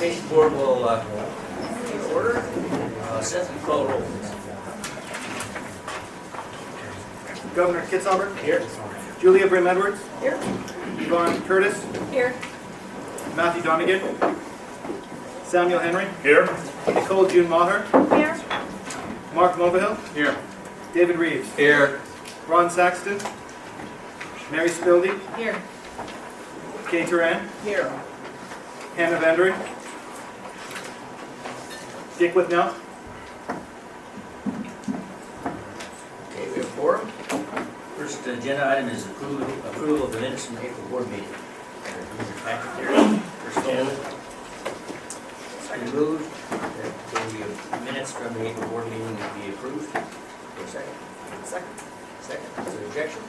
Education Board will take order. Seth, you call roll, please. Governor Kitzhaber. Here. Julia Brim Edwards. Here. Yvonne Curtis. Here. Matthew Donegan. Samuel Henry. Here. Nicole June Maher. Here. Mark Movahill. Here. David Reeves. Here. Ron Saxton. Mary Spildy. Here. Kay Turan. Here. Hannah Vandry. Dick Withnell. Okay, we have four. First agenda item is approval of the minutes from the April board meeting. First one. It's been moved that the minutes from the April board meeting be approved. For a second. Second. Second. Is there objection?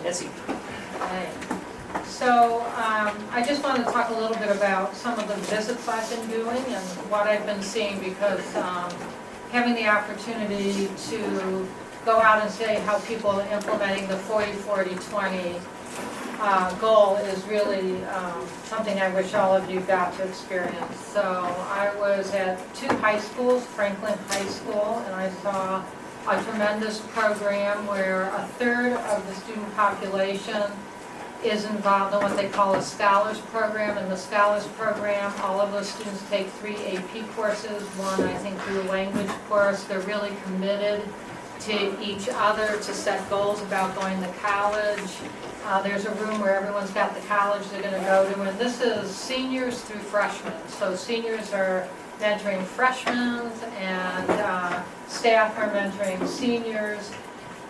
Nancy. Hi. So I just wanted to talk a little bit about some of the visits I've been doing and what I've been seeing, because having the opportunity to go out and see how people are implementing the 40-40-20 goal is really something I wish all of you got to experience. So I was at two high schools, Franklin High School, and I saw a tremendous program where a third of the student population is involved in what they call a scholars program. In the scholars program, all of those students take 3 AP courses, one I think through a language course. They're really committed to each other to set goals about going to college. There's a room where everyone's got the college they're going to go to, and this is seniors through freshmen. So seniors are mentoring freshmen, and staff are mentoring seniors.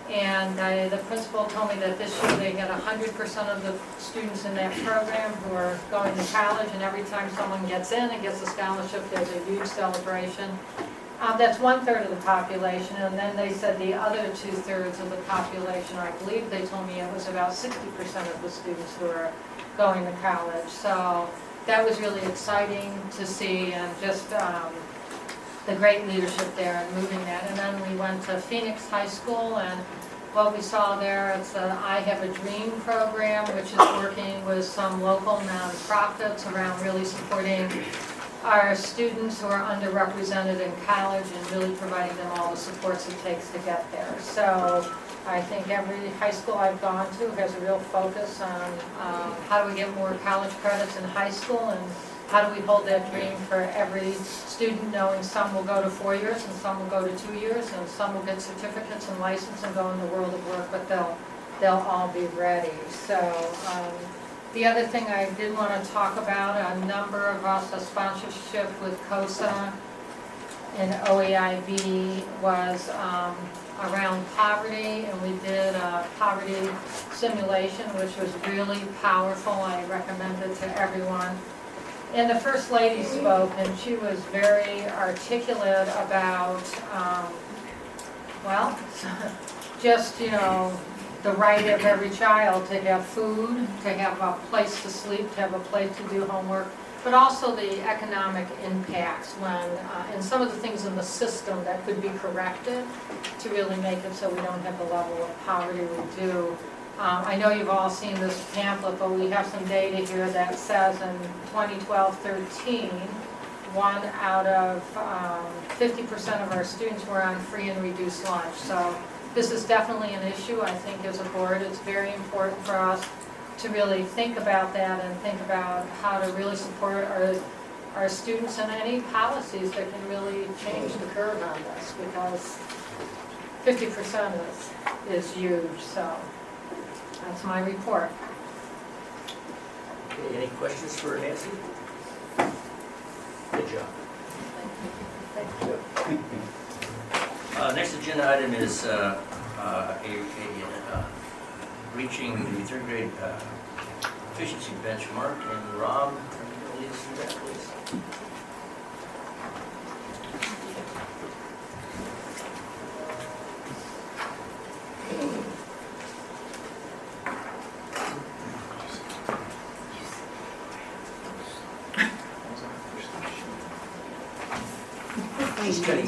And the principal told me that this year they had 100% of the students in that program who are going to college, and every time someone gets in and gets a scholarship, there's a huge celebration. That's 1/3 of the population, and then they said the other 2/3 of the population, I believe they told me it was about 60% of the students who are going to college. So that was really exciting to see, and just the great leadership there and moving that. And then we went to Phoenix High School, and what we saw there, it's the I Have a Dream program, which is working with some local nonprofits around really supporting our students who are underrepresented in college and really providing them all the supports it takes to get there. So I think every high school I've gone to has a real focus on how do we get more college credits in high school, and how do we hold that dream for every student, knowing some will go to 4 years and some will go to 2 years, and some will get certificates and license and go in the world of work, but they'll all be ready. So the other thing I did want to talk about, a number of us, a sponsorship with COSA and OEIB was around poverty, and we did a poverty simulation, which was really powerful. I recommend it to everyone. And the First Lady spoke, and she was very articulate about, well, just, the right of every child to have food, to have a place to sleep, to have a place to do homework, but also the economic impacts when, and some of the things in the system that could be corrected to really make it so we don't have the level of poverty we do. I know you've all seen this pamphlet, but we have some data here that says in 2012-13, 1 out of 50% of our students were on free and reduced lunch. So this is definitely an issue, I think, as a board. It's very important for us to really think about that and think about how to really support our students and any policies that can really change the curve on this, because 50% is huge. So that's my report. Okay, any questions for Nancy? Good job. Thank you. Next agenda item is reaching the 3rd grade efficiency benchmark. And Rob, are you going to lead us through that, please?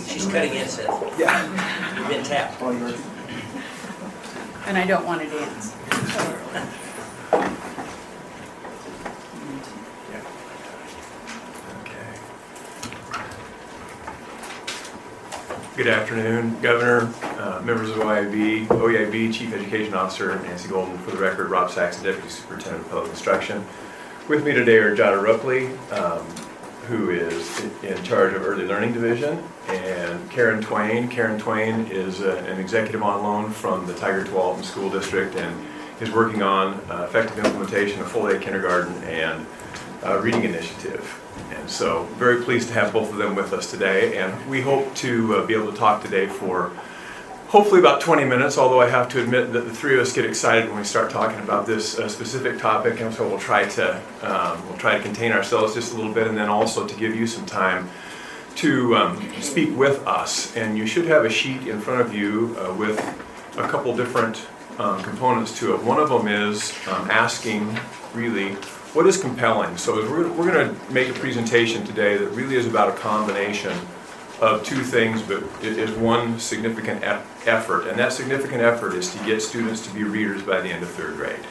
She's cutting in, Seth. Yeah. You've been tapped. All yours. And I don't want to dance. Good afternoon, Governor, members of OEIB, Chief Education Officer Nancy Golden. For the record, Rob Saxon, Deputy Superintendent of Public Instruction. With me today are Jada Rupley, who is in charge of Early Learning Division, and Karen Twain. Karen Twain is an executive on loan from the Tigard-Tualatin School District and is working on effective implementation of full-day kindergarten and reading initiative. And so very pleased to have both of them with us today, and we hope to be able to talk today for hopefully about 20 minutes, although I have to admit that the three of us get excited when we start talking about this specific topic, and so we'll try to contain ourselves just a little bit, and then also to give you some time to speak with us. And you should have a sheet in front of you with a couple different components to it. One of them is asking really, what is compelling? So we're going to make a presentation today that really is about a combination of two things, but it is one significant effort, and that significant effort is to get students to be readers by the end of third grade.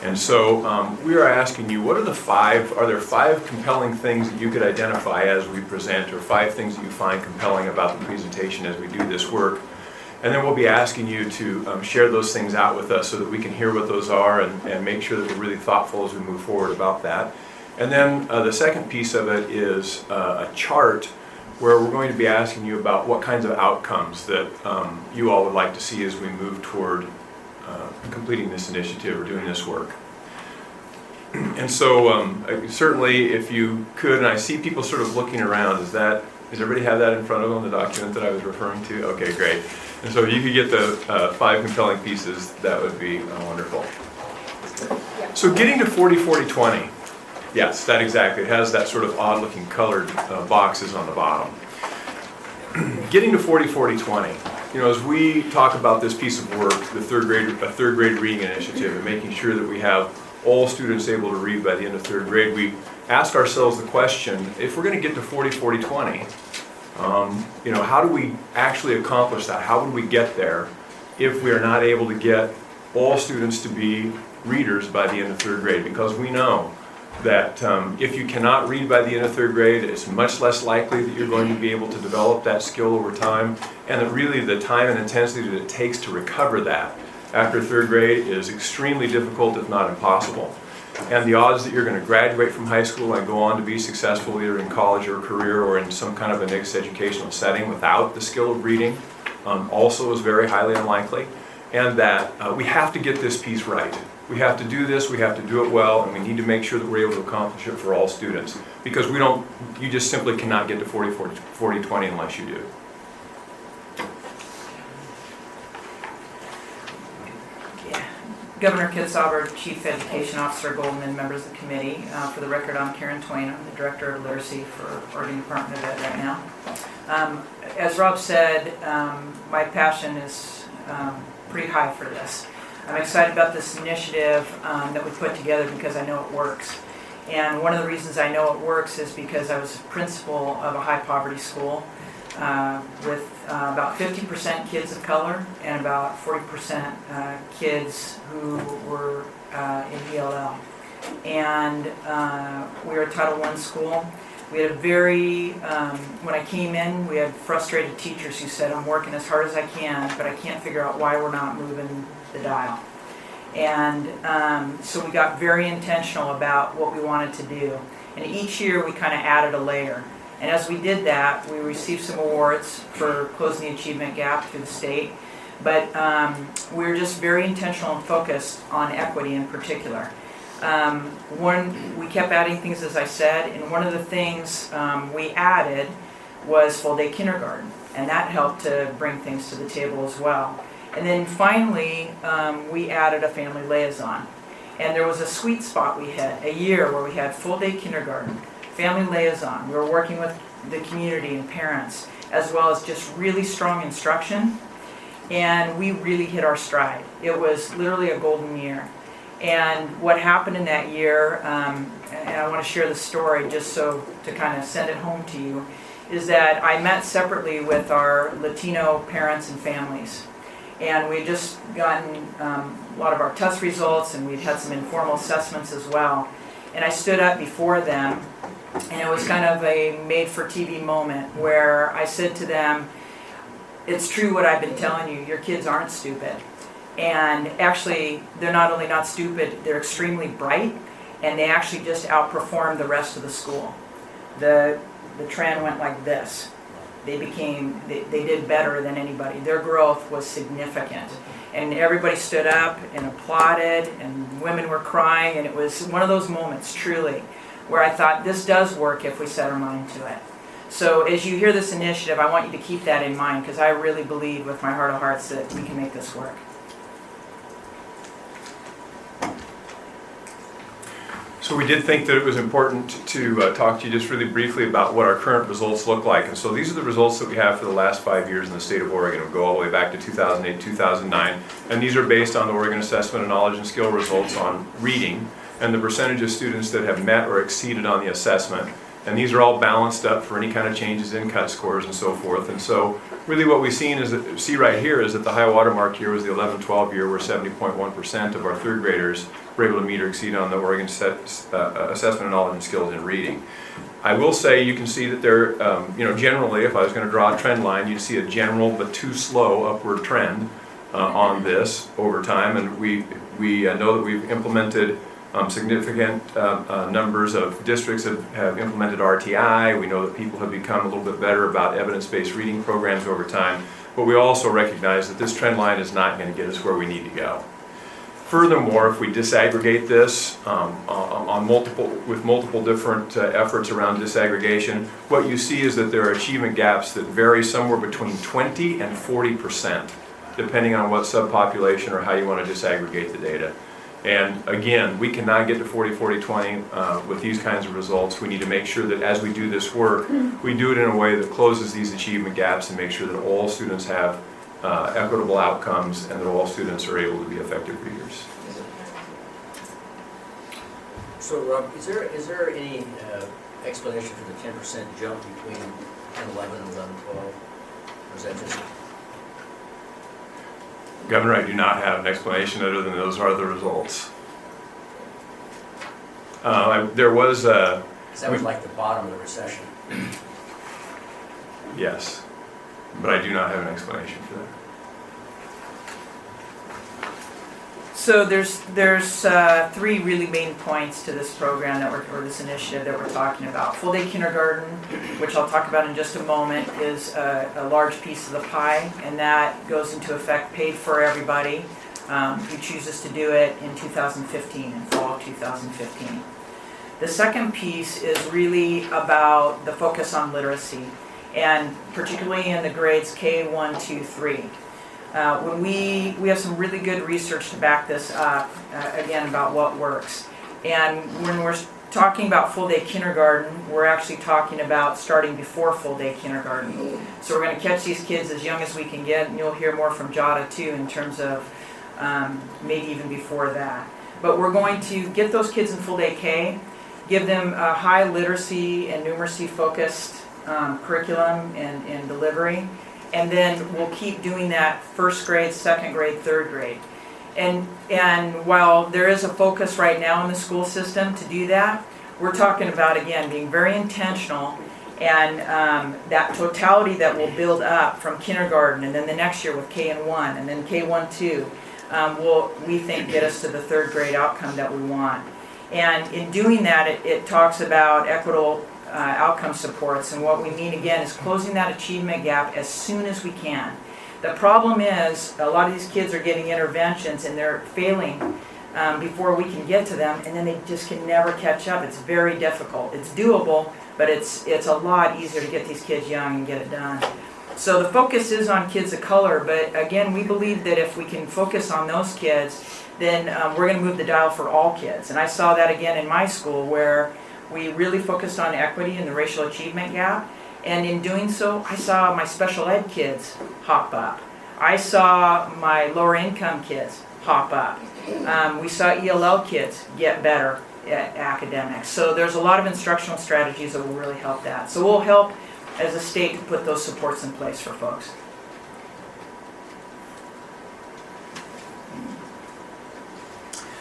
And so we are asking you, are there five compelling things that you could identify as we present, or five things that you find compelling about the presentation as we do this work? And then we'll be asking you to share those things out with us so that we can hear what those are and make sure that we're really thoughtful as we move forward about that. And then the second piece of it is a chart where we're going to be asking you about what kinds of outcomes that you all would like to see as we move toward completing this initiative or doing this work. And so certainly if you could, and I see people sort of looking around, does everybody have that in front of them, the document that I was referring to? Okay, great. And so if you could get the five compelling pieces, that would be wonderful. So getting to 40-40-20. Yes, that exactly. It has that sort of odd-looking colored boxes on the bottom. Getting to 40-40-20. You know, as we talk about this piece of work, the third grade reading initiative, and making sure that we have all students able to read by the end of third grade, we ask ourselves the question: if we're going to get to 40-40-20, you know, how do we actually accomplish that? How would we get there if we are not able to get all students to be readers by the end of third grade? Because we know that if you cannot read by the end of third grade, it's much less likely that you're going to be able to develop that skill over time, and that really the time and intensity that it takes to recover that after third grade is extremely difficult, if not impossible. And the odds that you're going to graduate from high school and go on to be successful either in college or career or in some kind of a mixed educational setting without the skill of reading also is very highly unlikely. And that we have to get this piece right. We have to do this, we have to do it well, and we need to make sure that we're able to accomplish it for all students. Because you just simply cannot get to 40-20 unless you do. Governor Kitzhaber, Chief Education Officer Golden, and members of the committee. For the record, I'm Karen Twain. I'm the Director of Literacy for Oregon Department of Ed right now. As Rob said, my passion is pretty high for this. I'm excited about this initiative that we put together because I know it works. And one of the reasons I know it works is because I was principal of a high poverty school with about 50% kids of color and about 40% kids who were in ELL. And we were a Title I school. We had when I came in, we had frustrated teachers who said, I'm working as hard as I can, but I can't figure out why we're not moving the dial. And so we got very intentional about what we wanted to do. And each year we kind of added a layer. And as we did that, we received some awards for closing the achievement gap through the state. But we were just very intentional and focused on equity in particular. We kept adding things, as I said, and one of the things we added was full-day kindergarten. And that helped to bring things to the table as well. And then finally, we added a family liaison. And there was a sweet spot we hit, a year where we had full-day kindergarten, family liaison. We were working with the community and parents, as well as just really strong instruction. And we really hit our stride. It was literally a golden year. And what happened in that year, and I want to share the story just so to kind of send it home to you, is that I met separately with our Latino parents and families. And we had just gotten a lot of our test results, and we'd had some informal assessments as well. And I stood up before them, and it was kind of a made-for-TV moment where I said to them, it's true what I've been telling you, your kids aren't stupid. And actually, they're not only not stupid, they're extremely bright, and they actually just outperformed the rest of the school. The trend went like this. They did better than anybody. Their growth was significant. And everybody stood up and applauded, and women were crying, and it was one of those moments, truly, where I thought, this does work if we set our mind to it. So as you hear this initiative, I want you to keep that in mind, because I really believe with my heart of hearts that we can make this work. So we did think that it was important to talk to you just really briefly about what our current results look like. And so these are the results that we have for the last 5 years in the state of Oregon. We'll go all the way back to 2008, 2009. And these are based on the Oregon Assessment of Knowledge and Skill results on reading and the percentage of students that have met or exceeded on the assessment. And these are all balanced up for any kind of changes in cut scores and so forth. And so really what we've seen see right here is that the high watermark year was the 11-12 year, where 70.1% of our third graders were able to meet or exceed on the Oregon Assessment of Knowledge and Skills in reading. I will say you can see that there, generally, if I was going to draw a trend line, you'd see a general but too slow upward trend on this over time. And we know that we've implemented significant numbers of districts have implemented RTI. We know that people have become a little bit better about evidence-based reading programs over time, but we also recognize that this trend line is not going to get us where we need to go. Furthermore, if we disaggregate this with multiple different efforts around disaggregation, what you see is that there are achievement gaps that vary somewhere between 20 and 40%, depending on what subpopulation or how you want to disaggregate the data. And again, we cannot get to 40-40-20 with these kinds of results. We need to make sure that as we do this work, we do it in a way that closes these achievement gaps and make sure that all students have equitable outcomes and that all students are able to be effective readers. So Rob, is there any explanation for the 10% jump between 10-11 and 11-12? Or is that just... Governor, I do not have an explanation other than those are the results. There was a... That was like the bottom of the recession. Yes, but I do not have an explanation for that. So there's three really main points to this program or this initiative that we're talking about. Full day kindergarten, which I'll talk about in just a moment, is a large piece of the pie, and that goes into effect paid for everybody who chooses to do it in 2015, in fall of 2015. The second piece is really about the focus on literacy, and particularly in the grades K1, 2, 3. When we have some really good research to back this up, again, about what works. And when we're talking about full day kindergarten, we're actually talking about starting before full day kindergarten. So we're going to catch these kids as young as we can get, and you'll hear more from Jada too in terms of maybe even before that. But we're going to get those kids in full day K, give them a high literacy and numeracy focused curriculum and delivery. And then we'll keep doing that first grade, second grade, third grade. And while there is a focus right now in the school system to do that, we're talking about, again, being very intentional, and that totality that will build up from kindergarten and then the next year with K1 and then K1, 2 will, we think, get us to the third grade outcome that we want. And in doing that, it talks about equitable outcome supports, and what we mean again is closing that achievement gap as soon as we can. The problem is a lot of these kids are getting interventions and they're failing before we can get to them, and then they just can never catch up. It's very difficult. It's doable, but it's a lot easier to get these kids young and get it done. So the focus is on kids of color, but again, we believe that if we can focus on those kids, then we're going to move the dial for all kids. And I saw that again in my school, where we really focused on equity and the racial achievement gap, and in doing so, I saw my special ed kids hop up. I saw my lower income kids hop up. We saw ELL kids get better at academics. So there's a lot of instructional strategies that will really help that. So we'll help as a state to put those supports in place for folks.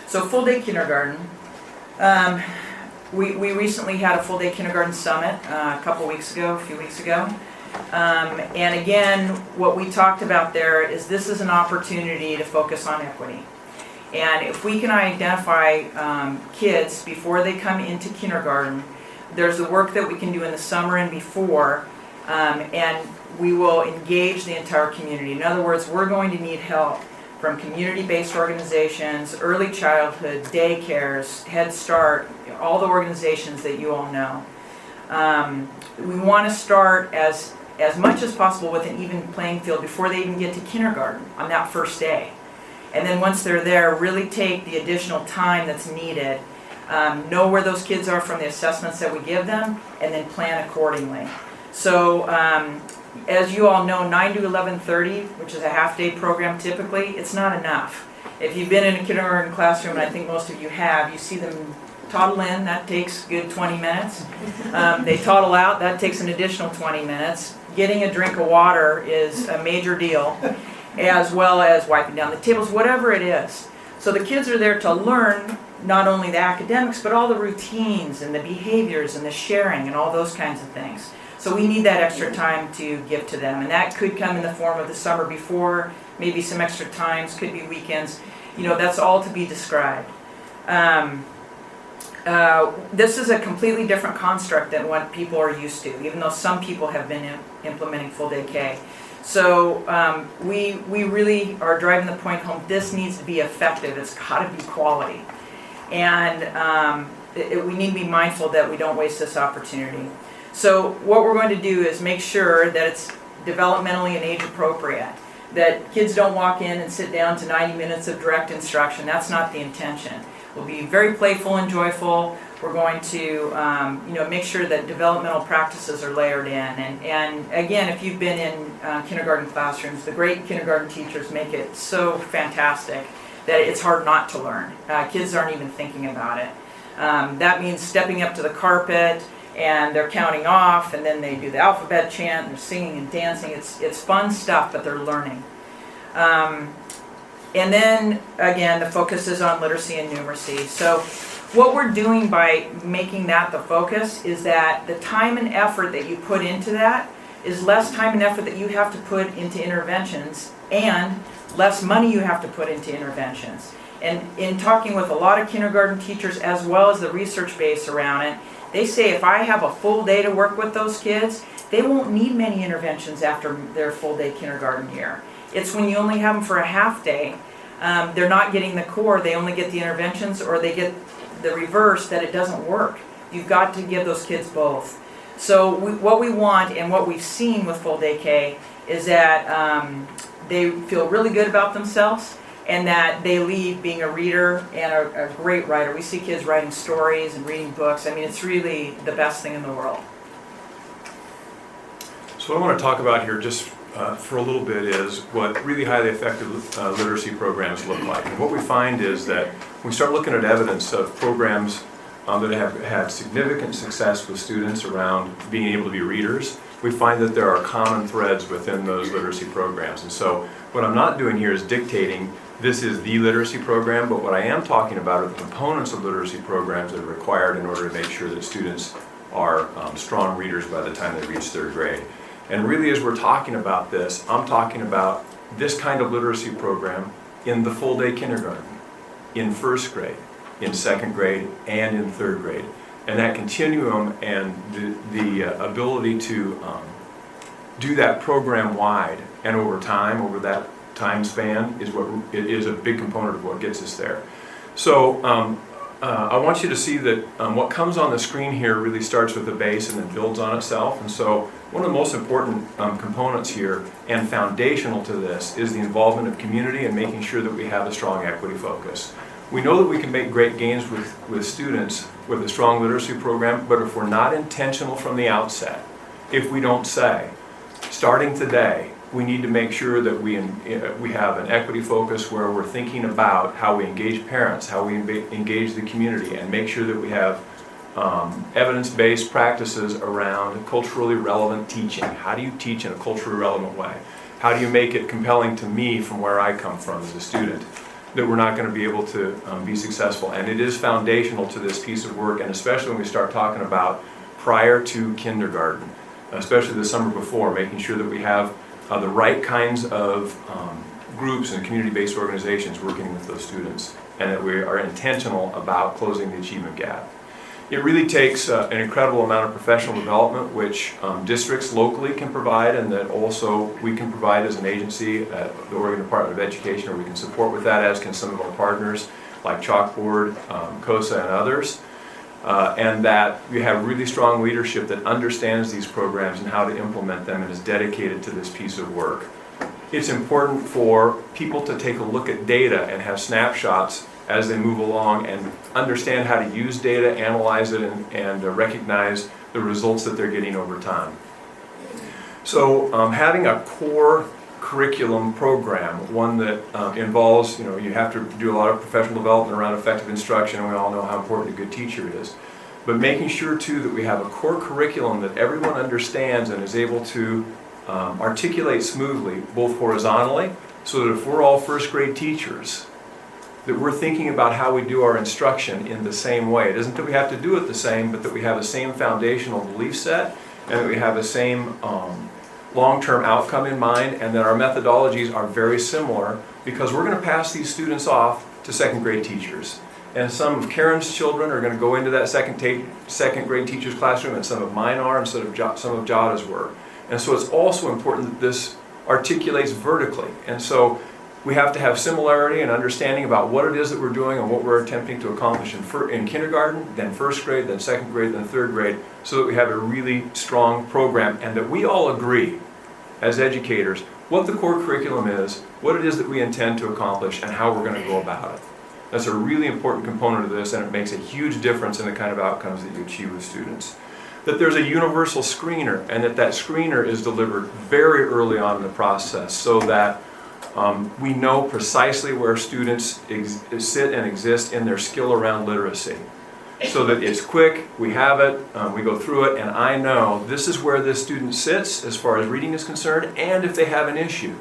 So full day kindergarten. We recently had a full day kindergarten summit a few weeks ago, And again, what we talked about there is this is an opportunity to focus on equity. And if we can identify kids before they come into kindergarten, there's the work that we can do in the summer and before, and we will engage the entire community. In other words, we're going to need help from community-based organizations, early childhood, daycares, Head Start, all the organizations that you all know. We want to start as much as possible with an even playing field before they even get to kindergarten on that first day. And then once they're there, really take the additional time that's needed, know where those kids are from the assessments that we give them, and then plan accordingly. So as you all know, 9 to 11:30, which is a half-day program typically, it's not enough. If you've been in a kindergarten classroom, and I think most of you have, you see them toddle in, that takes a good 20 minutes. They toddle out, that takes an additional 20 minutes. Getting a drink of water is a major deal, as well as wiping down the tables, whatever it is. So the kids are there to learn not only the academics, but all the routines and the behaviors and the sharing and all those kinds of things. So we need that extra time to give to them, and that could come in the form of the summer before, maybe some extra times, could be weekends. You know, that's all to be described. This is a completely different construct than what people are used to, even though some people have been implementing full day K. So we really are driving the point home, this needs to be effective, it's got to be quality. And we need to be mindful that we don't waste this opportunity. So what we're going to do is make sure that it's developmentally and age appropriate, that kids don't walk in and sit down to 90 minutes of direct instruction. That's not the intention. We'll be very playful and joyful. We're going to make sure that developmental practices are layered in. And again, if you've been in kindergarten classrooms, the great kindergarten teachers make it so fantastic that it's hard not to learn. Kids aren't even thinking about it. That means stepping up to the carpet, and they're counting off, and then they do the alphabet chant, and they're singing and dancing. It's fun stuff, but they're learning. And then, again, the focus is on literacy and numeracy. So what we're doing by making that the focus is that the time and effort that you put into that is less time and effort that you have to put into interventions, and less money you have to put into interventions. And in talking with a lot of kindergarten teachers, as well as the research base around it, they say if I have a full day to work with those kids, they won't need many interventions after their full day kindergarten year. It's when you only have them for a half day, they're not getting the core, they only get the interventions, or they get the reverse, that it doesn't work. You've got to give those kids both. So what we want, and what we've seen with full day K, is that they feel really good about themselves, and that they leave being a reader and a great writer. We see kids writing stories and reading books. I mean, it's really the best thing in the world. So what I want to talk about here just for a little bit is what really highly effective literacy programs look like. And what we find is that when we start looking at evidence of programs that have had significant success with students around being able to be readers, we find that there are common threads within those literacy programs. And so what I'm not doing here is dictating this is the literacy program, but what I am talking about are the components of literacy programs that are required in order to make sure that students are strong readers by the time they reach third grade. And really, as we're talking about this, I'm talking about this kind of literacy program in the full day kindergarten, in first grade, in second grade, and in third grade. And that continuum and the ability to do that program wide and over time, over that time span, is a big component of what gets us there. So I want you to see that what comes on the screen here really starts with the base and then builds on itself. And so one of the most important components here and foundational to this is the involvement of community and making sure that we have a strong equity focus. We know that we can make great gains with students with a strong literacy program, but if we're not intentional from the outset, if we don't say, starting today, we need to make sure that we have an equity focus where we're thinking about how we engage parents, how we engage the community, and make sure that we have evidence-based practices around culturally relevant teaching. How do you teach in a culturally relevant way? How do you make it compelling to me from where I come from as a student that we're not going to be able to be successful? And it is foundational to this piece of work, and especially when we start talking about prior to kindergarten. especially the summer before, making sure that we have the right kinds of groups and community-based organizations working with those students, and that we are intentional about closing the achievement gap. It really takes an incredible amount of professional development, which districts locally can provide, and that also we can provide as an agency at the Oregon Department of Education, or we can support with that, as can some of our partners like Chalkboard, COSA, and others. And that we have really strong leadership that understands these programs and how to implement them and is dedicated to this piece of work. It's important for people to take a look at data and have snapshots as they move along and understand how to use data, analyze it, and recognize the results that they're getting over time. So having a core curriculum program, one that involves, you have to do a lot of professional development around effective instruction, and we all know how important a good teacher is. But making sure too that we have a core curriculum that everyone understands and is able to articulate smoothly, both horizontally, so that if we're all first grade teachers, that we're thinking about how we do our instruction in the same way. It isn't that we have to do it the same, but that we have the same foundational belief set, and that we have the same long-term outcome in mind, and that our methodologies are very similar, because we're going to pass these students off to second grade teachers. And some of Karen's children are going to go into that second grade teacher's classroom, and some of mine are, and some of Jada's were. And so it's also important that this articulates vertically. And so we have to have similarity and understanding about what it is that we're doing and what we're attempting to accomplish in kindergarten, then first grade, then second grade, then third grade, so that we have a really strong program, and that we all agree as educators what the core curriculum is, what it is that we intend to accomplish, and how we're going to go about it. That's a really important component of this, and it makes a huge difference in the kind of outcomes that you achieve with students. That there's a universal screener, and that screener is delivered very early on in the process, so that we know precisely where students sit and exist in their skill around literacy. So that it's quick, we have it, we go through it, and I know this is where this student sits as far as reading is concerned, and if they have an issue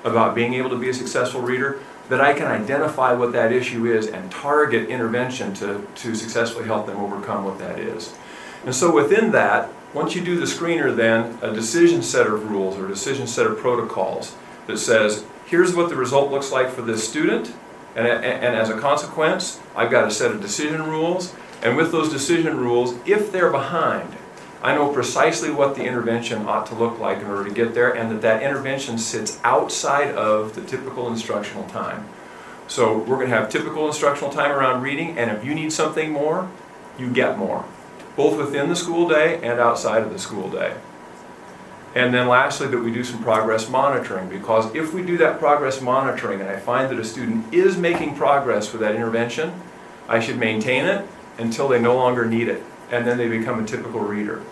about being able to be a successful reader, that I can identify what that issue is and target intervention to successfully help them overcome what that is. And so within that, once you do the screener, then a decision set of rules or decision set of protocols that says, here's what the result looks like for this student, and as a consequence, I've got a set of decision rules, and with those decision rules, if they're behind, I know precisely what the intervention ought to look like in order to get there, and that intervention sits outside of the typical instructional time. So we're going to have typical instructional time around reading, and if you need something more, you get more, both within the school day and outside of the school day. And then lastly, that we do some progress monitoring, because if we do that progress monitoring and I find that a student is making progress with that intervention, I should maintain it until they no longer need it, and then they become a typical reader.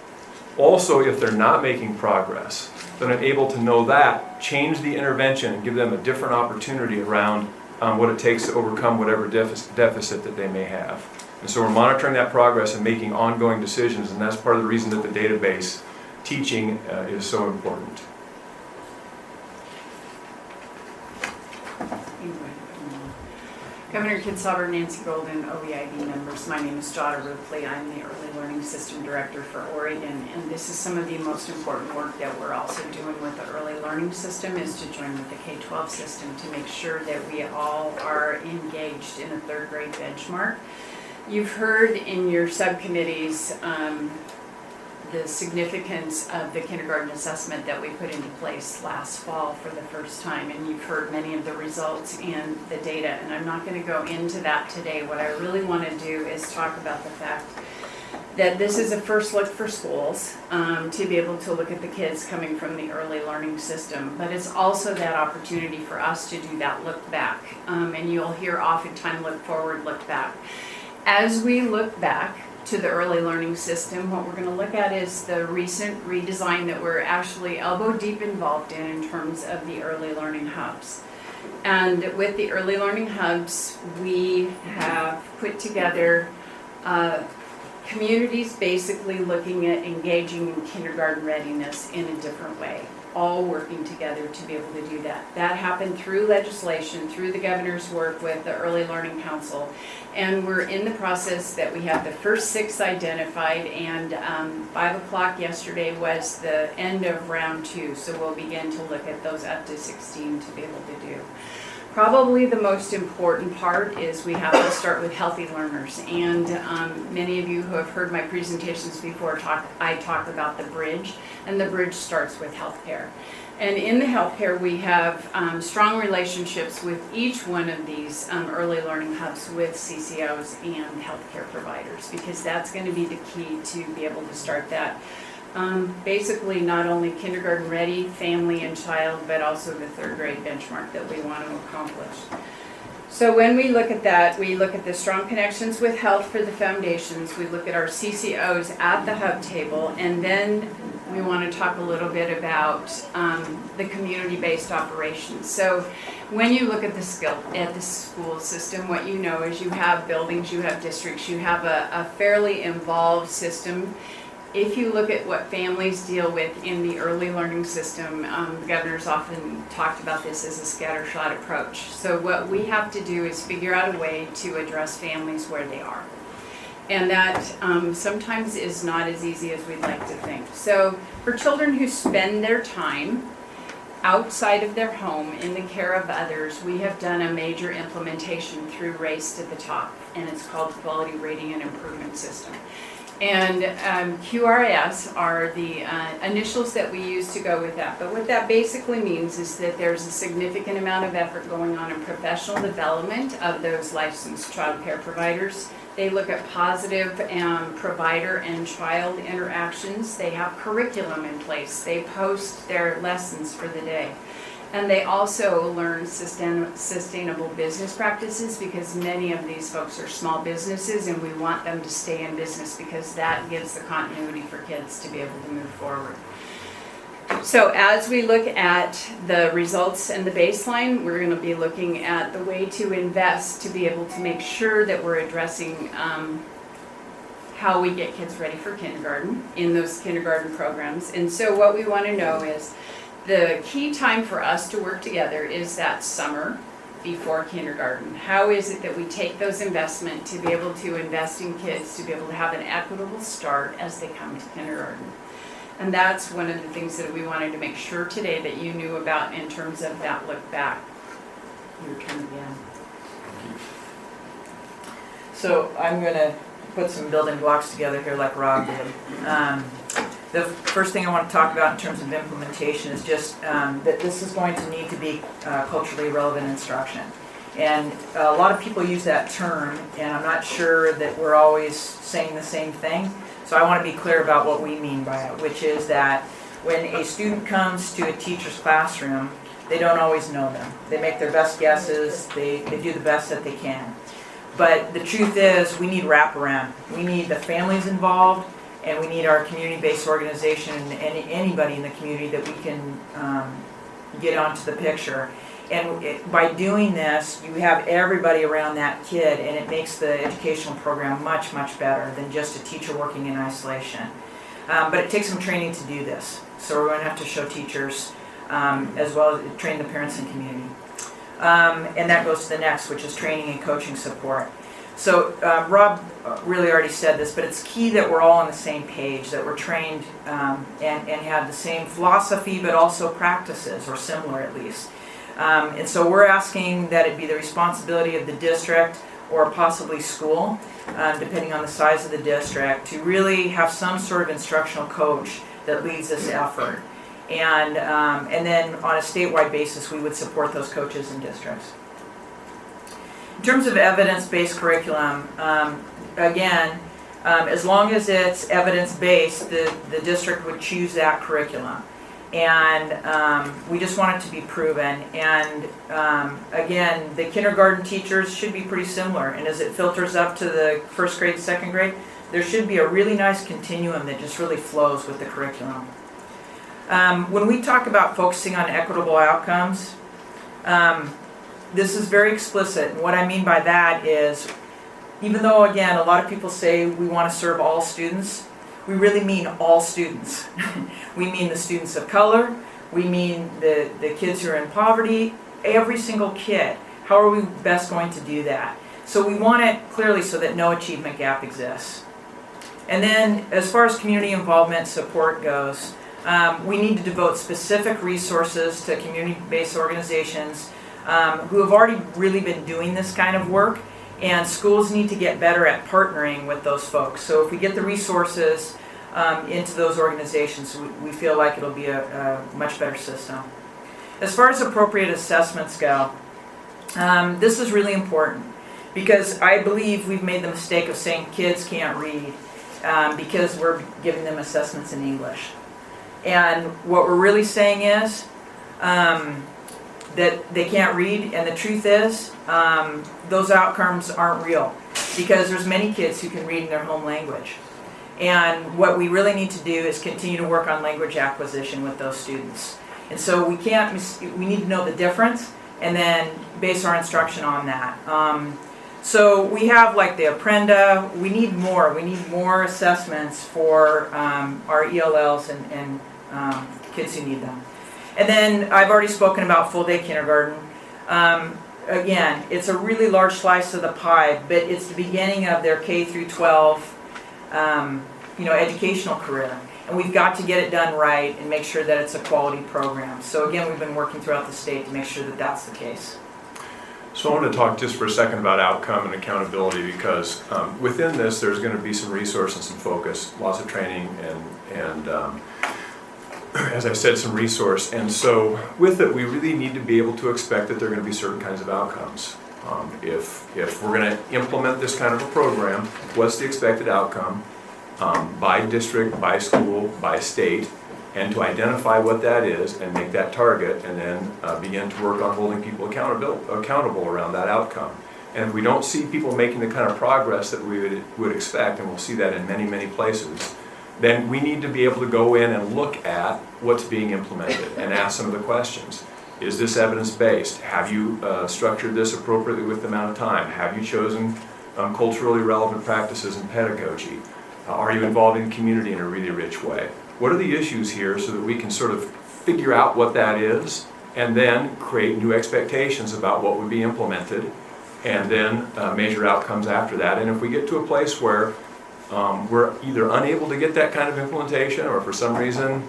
Also, if they're not making progress, then I'm able to know that, change the intervention, and give them a different opportunity around what it takes to overcome whatever deficit that they may have. And so we're monitoring that progress and making ongoing decisions, and that's part of the reason that the database teaching is so important. Governor Kinsauber, Nancy Golden, OEIB members. My name is Jada Rupley. I'm the Early Learning System Director for Oregon, and this is some of the most important work that we're also doing with the Early Learning System is to join with the K-12 system to make sure that we all are engaged in a third grade benchmark. You've heard in your subcommittees the significance of the kindergarten assessment that we put into place last fall for the first time, and you've heard many of the results and the data, and I'm not going to go into that today. What I really want to do is talk about the fact that this is a first look for schools to be able to look at the kids coming from the early learning system, but it's also that opportunity for us to do that look back, and you'll hear oftentimes look forward, look back. As we look back to the early learning system, what we're going to look at is the recent redesign that we're actually elbow deep involved in terms of the early learning hubs. And with the early learning hubs, we have put together communities basically looking at engaging in kindergarten readiness in a different way. all working together to be able to do that. That happened through legislation, through the governor's work with the Early Learning Council. And we're in the process that we have the first 6 identified, and 5 o'clock yesterday was the end of round 2. So we'll begin to look at those up to 16 to be able to do. Probably the most important part is we have to start with healthy learners. And many of you who have heard my presentations before, I talk about the bridge, and the bridge starts with healthcare. And in the healthcare, we have strong relationships with each one of these early learning hubs with CCOs and healthcare providers, because that's going to be the key to be able to start that. Basically, not only kindergarten ready, family and child, but also the 3rd grade benchmark that we want to accomplish. So when we look at that, we look at the strong connections with health for the foundations, we look at our CCOs at the hub table, and then we want to talk a little bit about the community-based operations. So when you look at the school system, what you know is you have buildings, you have districts, you have a fairly involved system. If you look at what families deal with in the early learning system, the governor's often talked about this as a scattershot approach. So what we have to do is figure out a way to address families where they are. And that sometimes is not as easy as we'd like to think. So for children who spend their time outside of their home in the care of others, we have done a major implementation through Race to the Top, and it's called Quality Rating and Improvement System. And QRS are the initials that we use to go with that. But what that basically means is that there's a significant amount of effort going on in professional development of those licensed child care providers. They look at positive provider and child interactions. They have curriculum in place. They post their lessons for the day. And they also learn sustainable business practices, because many of these folks are small businesses and we want them to stay in business, because that gives the continuity for kids to be able to move forward. So as we look at the results and the baseline, we're going to be looking at the way to invest to be able to make sure that we're addressing how we get kids ready for kindergarten in those kindergarten programs. And so what we want to know is the key time for us to work together is that summer before kindergarten. How is it that we take those investments to be able to invest in kids to be able to have an equitable start as they come to kindergarten? And that's one of the things that we wanted to make sure today that you knew about in terms of that look back. You come again. So I'm going to put some building blocks together here like Rob did. The first thing I want to talk about in terms of implementation is just that this is going to need to be culturally relevant instruction. And a lot of people use that term, and I'm not sure that we're always saying the same thing. So I want to be clear about what we mean by it, which is that when a student comes to a teacher's classroom, they don't always know them. They make their best guesses, they do the best that they can. But the truth is, we need wraparound. We need the families involved, and we need our community-based organization and anybody in the community that we can get onto the picture. And by doing this, you have everybody around that kid, and it makes the educational program much, much better than just a teacher working in isolation. But it takes some training to do this. So we're going to have to show teachers as well as train the parents and community. And that goes to the next, which is training and coaching support. So Rob really already said this, but it's key that we're all on the same page, that we're trained and have the same philosophy, but also practices, or similar at least. And so we're asking that it be the responsibility of the district or possibly school, depending on the size of the district, to really have some sort of instructional coach that leads this effort. And then on a statewide basis, we would support those coaches in districts. In terms of evidence-based curriculum, again, as long as it's evidence-based, the district would choose that curriculum. And we just want it to be proven. And again, the kindergarten teachers should be pretty similar. And as it filters up to the first grade, second grade, there should be a really nice continuum that just really flows with the curriculum. When we talk about focusing on equitable outcomes, this is very explicit. And what I mean by that is, even though, again, a lot of people say we want to serve all students, we really mean all students. We mean the students of color, we mean the kids who are in poverty, every single kid. How are we best going to do that? So we want it clearly so that no achievement gap exists. And then as far as community involvement support goes, we need to devote specific resources to community-based organizations who have already really been doing this kind of work, and schools need to get better at partnering with those folks. So if we get the resources into those organizations, we feel like it'll be a much better system. As far as appropriate assessments go, this is really important because I believe we've made the mistake of saying kids can't read because we're giving them assessments in English. And what we're really saying is that they can't read, and the truth is those outcomes aren't real because there's many kids who can read in their home language. And what we really need to do is continue to work on language acquisition with those students. And so we need to know the difference and then base our instruction on that. So we have like the Apprenda. We need more assessments for our ELLs and kids who need them. And then I've already spoken about full day kindergarten. Again, it's a really large slice of the pie, but it's the beginning of their K through 12 educational career. And we've got to get it done right and make sure that it's a quality program. So again, we've been working throughout the state to make sure that that's the case. So I want to talk just for a second about outcome and accountability because within this there's going to be some resource and some focus, lots of training and as I said, some resource. And so with it, we really need to be able to expect that there are going to be certain kinds of outcomes. If we're going to implement this kind of a program, what's the expected outcome by district, by school, by state, and to identify what that is and make that target and then begin to work on holding people accountable around that outcome. And if we don't see people making the kind of progress that we would expect, and we'll see that in many, many places, then we need to be able to go in and look at what's being implemented and ask some of the questions. Is this evidence-based? Have you structured this appropriately with the amount of time? Have you chosen culturally relevant practices and pedagogy? Are you involved in community in a really rich way? What are the issues here so that we can sort of figure out what that is and then create new expectations about what would be implemented and then measure outcomes after that. And if we get to a place where we're either unable to get that kind of implementation or for some reason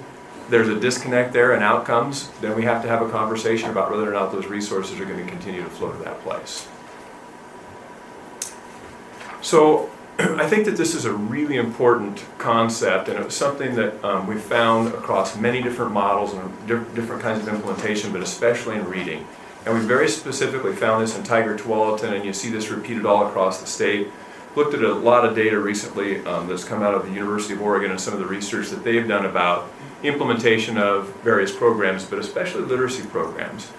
there's a disconnect there in outcomes, then we have to have a conversation about whether or not those resources are going to continue to flow to that place. So I think that this is a really important concept, and it's something that we've found across many different models and different kinds of implementation, but especially in reading. And we very specifically found this in Tigard-Tualatin, and you see this repeated all across the state. Looked at a lot of data recently that's come out of the University of Oregon and some of the research that they've done about implementation of various programs, but especially literacy programs.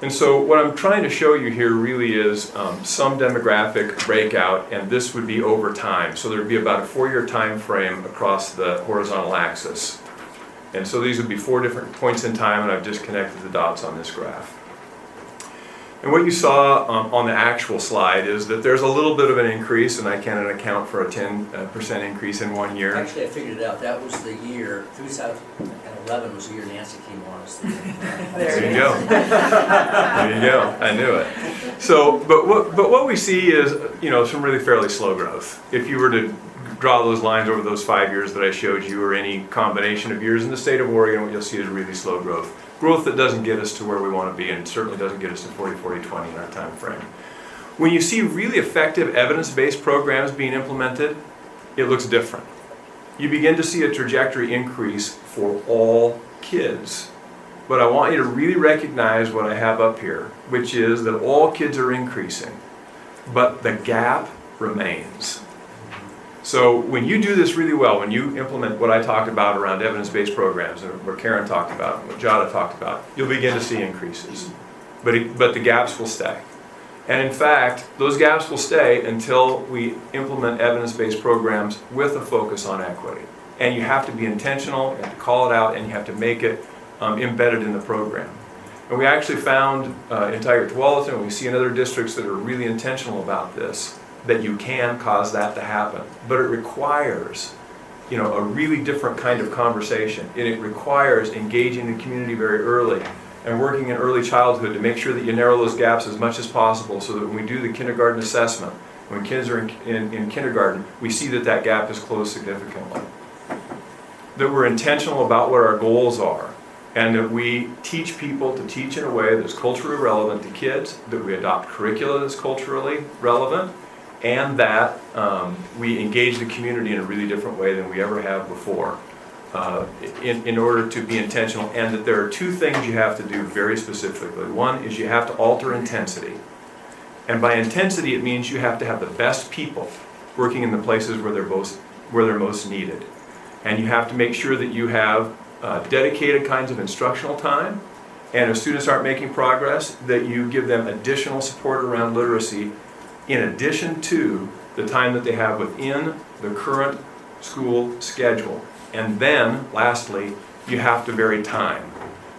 And so what I'm trying to show you here really is some demographic breakout, and this would be over time. So there would be about a 4-year time frame across the horizontal axis. And so these would be 4 different points in time, and I've just connected the dots on this graph. And what you saw on the actual slide is that there's a little bit of an increase, and I can't account for a 10% increase in 1 year. Actually, I figured it out. That was the year, 2011 was the year Nancy came on as the... There you go. There you go. I knew it. So, but what we see is, some really fairly slow growth. If you were to draw those lines over those 5 years that I showed you, or any combination of years in the state of Oregon, what you'll see is really slow growth. Growth that doesn't get us to where we want to be, and certainly doesn't get us to 40-40-20 in our time frame. When you see really effective evidence-based programs being implemented, it looks different. You begin to see a trajectory increase for all kids. But I want you to really recognize what I have up here, which is that all kids are increasing, but the gap remains. So when you do this really well, when you implement what I talked about around evidence-based programs, and what Karen talked about, and what Jada talked about, you'll begin to see increases. But the gaps will stay. And in fact, those gaps will stay until we implement evidence-based programs with a focus on equity. And you have to be intentional, you have to call it out, and you have to make it embedded in the program. And we actually found in Tigard-Tualatin, and we see in other districts that are really intentional about this, that you can cause that to happen. But it requires a really different kind of conversation. And it requires engaging the community very early and working in early childhood to make sure that you narrow those gaps as much as possible so that when we do the kindergarten assessment, when kids are in kindergarten, we see that that gap is closed significantly. That we're intentional about what our goals are, and that we teach people to teach in a way that's culturally relevant to kids, that we adopt curricula that's culturally relevant, and that we engage the community in a really different way than we ever have before in order to be intentional, and that there are two things you have to do very specifically. One is you have to alter intensity. And by intensity, it means you have to have the best people working in the places where they're most needed. And you have to make sure that you have dedicated kinds of instructional time, and if students aren't making progress, that you give them additional support around literacy in addition to the time that they have within the current school schedule. And then, lastly, you have to vary time.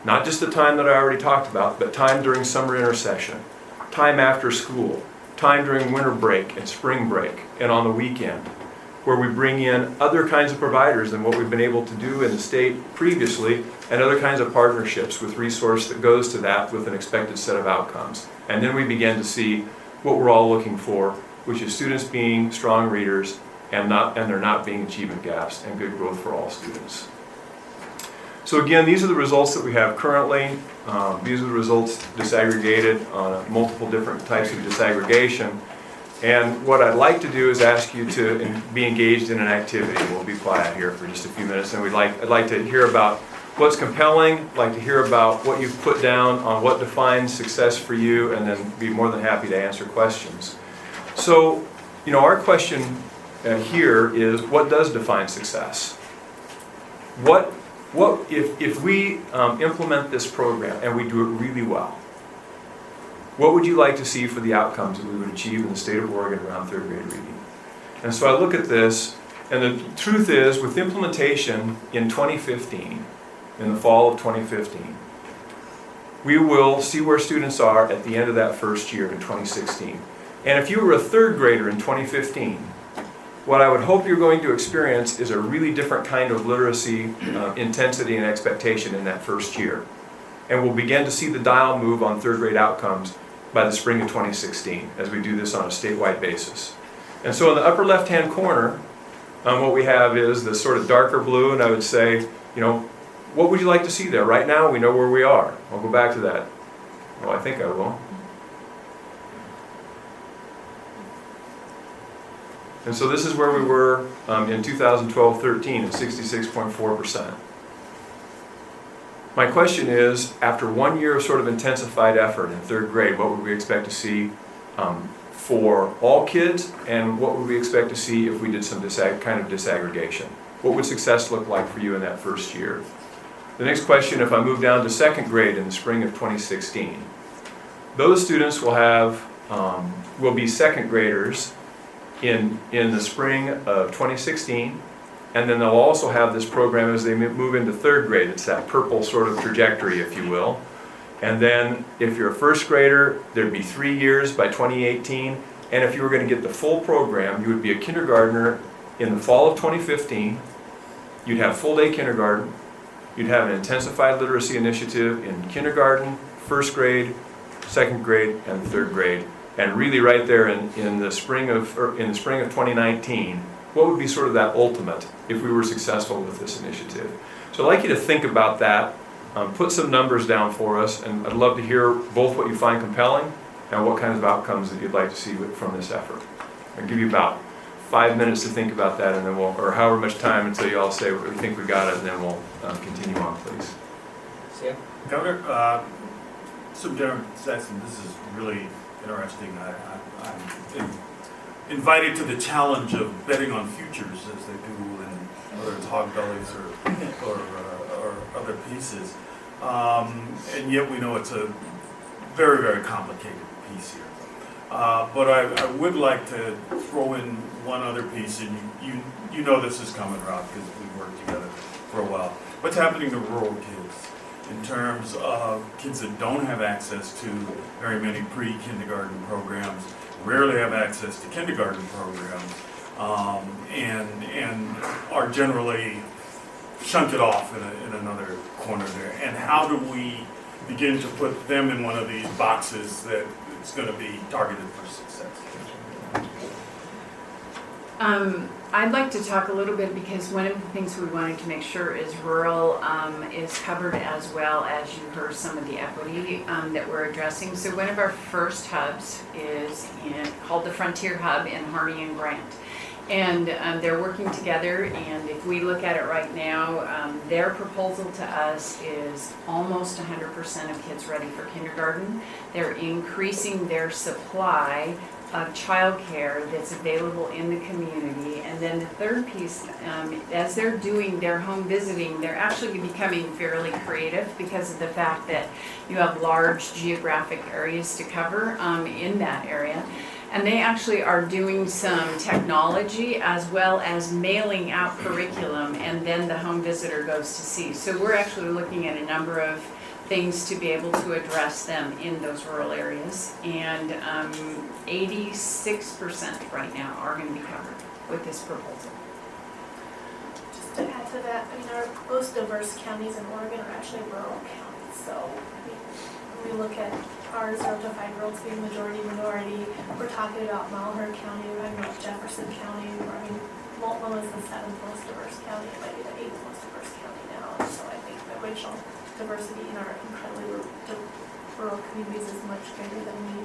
Not just the time that I already talked about, but time during summer intersession, time after school, time during winter break and spring break, and on the weekend, where we bring in other kinds of providers than what we've been able to do in the state previously, and other kinds of partnerships with resource that goes to that with an expected set of outcomes. And then we begin to see what we're all looking for, which is students being strong readers and there not being achievement gaps, and good growth for all students. So again, these are the results that we have currently. These are the results disaggregated on multiple different types of disaggregation. And what I'd like to do is ask you to be engaged in an activity. We'll be quiet here for just a few minutes, and I'd like to hear about what's compelling. I'd like to hear about what you've put down on what defines success for you, and then be more than happy to answer questions. So, our question here is, what does define success? What if we implement this program and we do it really well? What would you like to see for the outcomes that we would achieve in the state of Oregon around third grade reading? And so I look at this, and the truth is, with implementation in 2015, in the fall of 2015, we will see where students are at the end of that first year in 2016. And if you were a third grader in 2015, what I would hope you're going to experience is a really different kind of literacy intensity and expectation in that first year. And we'll begin to see the dial move on third grade outcomes by the spring of 2016 as we do this on a statewide basis. And so in the upper left-hand corner, what we have is the sort of darker blue, and I would say, what would you like to see there? Right now, we know where we are. I'll go back to that. Well, I think I will. And so this is where we were in 2012-13 at 66.4%. My question is, after 1 year of sort of intensified effort in third grade, what would we expect to see for all kids, and what would we expect to see if we did some kind of disaggregation? What would success look like for you in that first year? The next question, if I move down to second grade in the spring of 2016, those students will be second graders in the spring of 2016, and then they'll also have this program as they move into third grade. It's that purple sort of trajectory, if you will. And then if you're a first grader, there'd be 3 years by 2018, and if you were going to get the full program, you would be a kindergartner in the fall of 2015. You'd have full day kindergarten, you'd have an intensified literacy initiative in kindergarten, first grade, second grade, and third grade. And really right there in the spring of 2019, what would be sort of that ultimate if we were successful with this initiative? So I'd like you to think about that, put some numbers down for us, and I'd love to hear both what you find compelling and what kinds of outcomes that you'd like to see from this effort. I'll give you about 5 minutes to think about that, and then or however much time until you all say what we think we got it, and then we'll continue on, please. Sam? Governor, Superintendent Saxon, this is really interesting. I'm invited to the challenge of betting on futures, as they do in whether it's hog bellies or other pieces, and yet we know it's a very, very complicated piece here. But I would like to throw in one other piece, and you know this is coming, Rob, because we've worked together for a while. What's happening to rural kids in terms of kids that don't have access to very many pre-kindergarten programs, rarely have access to kindergarten programs, and are generally shunted off in another corner there. And how do we begin to put them in one of these boxes that it's going to be targeted for success? I'd like to talk a little bit because one of the things we wanted to make sure is rural is covered, as well as you heard some of the equity that we're addressing. So one of our first hubs is called the Frontier Hub in Harney and Grant. And they're working together, and if we look at it right now, their proposal to us is almost 100% of kids ready for kindergarten. They're increasing their supply of childcare that's available in the community. And then the third piece, as they're doing their home visiting, they're actually becoming fairly creative because of the fact that you have large geographic areas to cover in that area. And they actually are doing some technology as well as mailing out curriculum, and then the home visitor goes to see. So we're actually looking at a number of things to be able to address them in those rural areas. And 86% right now are going to be covered with this proposal. Just to add to that, I mean, our most diverse counties in Oregon are actually rural counties. So when we look at our 0 to 5-year-olds being majority minority, we're talking about Malheur County, we're talking about Jefferson County, I mean, Multnomah is the 7th most diverse county, it might be the 8th most diverse county now. And so I think the racial diversity in our incredibly rural communities is much greater than we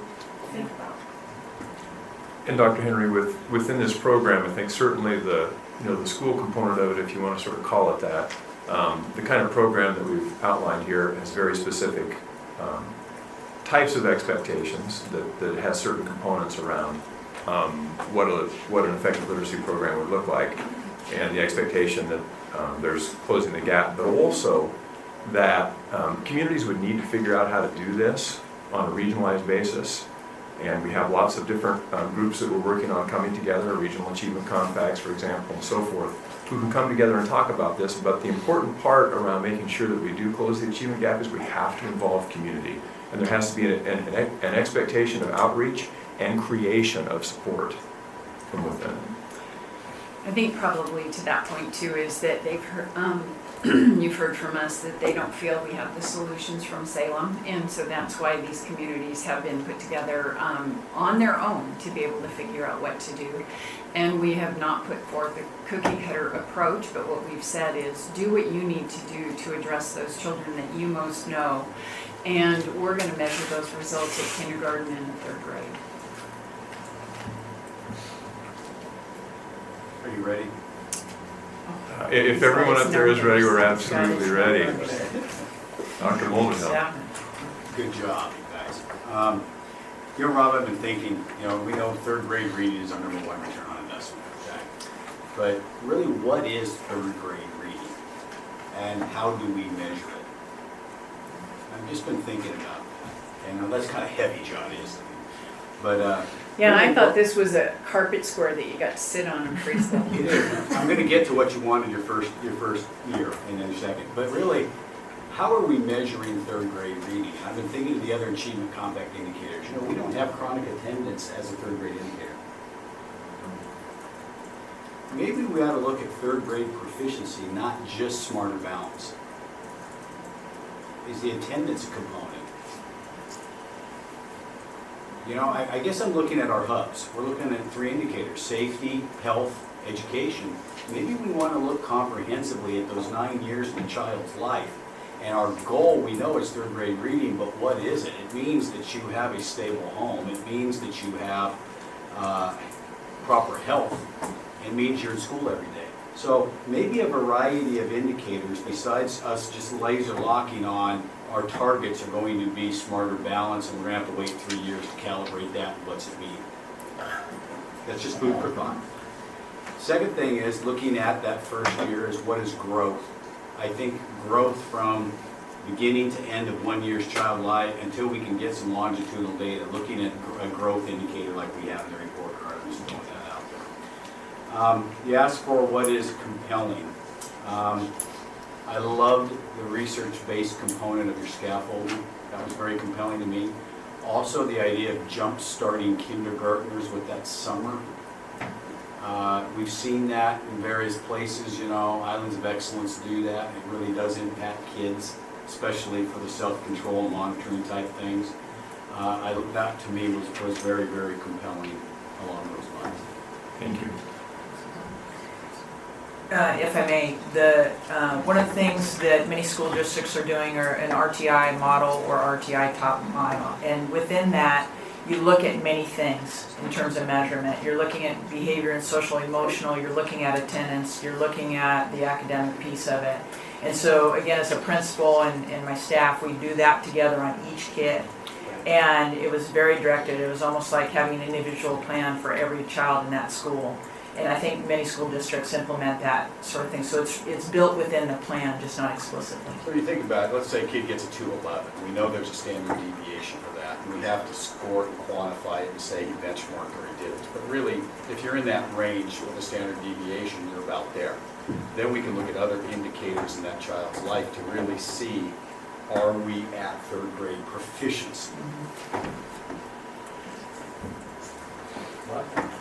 think about. And Dr. Henry, within this program, I think certainly the school component of it, if you want to sort of call it that, the kind of program that we've outlined here has very specific types of expectations that has certain components around what an effective literacy program would look like, and the expectation that there's closing the gap, but also that communities would need to figure out how to do this on a regionalized basis. And we have lots of different groups that we're working on coming together, regional achievement compacts, for example, and so forth, who can come together and talk about this. But the important part around making sure that we do close the achievement gap is we have to involve community. And there has to be an expectation of outreach and creation of support from within. I think probably to that point too is that they've heard, you've heard from us that they don't feel we have the solutions from Salem, and so that's why these communities have been put together on their own to be able to figure out what to do. And we have not put forth a cookie cutter approach, but what we've said is do what you need to do to address those children that you most know, and we're going to measure those results at kindergarten and the 3rd grade. Are you ready? If everyone up there is ready, we're absolutely ready. Dr. Mulderhill. Good job, you guys. Rob, I've been thinking, we know 3rd grade reading is our #1 return on investment, okay? But really, what is 3rd grade reading? And how do we measure it? I've just been thinking about that. And that's kind of heavy, John, isn't it? But Yeah, I thought this was a carpet square that you got to sit on in preschool. it is. I'm going to get to what you wanted your first year in a second. But really, how are we measuring 3rd grade reading? I've been thinking of the other achievement compact indicators. We don't have chronic attendance as a 3rd grade indicator. Maybe we ought to look at 3rd grade proficiency, not just smarter balance. Is the attendance a component? I guess I'm looking at our hubs. We're looking at 3 indicators: safety, health, education. Maybe we want to look comprehensively at those 9 years in a child's life. And our goal, we know, is 3rd grade reading, but what is it? It means that you have a stable home. It means that you have proper health. It means you're in school every day. So maybe a variety of indicators besides us just laser locking on our targets are going to be smarter balance, and we're going to have to wait 3 years to calibrate that. What's it mean? That's just food for thought. Second thing is looking at that first year is what is growth. I think growth from beginning to end of 1 year's child life until we can get some longitudinal data, looking at a growth indicator like we have in the report card. I'm just throwing that out there. You asked for what is compelling. I loved the research-based component of your scaffolding. That was very compelling to me. Also, the idea of jump-starting kindergartners with that summer. We've seen that in various places, you know, Islands of Excellence do that. It really does impact kids, especially for the self-control and monitoring type things. That to me was very, very compelling along those lines. Thank you. If I may, one of the things that many school districts are doing are an RTI model or RTI top model. And within that, you look at many things in terms of measurement. You're looking at behavior and social emotional, you're looking at attendance, you're looking at the academic piece of it. And so again, as a principal and my staff, we do that together on each kid. And it was very directed. It was almost like having an individual plan for every child in that school. And I think many school districts implement that sort of thing. So it's built within the plan, just not explicitly. So you think about it, let's say a kid gets a 211. We know there's a standard deviation for that. And we have to score it and quantify it and say he benchmarked or he didn't. But really, if you're in that range with a standard deviation, you're about there. Then we can look at other indicators in that child's life to really see, are we at third grade proficiency?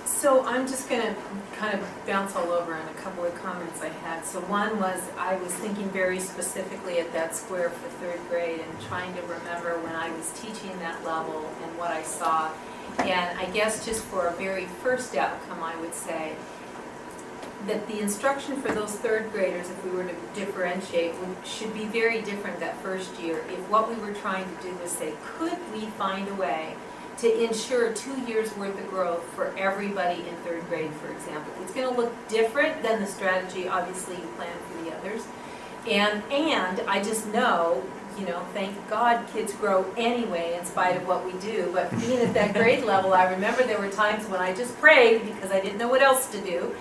So I'm just going to kind of bounce all over on a couple of comments I had. So one was I was thinking very specifically at that square for third grade and trying to remember when I was teaching that level and what I saw. And I guess just for a very first outcome, I would say that the instruction for those third graders, if we were to differentiate, should be very different that first year. If what we were trying to do was say, could we find a way to ensure 2 years worth of growth for everybody in third grade, for example. It's going to look different than the strategy, obviously, you plan for the others. And I just know, you know, thank God kids grow anyway in spite of what we do. But being at that grade level, I remember there were times when I just prayed because I didn't know what else to do.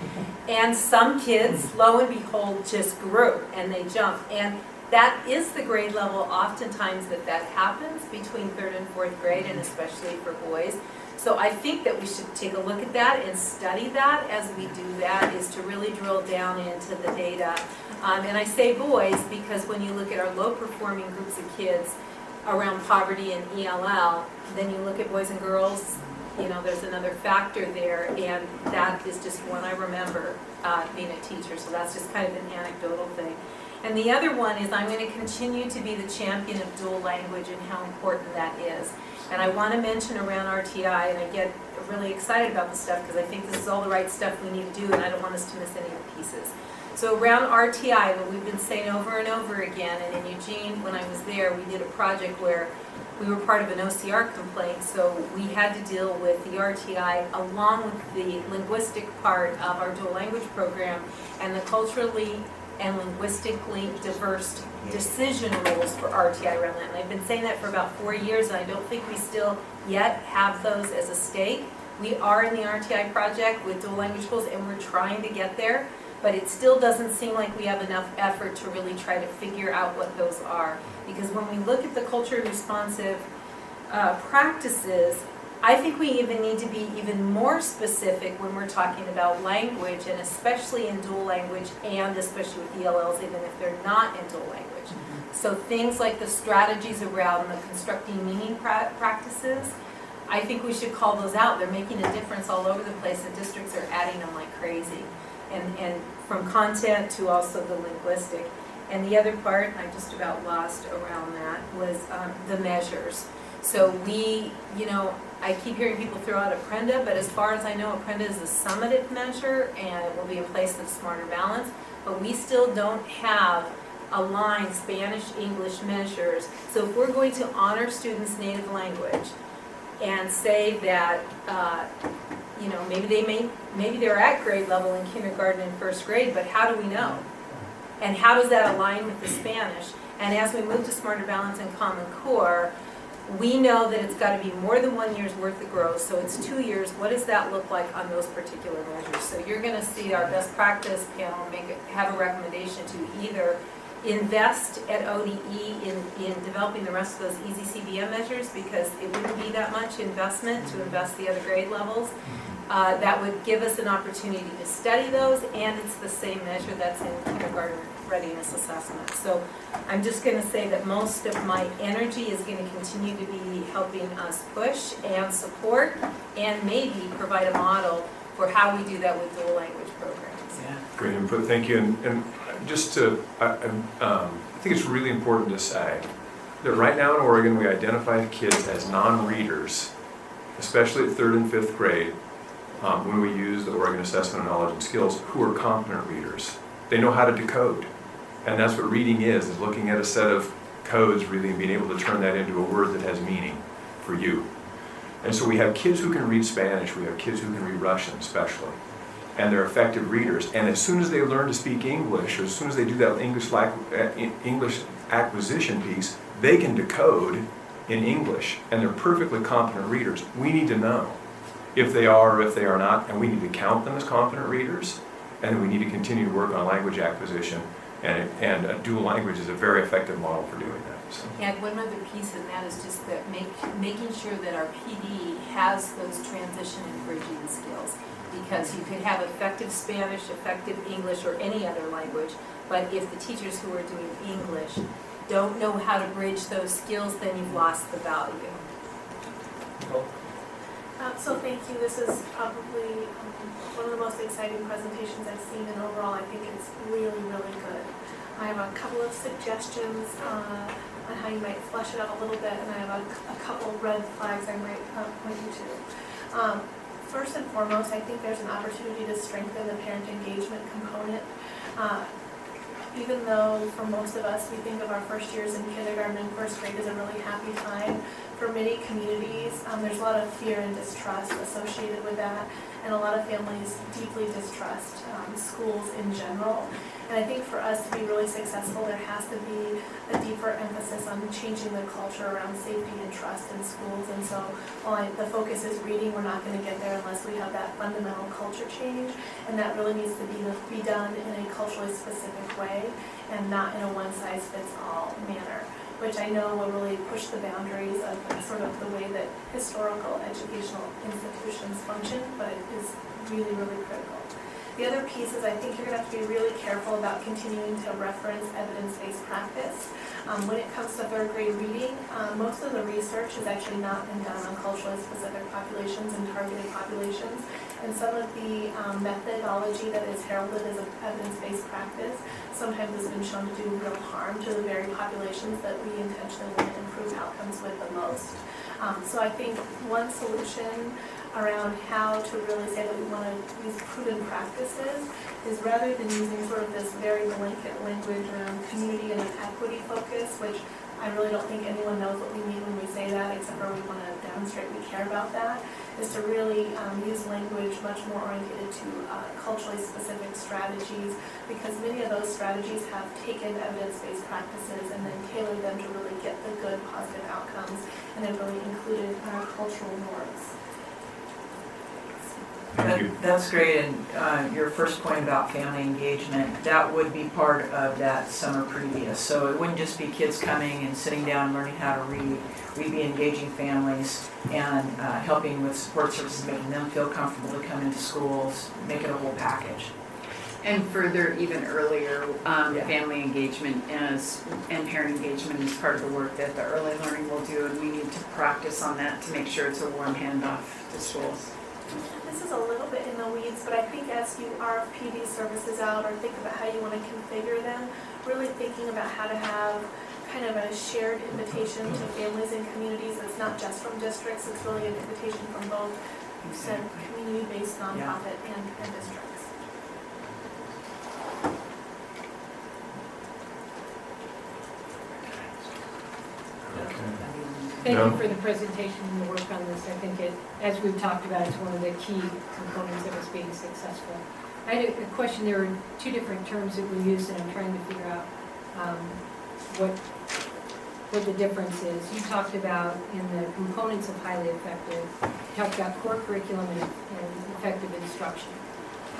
And some kids, lo and behold, just grew and they jumped. And that is the grade level oftentimes that happens between third and fourth grade, and especially for boys. So I think that we should take a look at that and study that as we do that, is to really drill down into the data. And I say boys because when you look at our low-performing groups of kids around poverty and ELL, then you look at boys and girls, you know, there's another factor there, and that is just one I remember being a teacher. So that's just kind of an anecdotal thing. And the other one is I'm going to continue to be the champion of dual language and how important that is. And I want to mention around RTI, and I get really excited about this stuff because I think this is all the right stuff we need to do, and I don't want us to miss any of the pieces. So around RTI, what we've been saying over and over again, and in Eugene, when I was there, we did a project where we were part of an OCR complaint, so we had to deal with the RTI along with the linguistic part of our dual language program and the culturally and linguistically diverse decision rules for RTI around that. And I've been saying that for about 4 years, and I don't think we still yet have those as a stake. We are in the RTI project with dual language schools, and we're trying to get there, but it still doesn't seem like we have enough effort to really try to figure out what those are. Because when we look at the culturally responsive practices, I think we even need to be even more specific when we're talking about language, and especially in dual language, and especially with ELLs, even if they're not in dual language. So things like the strategies around the constructing meaning practices, I think we should call those out. They're making a difference all over the place, and districts are adding them like crazy. And from content to also the linguistic. And the other part, I just about lost around that, was the measures. So we, you know, I keep hearing people throw out Apprenda, but as far as I know, Apprenda is a summative measure, and it will be in place of Smarter Balance. But we still don't have aligned Spanish-English measures. So if we're going to honor students' native language and say that, you know, maybe they're at grade level in kindergarten and first grade, but how do we know? And how does that align with the Spanish? And as we move to Smarter Balance and Common Core, we know that it's got to be more than 1 year's worth of growth, so it's 2 years. What does that look like on those particular measures? So you're going to see our best practice panel have a recommendation to either invest at ODE in developing the rest of those easy CBM measures, because it wouldn't be that much investment to invest the other grade levels. That would give us an opportunity to study those, and it's the same measure that's in kindergarten readiness assessment. So I'm just going to say that most of my energy is going to continue to be helping us push and support and maybe provide a model for how we do that with dual language programs. Yeah. Great input, thank you. And just to, I think it's really important to say that right now in Oregon, we identify kids as non-readers, especially at 3rd and 5th grade, when we use the Oregon Assessment of Knowledge and Skills, who are competent readers. They know how to decode. And that's what reading is looking at a set of codes really and being able to turn that into a word that has meaning for you. And so we have kids who can read Spanish, we have kids who can read Russian especially, and they're effective readers. And as soon as they learn to speak English, or as soon as they do that English acquisition piece, they can decode in English, and they're perfectly competent readers. We need to know if they are or if they are not, and we need to count them as competent readers, and we need to continue to work on language acquisition, and a dual language is a very effective model for doing that. So. And one other piece in that is just that making sure that our PD has those transition and bridging skills. Because you could have effective Spanish, effective English, or any other language, but if the teachers who are doing English don't know how to bridge those skills, then you've lost the value. So thank you. This is probably one of the most exciting presentations I've seen, and overall I think it's really, really good. I have a couple of suggestions on how you might flesh it out a little bit, and I have a couple red flags I might point you to. First and foremost, I think there's an opportunity to strengthen the parent engagement component. Even though for most of us we think of our first years in kindergarten and first grade as a really happy time, for many communities there's a lot of fear and distrust associated with that, and a lot of families deeply distrust schools in general. And I think for us to be really successful, there has to be a deeper emphasis on changing the culture around safety and trust in schools. And so while the focus is reading, we're not going to get there unless we have that fundamental culture change. And that really needs to be done in a culturally specific way and not in a one-size-fits-all manner, which I know will really push the boundaries of sort of the way that historical educational institutions function, but it is really, really critical. The other piece is I think you're going to have to be really careful about continuing to reference evidence-based practice. When it comes to third grade reading, most of the research has actually not been done on culturally specific populations and targeted populations. And some of the methodology that is heralded as an evidence-based practice sometimes has been shown to do real harm to the very populations that we intentionally want to improve outcomes with the most. So I think one solution around how to really say that we want to use proven practices is rather than using sort of this very blanket language around community and equity focus, which I really don't think anyone knows what we mean when we say that, except for we want to demonstrate we care about that, is to really use language much more oriented to culturally specific strategies, because many of those strategies have taken evidence-based practices and then tailored them to really get the good positive outcomes and then really included our cultural norms. Thank you. That's great, and your first point about family engagement, that would be part of that summer previous. So it wouldn't just be kids coming and sitting down and learning how to read. We'd be engaging families and helping with support services, making them feel comfortable to come into schools, make it a whole package. And further, even earlier, Yeah. family engagement and parent engagement is part of the work that the early learning will do, and we need to practice on that to make sure it's a warm handoff to schools. This is a little bit in the weeds, but I think as you RFP these services out or think about how you want to configure them, really thinking about how to have kind of a shared invitation to families and communities that's not just from districts, it's really an invitation from both community-based nonprofit and districts. Thank No. you for the presentation and the work on this. I think it, as we've talked about, it's one of the key components of us being successful. I had a question. There were two different terms that were used, and I'm trying to figure out what the difference is. You talked about in the components of highly effective, you talked about core curriculum and effective instruction.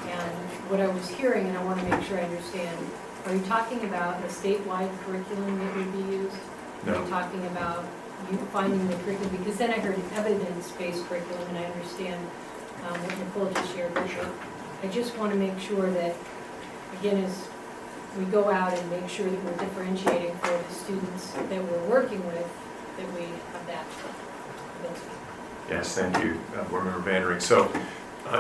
And what I was hearing, and I want to make sure I understand, are you talking about a statewide curriculum that would be used? No. Are you talking about you finding the curriculum? Because then I heard evidence-based curriculum, and I understand what Nicole just shared. But I just want to make sure that, again, as we go out and make sure that we're differentiating for the students that we're working with, that we have that ability. Yes, thank you, Board Member Vandering. So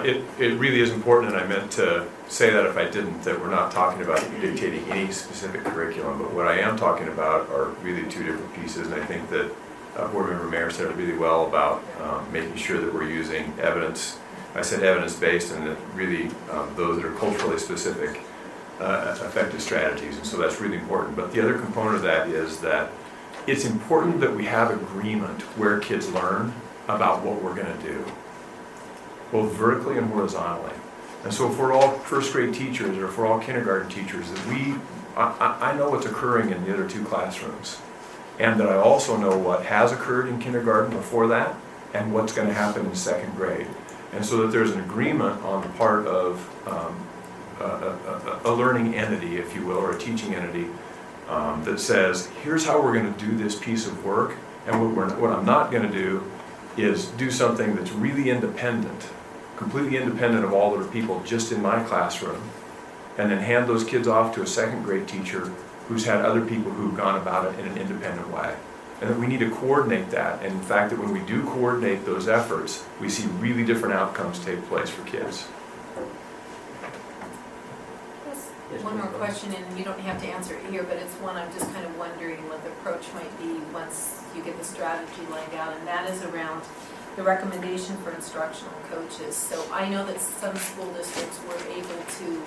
It really is important, and I meant to say that if I didn't, that we're not talking about dictating any specific curriculum, but what I am talking about are really two different pieces, and I think that Board Member Mayer said it really well about making sure that we're using evidence. I said evidence-based, and that really those that are culturally specific effective strategies, and so that's really important. But the other component of that is that it's important that we have agreement where kids learn about what we're going to do, both vertically and horizontally. And so if we're all first grade teachers, or if we're all kindergarten teachers, that I know what's occurring in the other two classrooms, and that I also know what has occurred in kindergarten before that, and what's going to happen in second grade. And so that there's an agreement on the part of a learning entity, if you will, or a teaching entity, that says, here's how we're going to do this piece of work, and what I'm not going to do is do something that's really independent, completely independent of all other people just in my classroom, and then hand those kids off to a second grade teacher who's had other people who've gone about it in an independent way. And that we need to coordinate that, and in fact that when we do coordinate those efforts, we see really different outcomes take place for kids. One more question, and you don't have to answer it here, but it's one I'm just kind of wondering what the approach might be once you get the strategy laid out, and that is around the recommendation for instructional coaches. So I know that some school districts were able to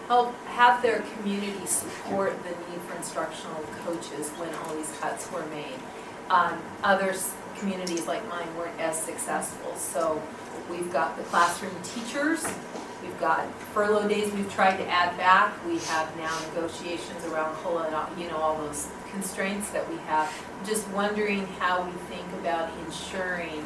help have their community support the need for instructional coaches when all these cuts were made. Other communities like mine weren't as successful. So we've got the classroom teachers, we've got furlough days we've tried to add back, we have now negotiations around COLA and all those constraints that we have. Just wondering how we think about ensuring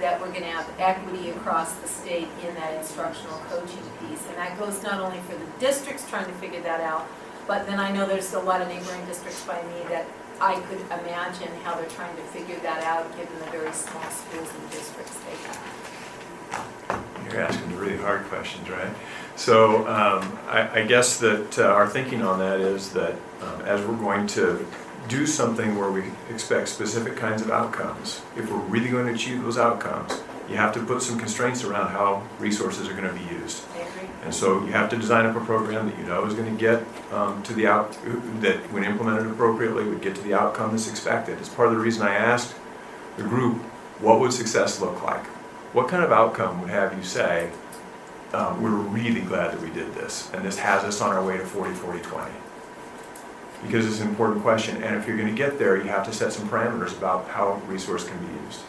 that we're going to have equity across the state in that instructional coaching piece. And that goes not only for the districts trying to figure that out, but then I know there's a lot of neighboring districts by me that I could imagine how they're trying to figure that out given the very small schools and districts they have. You're asking the really hard questions, right? So I guess that our thinking on that is that as we're going to do something where we expect specific kinds of outcomes, if we're really going to achieve those outcomes, you have to put some constraints around how resources are going to be used. I agree. And so you have to design up a program that you know is going to get to the that when implemented appropriately would get to the outcome that's expected. It's part of the reason I asked the group, what would success look like? What kind of outcome would have you say, we're really glad that we did this, and this has us on our way to 40-40-20? Because it's an important question, and if you're going to get there, you have to set some parameters about how resource can be used.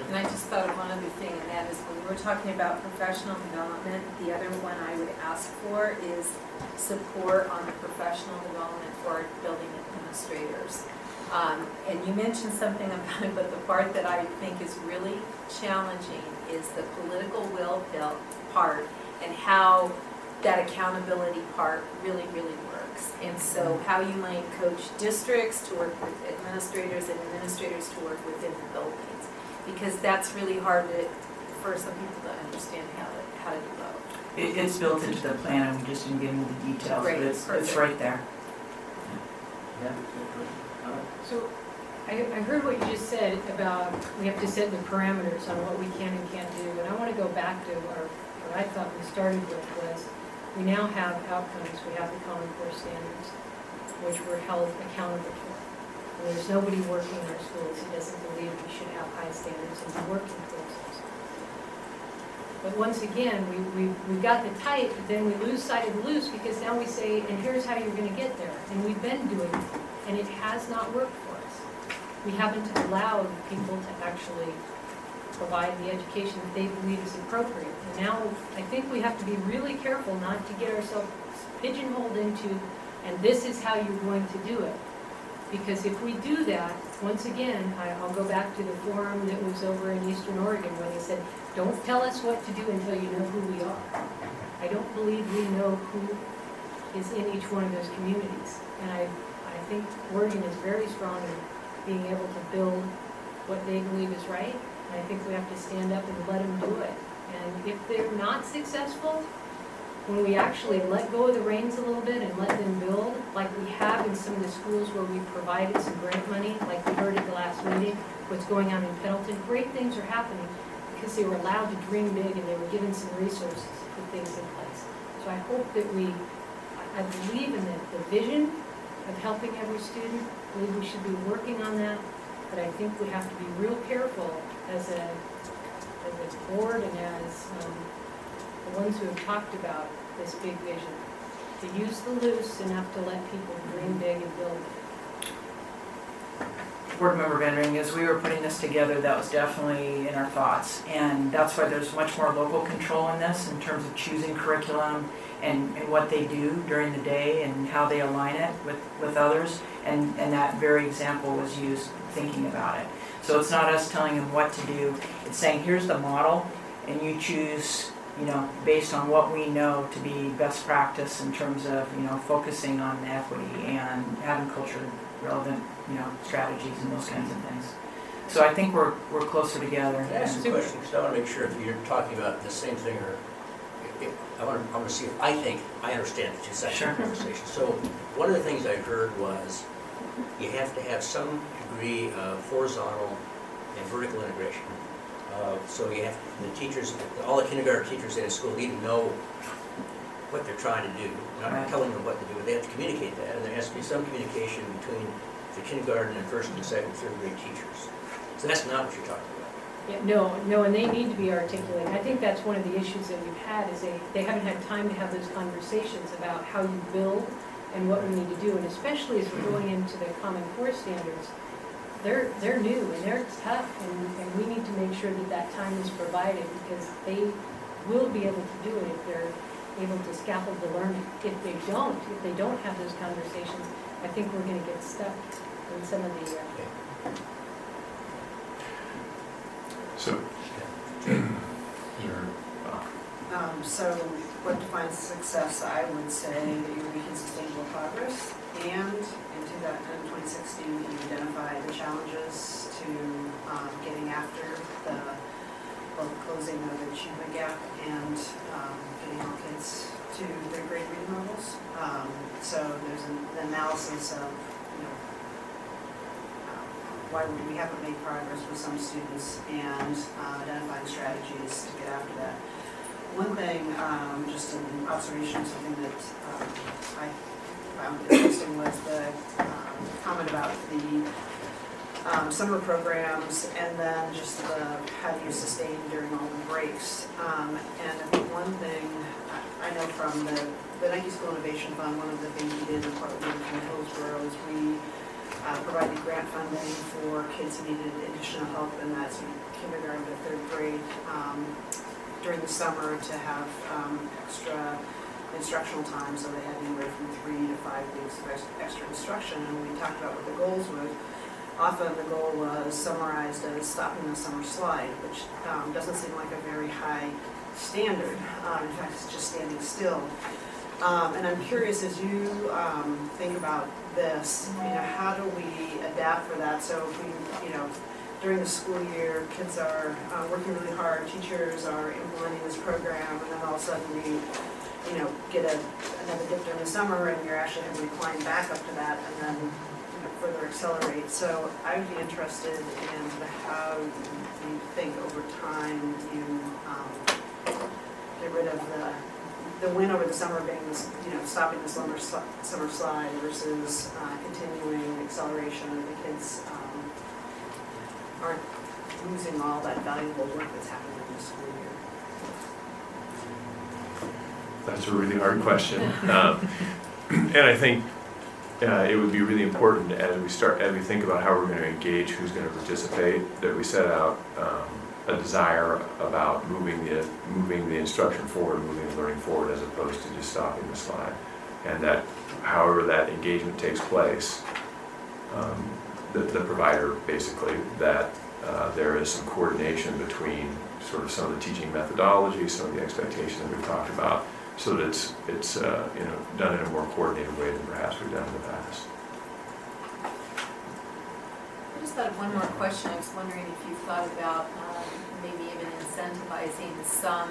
And I just thought of one other thing, and that is when we were talking about professional development, the other one I would ask for is support on the professional development for our building administrators. And you mentioned something about it, but the part that I think is really challenging is the political will part and how that accountability part really, really works. And so how you might coach districts to work with administrators and administrators to work within the buildings. Because that's really hard for some people to understand how to do both. It's built into the plan, and we just didn't get into the details, but Great, it's perfect. right there. Yeah. So I heard what you just said about we have to set the parameters on what we can and can't do. And I want to go back to what I thought we started with was we now have outcomes. We have the Common Core standards, which we're held accountable for. And there's nobody working in our schools who doesn't believe we should have high standards and be working towards those. But once again, we've got the tight, but then we lose sight of the loose because now we say, and here's how you're going to get there. And we've been doing it, and it has not worked for us. We haven't allowed people to actually provide the education that they believe is appropriate. And now I think we have to be really careful not to get ourselves pigeonholed into, and this is how you're going to do it. Because if we do that, once again, I'll go back to the forum that was over in Eastern Oregon where they said, don't tell us what to do until you know who we are. I don't believe we know who is in each one of those communities. And I think Oregon is very strong in being able to build what they believe is right. And I think we have to stand up and let them do it. And if they're not successful, when we actually let go of the reins a little bit and let them build, like we have in some of the schools where we provided some grant money, like we heard at the last meeting, what's going on in Pendleton. Great things are happening because they were allowed to dream big and they were given some resources to put things in place. So I hope that I believe in the vision of helping every student. I believe we should be working on that, but I think we have to be real careful as a board and as the ones who have talked about this big vision, to use the loose enough to let people dream big and build big. Board Member Vendering, as we were putting this together, that was definitely in our thoughts. And that's why there's much more local control in this in terms of choosing curriculum and what they do during the day and how they align it with others. And that very example was used thinking about it. So it's not us telling them what to do. It's saying, here's the model, and you choose, based on what we know to be best practice in terms of, focusing on equity and having culture relevant, strategies and those kinds of things. So I think we're closer together. Can I ask a question? Because I want to make sure if you're talking about the same thing or I want to see if I think I understand the two sides of the conversation. So one of the things I heard was you have to have some degree of horizontal and vertical integration. So you have the teachers, all the kindergarten teachers in a school need to know what they're trying to do, not telling them what to do, but they have to communicate that, and there has to be some communication between the kindergarten and first and second, third grade teachers. So that's not what you're talking about. Yeah, no, and they need to be articulated. I think that's one of the issues that we've had is they haven't had time to have those conversations about how you build and what we need to do, and especially as we're going into the Common Core standards, they're new and they're tough, and we need to make sure that time is provided because they will be able to do it if they're able to scaffold the learning. If they don't have those conversations, I think we're going to get stuck in some of the. So, So what defines success? I would say that you're making sustainable progress, and in 2016 that you identify the challenges to getting after both closing of the achievement gap and getting all kids to third grade reading levels. So there's an analysis of why we haven't made progress with some students and identifying strategies to get after that. One thing, just an observation, something that I found interesting was the comment about the summer programs and then just how do you sustain during all the breaks. And I think one thing I know from the Nike School Innovation Fund, one of the things we did in Portland and Hillsborough is we provided grant funding for kids who needed additional help in that sort of kindergarten to third grade during the summer to have extra instructional time, so they had anywhere from 3 to 5 weeks of extra instruction. And we talked about what the goals were. Often the goal was summarized as stopping the summer slide, which doesn't seem like a very high standard. In fact, it's just standing still. And I'm curious, as you think about this, how do we adapt for that? So if we, during the school year, kids are working really hard, teachers are implementing this program, and then all of a sudden we, get another dip during the summer, and you're actually having to climb back up to that, and then further accelerate. So I would be interested in how you think over time you get rid of the win over the summer being this, stopping the summer slide versus continuing acceleration, and the kids aren't losing all that valuable work that's happening in the school year. that's a really hard question. And I think it would be really important as we think about how we're going to engage, who's going to participate, that we set out a desire about moving the instruction forward, moving the learning forward, as opposed to just stopping the slide. And that, however that engagement takes place, the provider basically, that there is some coordination between sort of some of the teaching methodology, some of the expectations that we've talked about, so that it's done in a more coordinated way than perhaps we've done in the past. I just thought of one more question. I was wondering if you thought about maybe even incentivizing some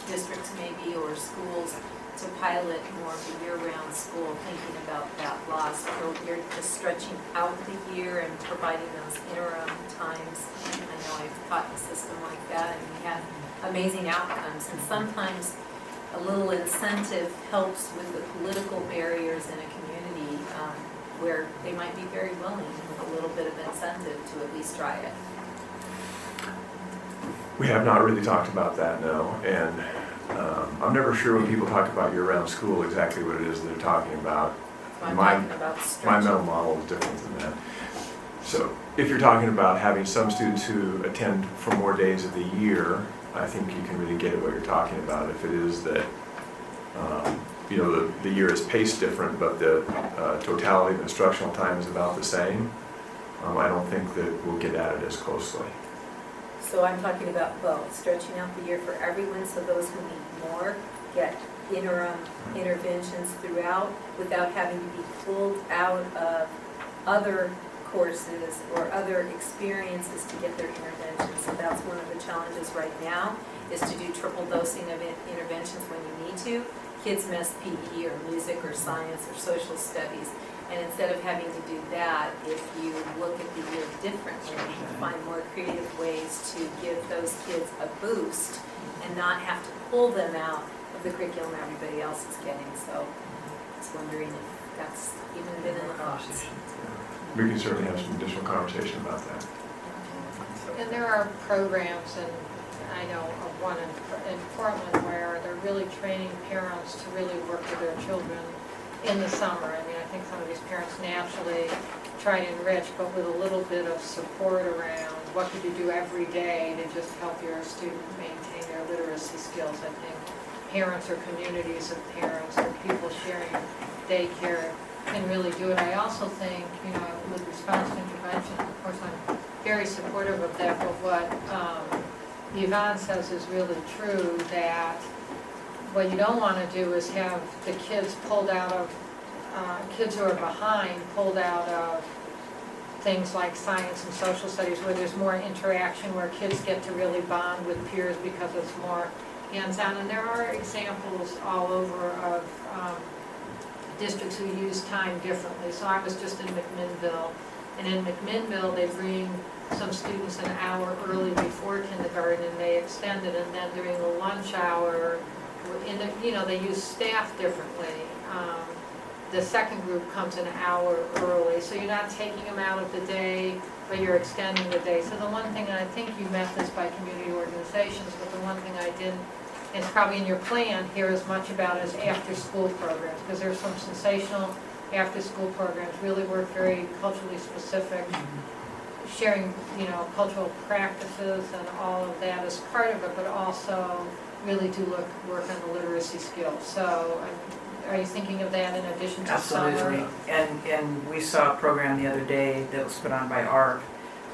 districts maybe or schools to pilot more of a year-round school, thinking about that last, or you're just stretching out the year and providing those interim times. I know I've taught in a system like that, and we had amazing outcomes. And sometimes a little incentive helps with the political barriers in a community where they might be very willing with a little bit of incentive to at least try it. We have not really talked about that, no, and I'm never sure when people talk about year-round school exactly what it is they're talking about. So I'm My- talking about My stretching. mental model is different than that. So if you're talking about having some students who attend for more days of the year, I think you can really get at what you're talking about. If it is that, you know, the year is paced different, but the totality of instructional time is about the same, I don't think that we'll get at it as closely. So I'm talking about both, stretching out the year for everyone, so those who need more get interim interventions throughout without having to be pulled out of other courses or other experiences to get their interventions. So that's one of the challenges right now, is to do triple dosing of interventions when you need to. Kids miss PE or music or science or social studies. And instead of having to do that, if you look at the year differently, you find more creative ways to give those kids a boost and not have to pull them out of the curriculum everybody else is getting. So I was wondering if that's even been in the thoughts. We can certainly have some additional conversation about that. And there are programs, and I know of one in Portland where they're really training parents to really work with their children in the summer. I mean, I think some of these parents naturally try to enrich, but with a little bit of support around what could you do every day to just help your student maintain their literacy skills. I think parents or communities of parents or people sharing daycare can really do it. I also think, you know, with response to intervention, of course, I'm very supportive of that, but what Yvonne says is really true, that what you don't want to do is have the kids pulled out of, kids who are behind, pulled out of things like science and social studies, where there's more interaction, where kids get to really bond with peers because it's more hands-on. And there are examples all over of districts who use time differently. So I was just in McMinnville, and in McMinnville, they bring some students an hour early before kindergarten, and they extend it, and then during the lunch hour, you know, they use staff differently. The second group comes an hour early, so you're not taking them out of the day, but you're extending the day. So the one thing, and I think you met this by community organizations, but the one thing I didn't, and it's probably in your plan, hear as much about is after-school programs, because there's some sensational after-school programs, really work very culturally specific, sharing, you know, cultural practices and all of that as part of it, but also really do work on the literacy skills. So are you thinking of that in addition to summer? Absolutely. And we saw a program the other day that was put on by ARC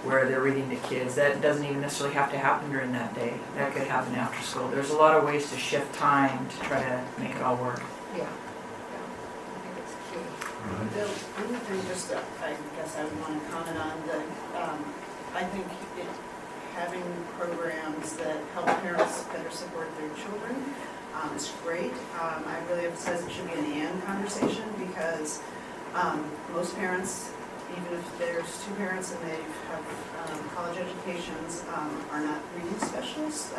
where they're reading to kids. That doesn't even necessarily have to happen during that day. That could happen after school. There's a lot of ways to shift time to try to make it all work. Yeah. I think it's key. The only thing, just I guess I would want to comment on, I think having programs that help parents better support their children is great. I really emphasize it should be an and conversation, because most parents, even if there's two parents and they have college educations, are not reading specialists.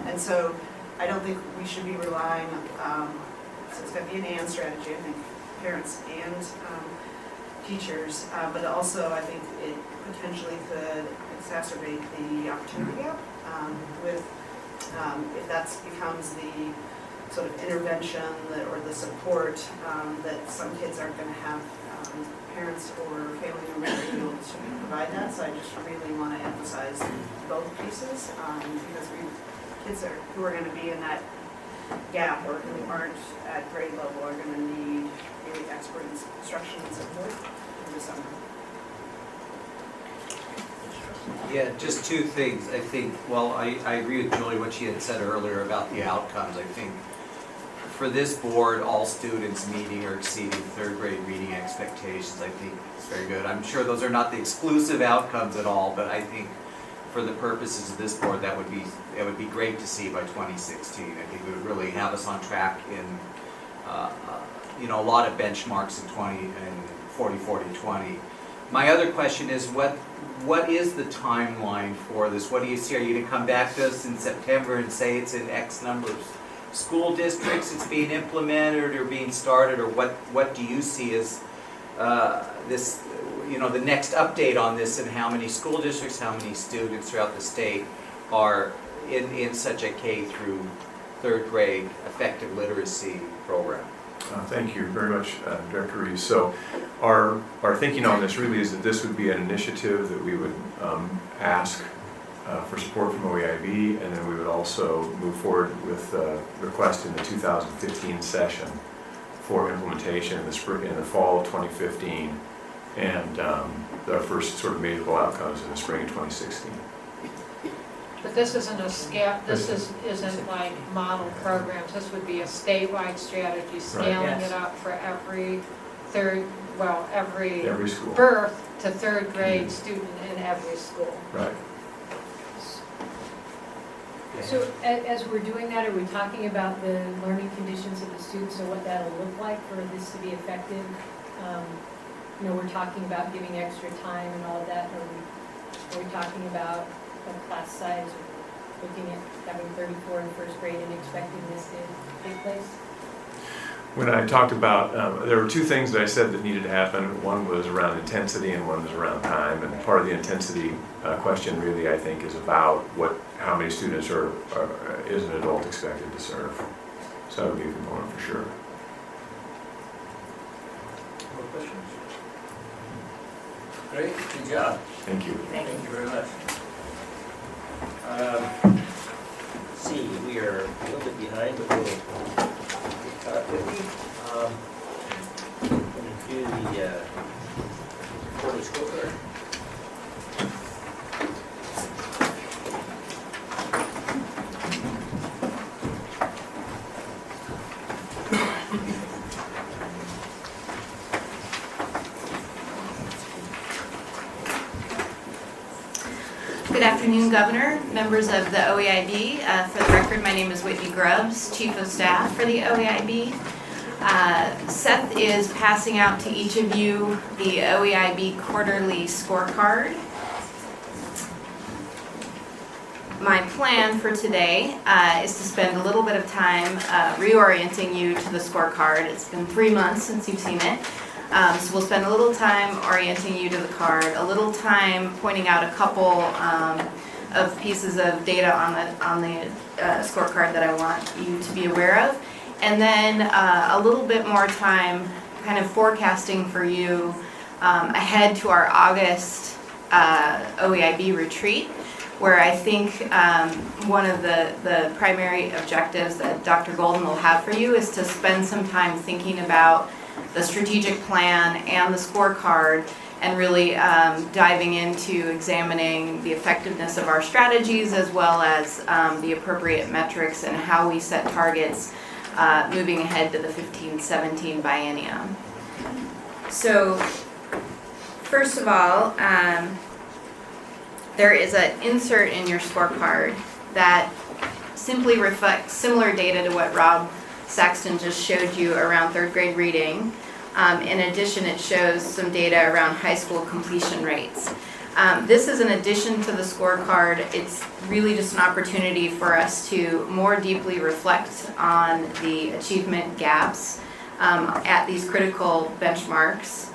And so I don't think we should be relying, so it's got to be an and strategy, I think, parents and teachers, but also I think it potentially could exacerbate the opportunity gap with, if that becomes the sort of intervention or the support that some kids aren't going to have parents or family members to be able to provide that. So I just really want to emphasize both pieces, because kids who are going to be in that gap or who aren't at grade level are going to need really expert instruction and support in the summer. Yeah, just two things. I think, well, I agree with Julie, what she had said earlier about the outcomes. I think for this board, all students meeting or exceeding third grade reading expectations, I think is very good. I'm sure those are not the exclusive outcomes at all, but I think for the purposes of this board, that would be great to see by 2016. I think it would really have us on track in, a lot of benchmarks in 40-40-20. My other question is, what is the timeline for this? What do you see? Are you going to come back to us in September and say it's in X number of school districts it's being implemented or being started, or what do you see as this, the next update on this, and how many school districts, how many students throughout the state are in such a K through third grade effective literacy program? Thank you very much, Director Reeves. So our thinking on this really is that this would be an initiative that we would ask for support from OEIB, and then we would also move forward with a request in the 2015 session for implementation in the fall of 2015, and our first sort of measurable outcomes in the spring of 2016. But this isn't a scale, isn't like model programs, this would be a statewide strategy, scaling Yes. it up for every Every school. birth to third grade student in every school. Right. So as we're doing that, are we talking about the learning conditions of the students and what that'll look like for this to be effective? We're talking about giving extra time and all of that. Are we talking about a class size, or looking at having 34 in first grade and expecting this to take place? When I talked about, there were two things that I said that needed to happen. One was around intensity and one was around time. And part of the intensity question really, I think, is about how many students is an adult expected to serve. So that would be a component for sure. More questions? Great, good job. Thank you. Thank you very much. Let's see, we are a little bit behind, but we'll get caught up quickly. I'm going to do the quarterly scorecard. Good afternoon, Governor, members of the OEIB. For the record, my name is Whitney Grubbs, Chief of Staff for the OEIB. Seth is passing out to each of you the OEIB quarterly scorecard. My plan for today is to spend a little bit of time reorienting you to the scorecard. It's been 3 months since you've seen it. So we'll spend a little time orienting you to the card, a little time pointing out a couple of pieces of data on the scorecard that I want you to be aware of, and then a little bit more time kind of forecasting for you ahead to our August OEIB retreat, where I think one of the primary objectives that Dr. Golden will have for you is to spend some time thinking about the strategic plan and the scorecard, and really diving into examining the effectiveness of our strategies, as well as the appropriate metrics and how we set targets moving ahead to the 15-17 biennium. So first of all, there is an insert in your scorecard that simply reflects similar data to what Rob Saxton just showed you around third grade reading. In addition, it shows some data around high school completion rates. This is an addition to the scorecard. It's really just an opportunity for us to more deeply reflect on the achievement gaps at these critical benchmarks,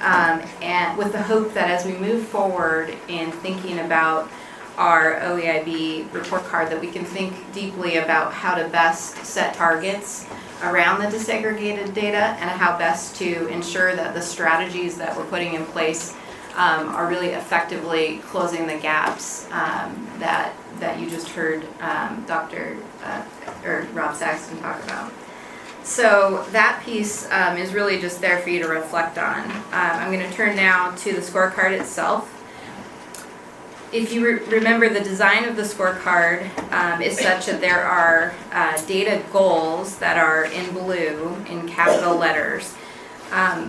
and with the hope that as we move forward in thinking about our OEIB report card, that we can think deeply about how to best set targets around the disaggregated data, and how best to ensure that the strategies that we're putting in place are really effectively closing the gaps that you just heard Rob Saxton talk about. So that piece is really just there for you to reflect on. I'm going to turn now to the scorecard itself. If you remember, the design of the scorecard is such that there are data goals that are in blue in capital letters.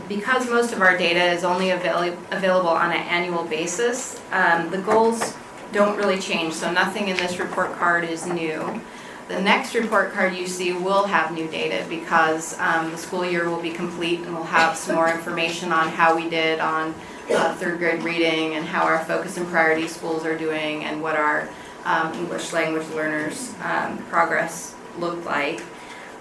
Because most of our data is only available on an annual basis, the goals don't really change, so nothing in this report card is new. The next report card you see will have new data because the school year will be complete and we'll have some more information on how we did on third grade reading and how our focus and priority schools are doing and what our English language learners progress looked like.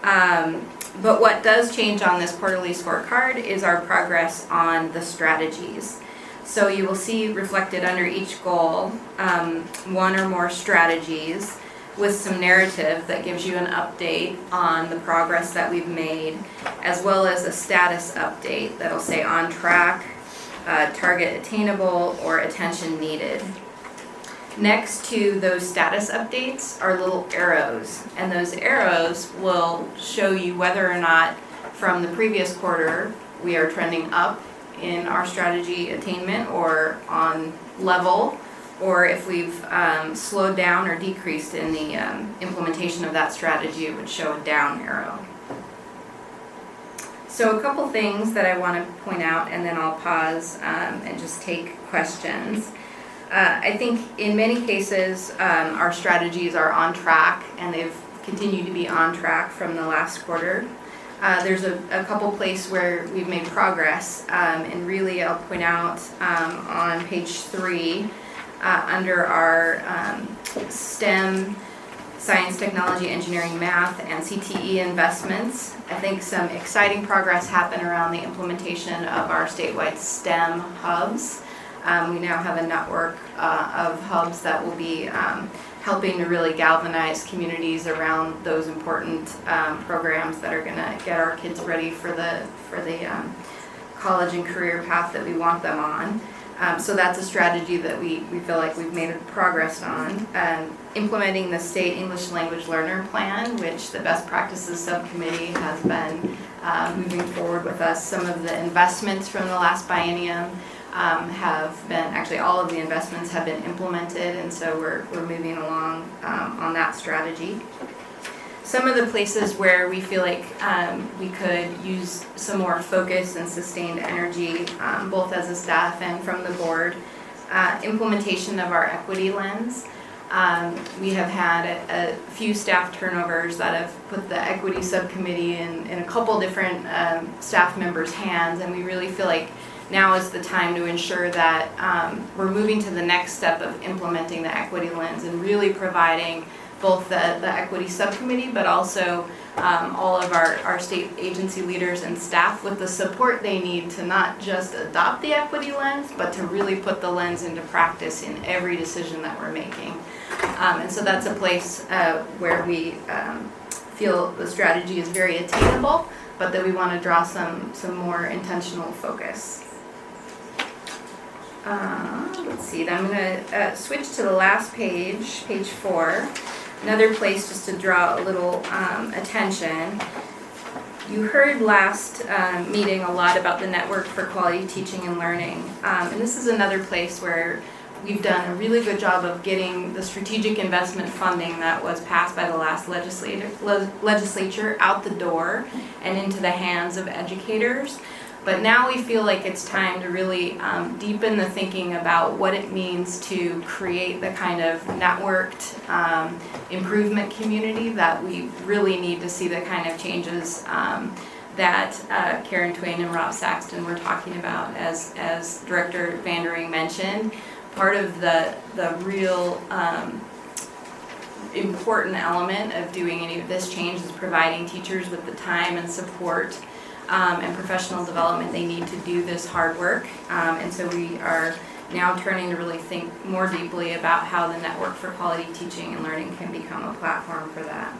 But what does change on this quarterly scorecard is our progress on the strategies. So you will see reflected under each goal one or more strategies with some narrative that gives you an update on the progress that we've made, as well as a status update that'll say on track, target attainable, or attention needed. Next to those status updates are little arrows, and those arrows will show you whether or not from the previous quarter we are trending up in our strategy attainment or on level, or if we've slowed down or decreased in the implementation of that strategy, it would show a down arrow. So a couple things that I want to point out, and then I'll pause and just take questions. I think in many cases our strategies are on track, and they've continued to be on track from the last quarter. There's a couple places where we've made progress, and really I'll point out on page 3, under our STEM, science, technology, engineering, math, and CTE investments. I think some exciting progress happened around the implementation of our statewide STEM hubs. We now have a network of hubs that will be helping to really galvanize communities around those important programs that are going to get our kids ready for the college and career path that we want them on. So that's a strategy that we feel like we've made progress on. Implementing the state English language learner plan, which the best practices subcommittee has been moving forward with us. Some of the investments from the last biennium have been, actually all of the investments have been implemented, and so we're moving along on that strategy. Some of the places where we feel like we could use some more focus and sustained energy, both as a staff and from the board, implementation of our equity lens. We have had a few staff turnovers that have put the equity subcommittee in a couple different staff members' hands, and we really feel like now is the time to ensure that we're moving to the next step of implementing the equity lens and really providing both the equity subcommittee, but also all of our state agency leaders and staff with the support they need to not just adopt the equity lens, but to really put the lens into practice in every decision that we're making. And so that's a place where we feel the strategy is very attainable, but that we want to draw some more intentional focus. Let's see, then I'm going to switch to the last page, page 4. Another place just to draw a little attention. You heard last meeting a lot about the Network for Quality Teaching and Learning. And this is another place where we've done a really good job of getting the strategic investment funding that was passed by the last legislature out the door and into the hands of educators. But now we feel like it's time to really deepen the thinking about what it means to create the kind of networked improvement community that we really need to see the kind of changes that Karen Twain and Rob Saxton were talking about, as Director Vandering mentioned. Part of the real important element of doing any of this change is providing teachers with the time and support and professional development they need to do this hard work. And so we are now turning to really think more deeply about how the Network for Quality Teaching and Learning can become a platform for that.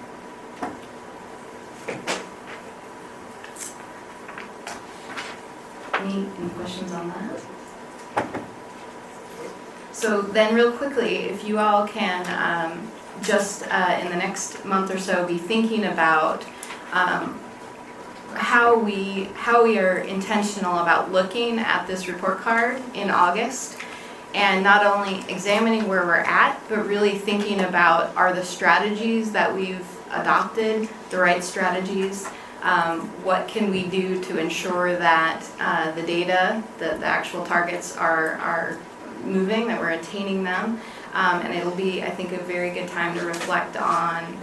Any questions on that? So then real quickly, if you all can just in the next month or so be thinking about how we are intentional about looking at this report card in August, and not only examining where we're at, but really thinking about, are the strategies that we've adopted the right strategies? What can we do to ensure that the data, the actual targets are moving, that we're attaining them, And it'll be, I think, a very good time to reflect on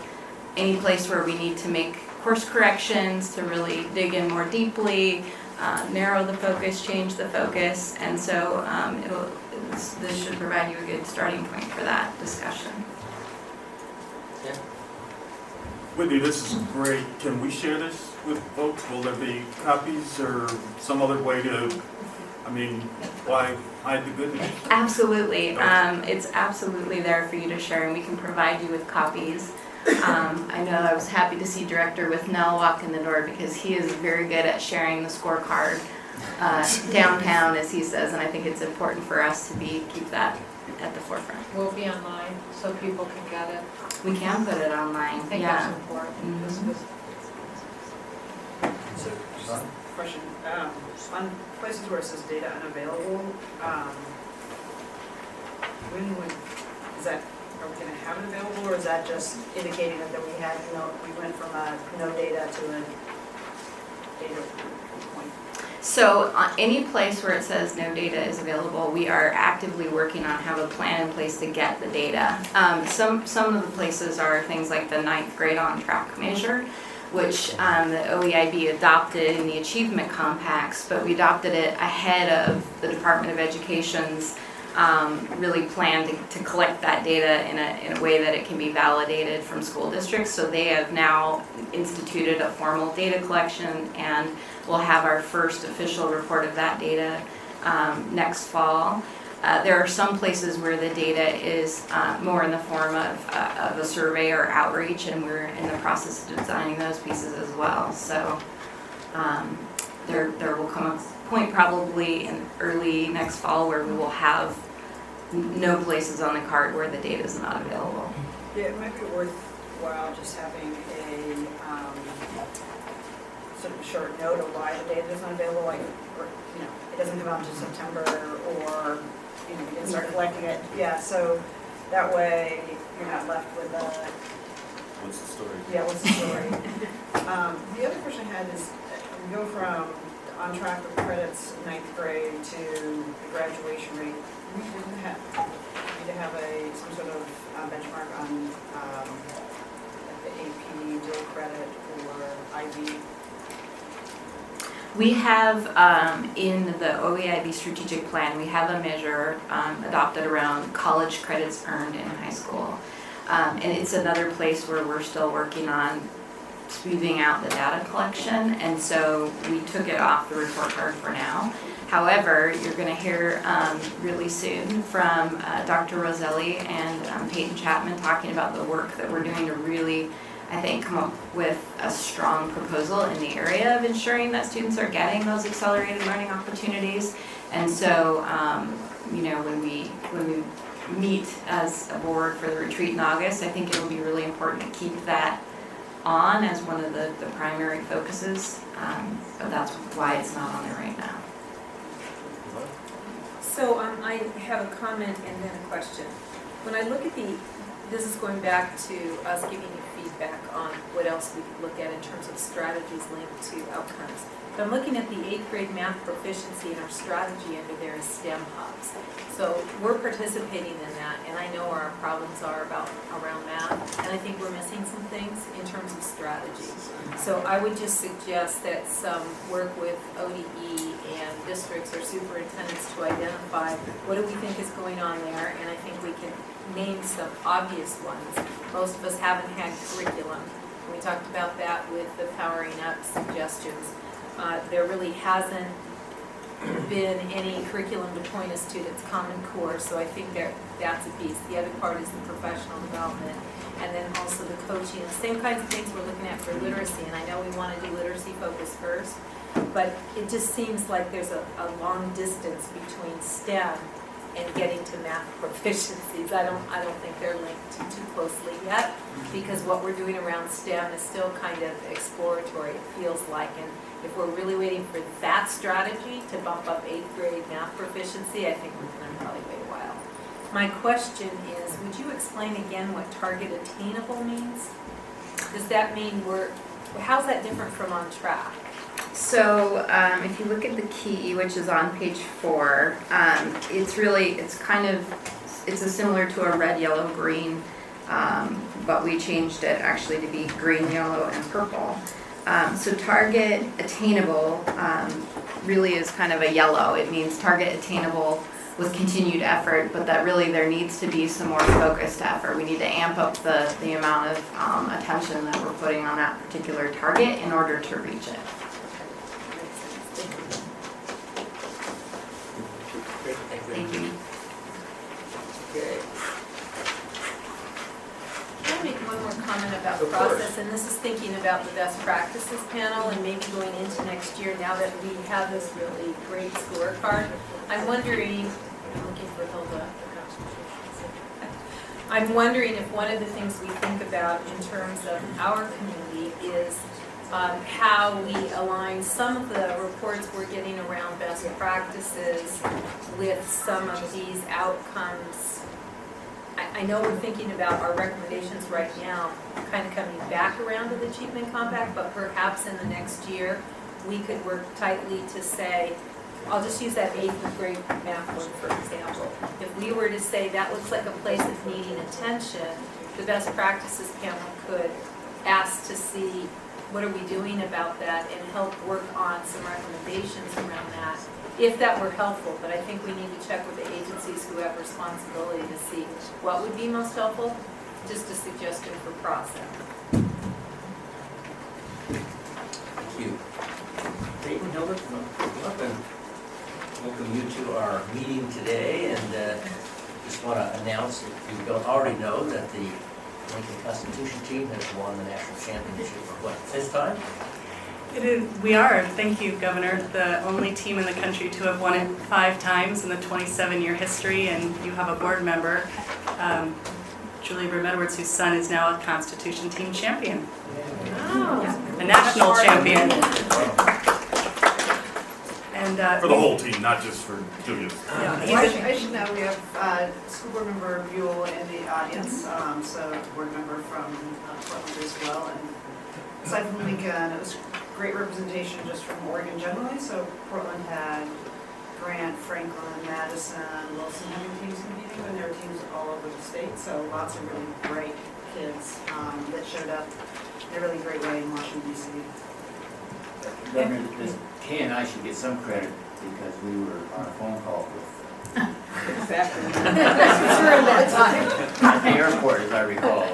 any place where we need to make course corrections, to really dig in more deeply, narrow the focus, change the focus. And so this should provide you a good starting point for that discussion. Whitney, this is great. Can we share this with folks? Will there be copies or some other way to, I mean, why hide the good news? Absolutely. It's absolutely there for you to share, and we can provide you with copies. I know I was happy to see Director Withnell walk in the door because he is very good at sharing the scorecard downtown, as he says, and I think it's important for us to keep that at the forefront. Will be online so people can get it. We can put it online. I think that's important. Mhm. Question, on places where it says data unavailable, is that, are we gonna have it available, or is that just indicating that we had, we went from no data to a data point? So any place where it says no data is available, we are actively working on have a plan in place to get the data. Some of the places are things like the 9th grade on track measure, which the OEIB adopted in the achievement compacts, but we adopted it ahead of the Department of Education's really plan to collect that data in a way that it can be validated from school districts. So they have now instituted a formal data collection, and we'll have our first official report of that data next fall. There are some places where the data is more in the form of a survey or outreach, and we're in the process of designing those pieces as well. So there will come a point probably in early next fall where we will have no places on the card where the data is not available. Yeah, it might be worthwhile just having a sort of short note of why the data is not available, like, or, it doesn't come out until September, or, we can start collecting it. Yeah, so that way you're not left with a, What's the story? yeah, what's the story? The other question I had is, we go from on track with credits 9th grade to the graduation rate. We didn't have, we need to have some sort of benchmark on like the AP, dual credit, or IB. We have in the OEIB strategic plan, we have a measure adopted around college credits earned in high school. And it's another place where we're still working on smoothing out the data collection, and so we took it off the report card for now. However, you're going to hear really soon from Dr. Roselli and Peyton Chapman talking about the work that we're doing to really, I think, come up with a strong proposal in the area of ensuring that students are getting those accelerated learning opportunities. And so, when we meet as a board for the retreat in August, I think it'll be really important to keep that on as one of the primary focuses, but that's why it's not on there right now. So I have a comment and then a question. When I look at this is going back to us giving you feedback on what else we could look at in terms of strategies linked to outcomes. But I'm looking at the 8th grade math proficiency, and our strategy under there is STEM hubs. So we're participating in that, and I know our problems are around math, and I think we're missing some things in terms of strategy. So I would just suggest that some work with ODE and districts or superintendents to identify what do we think is going on there, and I think we can name some obvious ones. Most of us haven't had curriculum. We talked about that with the powering up suggestions. There really hasn't been any curriculum to point us to that's common core, so I think that's a piece. The other part is the professional development, and then also the coaching. The same kinds of things we're looking at for literacy, and I know we want to do literacy focus first, but it just seems like there's a long distance between STEM and getting to math proficiencies. I don't think they're linked too closely yet, because what we're doing around STEM is still kind of exploratory, it feels like, and if we're really waiting for that strategy to bump up 8th grade math proficiency, I think we're going to probably wait a while. My question is, would you explain again what target attainable means? Does that mean how's that different from on track? So if you look at the key, which is on page 4, it's kind of it's a similar to a red, yellow, green, but we changed it actually to be green, yellow, and purple. So target attainable really is kind of a yellow. It means target attainable with continued effort, but that really there needs to be some more focused effort. We need to amp up the amount of attention that we're putting on that particular target in order to reach it. Great, thank you. Thank you. Okay. Can I make one more comment about Of course. process? And this is thinking about the best practices panel and maybe going into next year now that we have this really great scorecard. I'm wondering, I'm looking for Hilda. I'm wondering if one of the things we think about in terms of our community is how we align some of the reports we're getting around best practices with some of these outcomes. I know we're thinking about our recommendations right now, kind of coming back around to the Achievement Compact, but perhaps in the next year, we could work tightly to say, I'll just use that 8th grade math one for example. If we were to say that looks like a place that's needing attention, the best practices panel could ask to see what are we doing about that and help work on some recommendations around that, if that were helpful. But I think we need to check with the agencies who have responsibility to see what would be most helpful. Just a suggestion for process. Thank you. Peyton, Hilda, come up and welcome you to our meeting today, and just want to announce, if you don't already know, that the Lincoln Constitution team has won the national championship for what, 5th time? It is, we are, thank you, Governor, the only team in the country to have won it 5 times in the 27-year history, and you have a board member, Julie Brim-Edwards, whose son is now a Constitution team champion, a national champion. And For the whole team, not just for Julius. I should know, we have school board member Buell in the audience, so board member from Portland as well. And aside from Lincoln, it was great representation just from Oregon generally. So Portland had Grant, Franklin, Madison, Wilson having teams competing, and there were teams all over the state. So lots of really great kids that showed up in a really great way in Washington, D.C. Governor, Kay and I should get some credit because we were on a phone call with Exactly. at the airport, as I recall.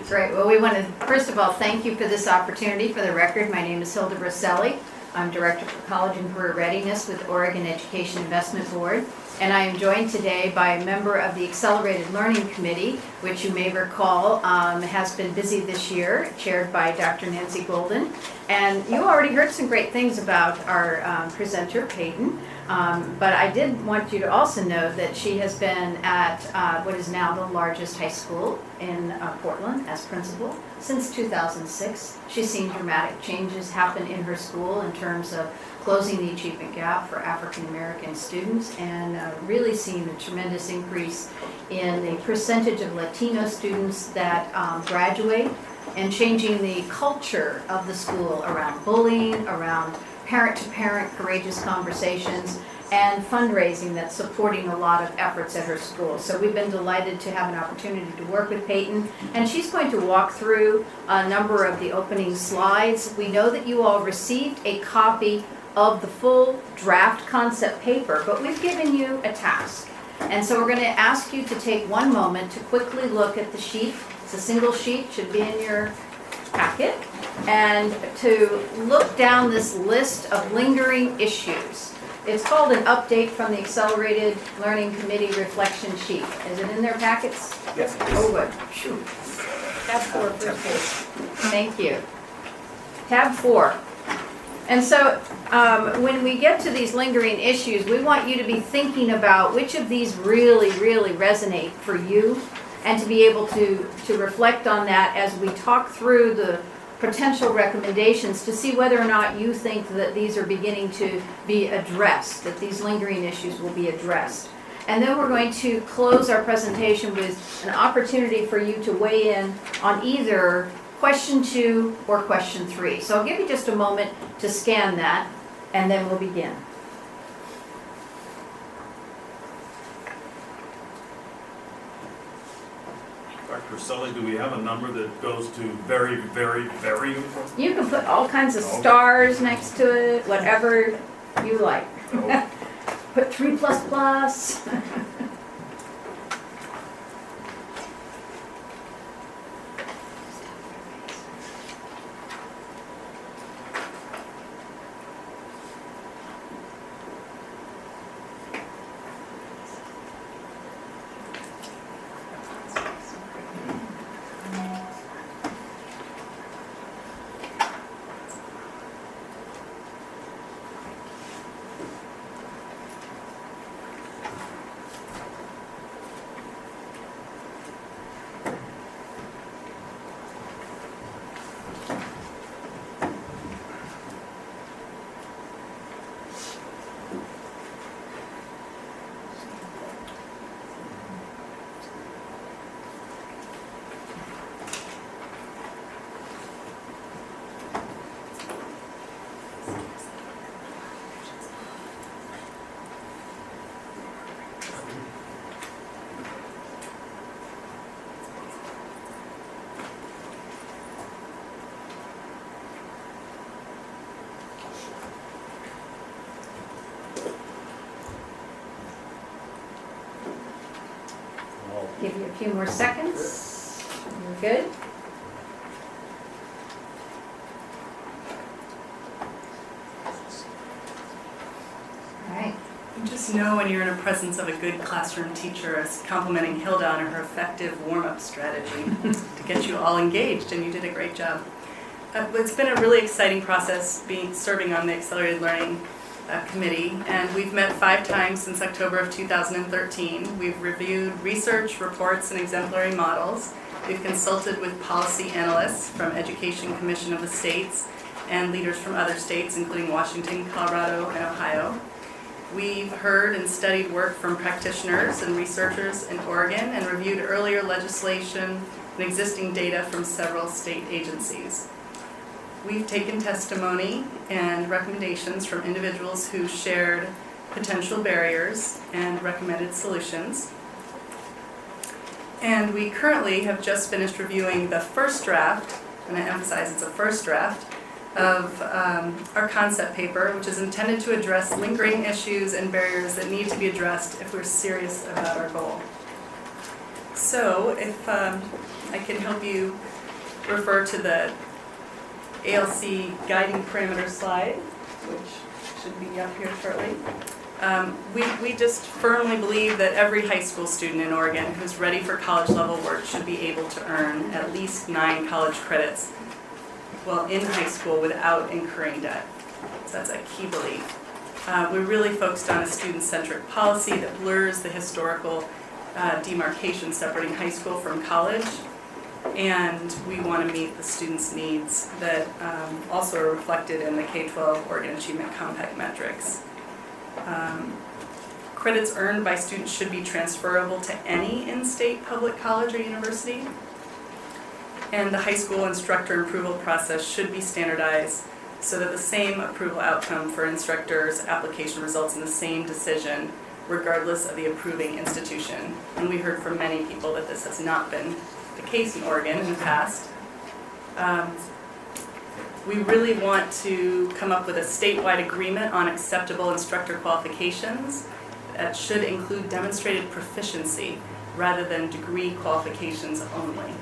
Great. Well, we want to, first of all, thank you for this opportunity. For the record, my name is Hilda Rosselli. I'm Director for College and Career Readiness with Oregon Education Investment Board. And I am joined today by a member of the Accelerated Learning Committee, which you may recall has been busy this year, chaired by Dr. Nancy Golden. And you already heard some great things about our presenter, Peyton. But I did want you to also know that she has been at what is now the largest high school in Portland as principal since 2006. She's seen dramatic changes happen in her school in terms of closing the achievement gap for African American students, and really seen a tremendous increase in the percentage of Latino students that graduate, and changing the culture of the school around bullying, around parent-to-parent courageous conversations, and fundraising that's supporting a lot of efforts at her school. So we've been delighted to have an opportunity to work with Peyton, and she's going to walk through a number of the opening slides. We know that you all received a copy of the full draft concept paper, but we've given you a task. And so we're going to ask you to take one moment to quickly look at the sheet. It's a single sheet, should be in your packet, and to look down this list of lingering issues. It's called an update from the Accelerated Learning Committee reflection sheet. Is it in their packets? Yes. Oh, good. Phew. Tab 4, first page. Thank you. Tab 4. And so when we get to these lingering issues, we want you to be thinking about which of these really, really resonate for you, and to be able to reflect on that as we talk through the potential recommendations to see whether or not you think that these are beginning to be addressed, that these lingering issues will be addressed. And then we're going to close our presentation with an opportunity for you to weigh in on either question 2 or question 3. So I'll give you just a moment to scan that, and then we'll begin. Priscilla, do we have a number that goes to very, very, very important? You can put all kinds of Okay. stars next to it, whatever you like. Oh. Put 3++. Give you a few more seconds. You're good. All right. Just know when you're in the presence of a good classroom teacher as complimenting Hilda on her effective warm-up strategy to get you all engaged, and you did a great job. It's been a really exciting process serving on the Accelerated Learning Committee, and we've met 5 times since October of 2013. We've reviewed research, reports, and exemplary models. We've consulted with policy analysts from Education Commission of the States and leaders from other states, including Washington, Colorado, and Ohio. We've heard and studied work from practitioners and researchers in Oregon and reviewed earlier legislation and existing data from several state agencies. We've taken testimony and recommendations from individuals who shared potential barriers and recommended solutions. And we currently have just finished reviewing the first draft, and I emphasize it's a first draft, of our concept paper, which is intended to address lingering issues and barriers that need to be addressed if we're serious about our goal. So if I can help you refer to the ALC guiding parameters slide, which should be up here shortly. We just firmly believe that every high school student in Oregon who's ready for college level work should be able to earn at least 9 college credits while in high school without incurring debt. So that's a key belief. We're really focused on a student-centric policy that blurs the historical demarcation separating high school from college. And we want to meet the students' needs that also are reflected in the K-12 Oregon Achievement Compact metrics. Credits earned by students should be transferable to any in-state public college or university. And the high school instructor approval process should be standardized so that the same approval outcome for instructors' application results in the same decision regardless of the approving institution. And we heard from many people that this has not been the case in Oregon in the past. We really want to come up with a statewide agreement on acceptable instructor qualifications that should include demonstrated proficiency rather than degree qualifications only.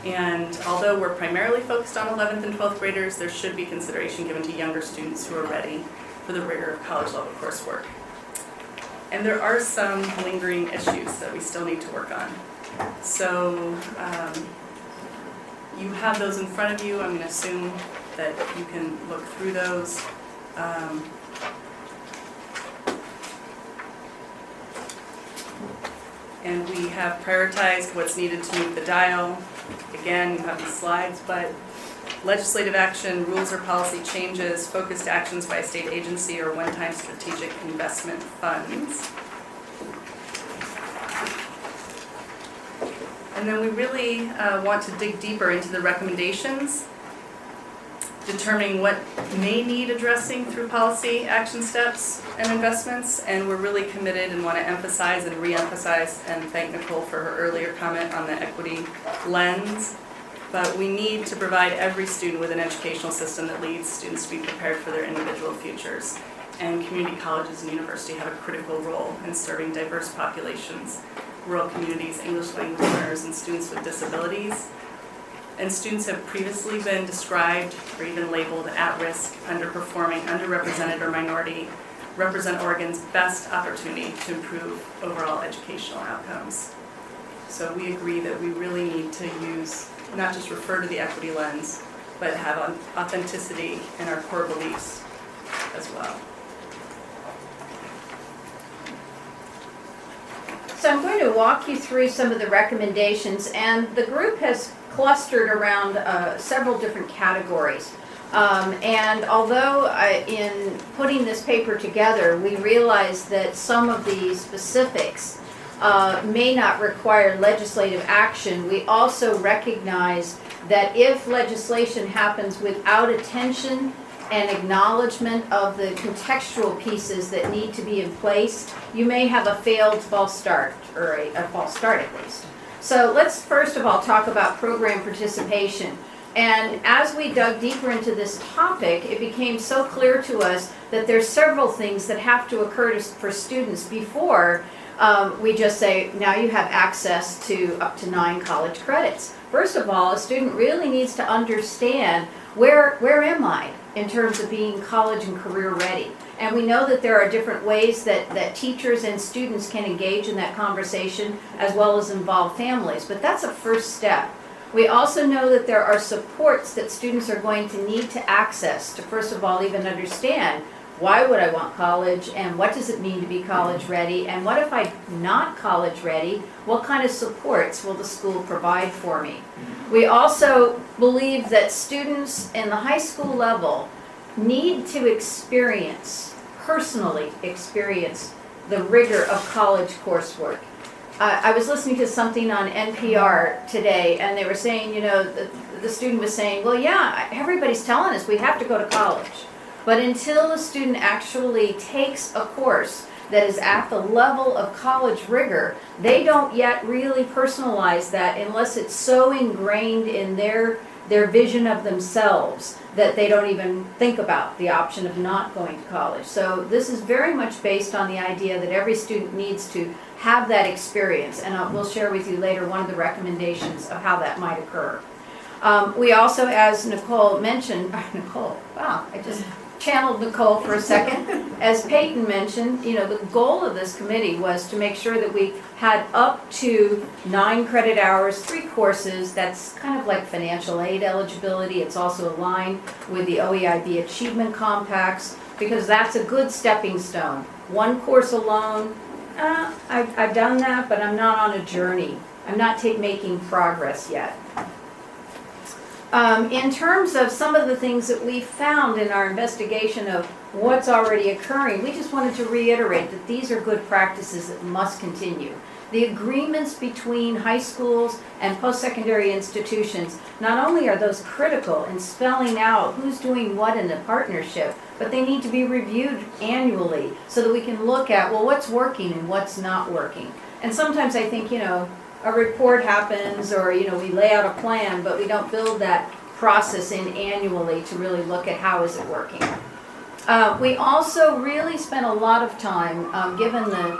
And although we're primarily focused on 11th and 12th graders, there should be consideration given to younger students who are ready for the rigor of college level coursework. And there are some lingering issues that we still need to work on. So you have those in front of you. I'm going to assume that you can look through those. And we have prioritized what's needed to move the dial. Again, you have these slides, but legislative action, rules or policy changes, focused actions by a state agency, or one-time strategic investment funds. And then we really want to dig deeper into the recommendations determining what may need addressing through policy action steps and investments. And we're really committed and want to emphasize and re-emphasize and thank Nicole for her earlier comment on the equity lens. But we need to provide every student with an educational system that leads students to be prepared for their individual futures. And community colleges and universities have a critical role in serving diverse populations, rural communities, English language learners, and students with disabilities. And students have previously been described or even labeled at risk, underperforming, underrepresented, or minority, represent Oregon's best opportunity to improve overall educational outcomes. So we agree that we really need to use, not just refer to the equity lens, but have authenticity in our core beliefs as well. So I'm going to walk you through some of the recommendations, and the group has clustered around several different categories. And although in putting this paper together, we realized that some of the specifics may not require legislative action, we also recognize that if legislation happens without attention and acknowledgement of the contextual pieces that need to be in place, you may have a failed false start, or a false start at least. So let's first of all talk about program participation. And as we dug deeper into this topic, it became so clear to us that there's several things that have to occur for students before we just say, now you have access to up to 9 college credits. First of all, a student really needs to understand where am I in terms of being college and career ready. And we know that there are different ways that teachers and students can engage in that conversation as well as involve families, but that's a first step. We also know that there are supports that students are going to need to access to first of all even understand why would I want college and what does it mean to be college ready, and what if I'm not college ready, what kind of supports will the school provide for me. We also believe that students in the high school level need to personally experience the rigor of college coursework. I was listening to something on NPR today, and they were saying, the student was saying, well, yeah, everybody's telling us we have to go to college. But until the student actually takes a course that is at the level of college rigor, they don't yet really personalize that unless it's so ingrained in their vision of themselves that they don't even think about the option of not going to college. So this is very much based on the idea that every student needs to have that experience, and we'll share with you later one of the recommendations of how that might occur. We also, as Nicole mentioned, I just channeled Nicole for a second. As Peyton mentioned, the goal of this committee was to make sure that we had up to 9 credit hours, 3 courses. That's kind of like financial aid eligibility. It's also aligned with the OEIB achievement compacts, because that's a good stepping stone. 1 course alone, I've done that, but I'm not on a journey. I'm not making progress yet. In terms of some of the things that we found in our investigation of what's already occurring, we just wanted to reiterate that these are good practices that must continue. The agreements between high schools and post-secondary institutions, not only are those critical in spelling out who's doing what in the partnership, but they need to be reviewed annually so that we can look at, well, what's working and what's not working. And sometimes I think, a report happens, or we lay out a plan, but we don't build that process in annually to really look at how is it working. We also really spent a lot of time, given the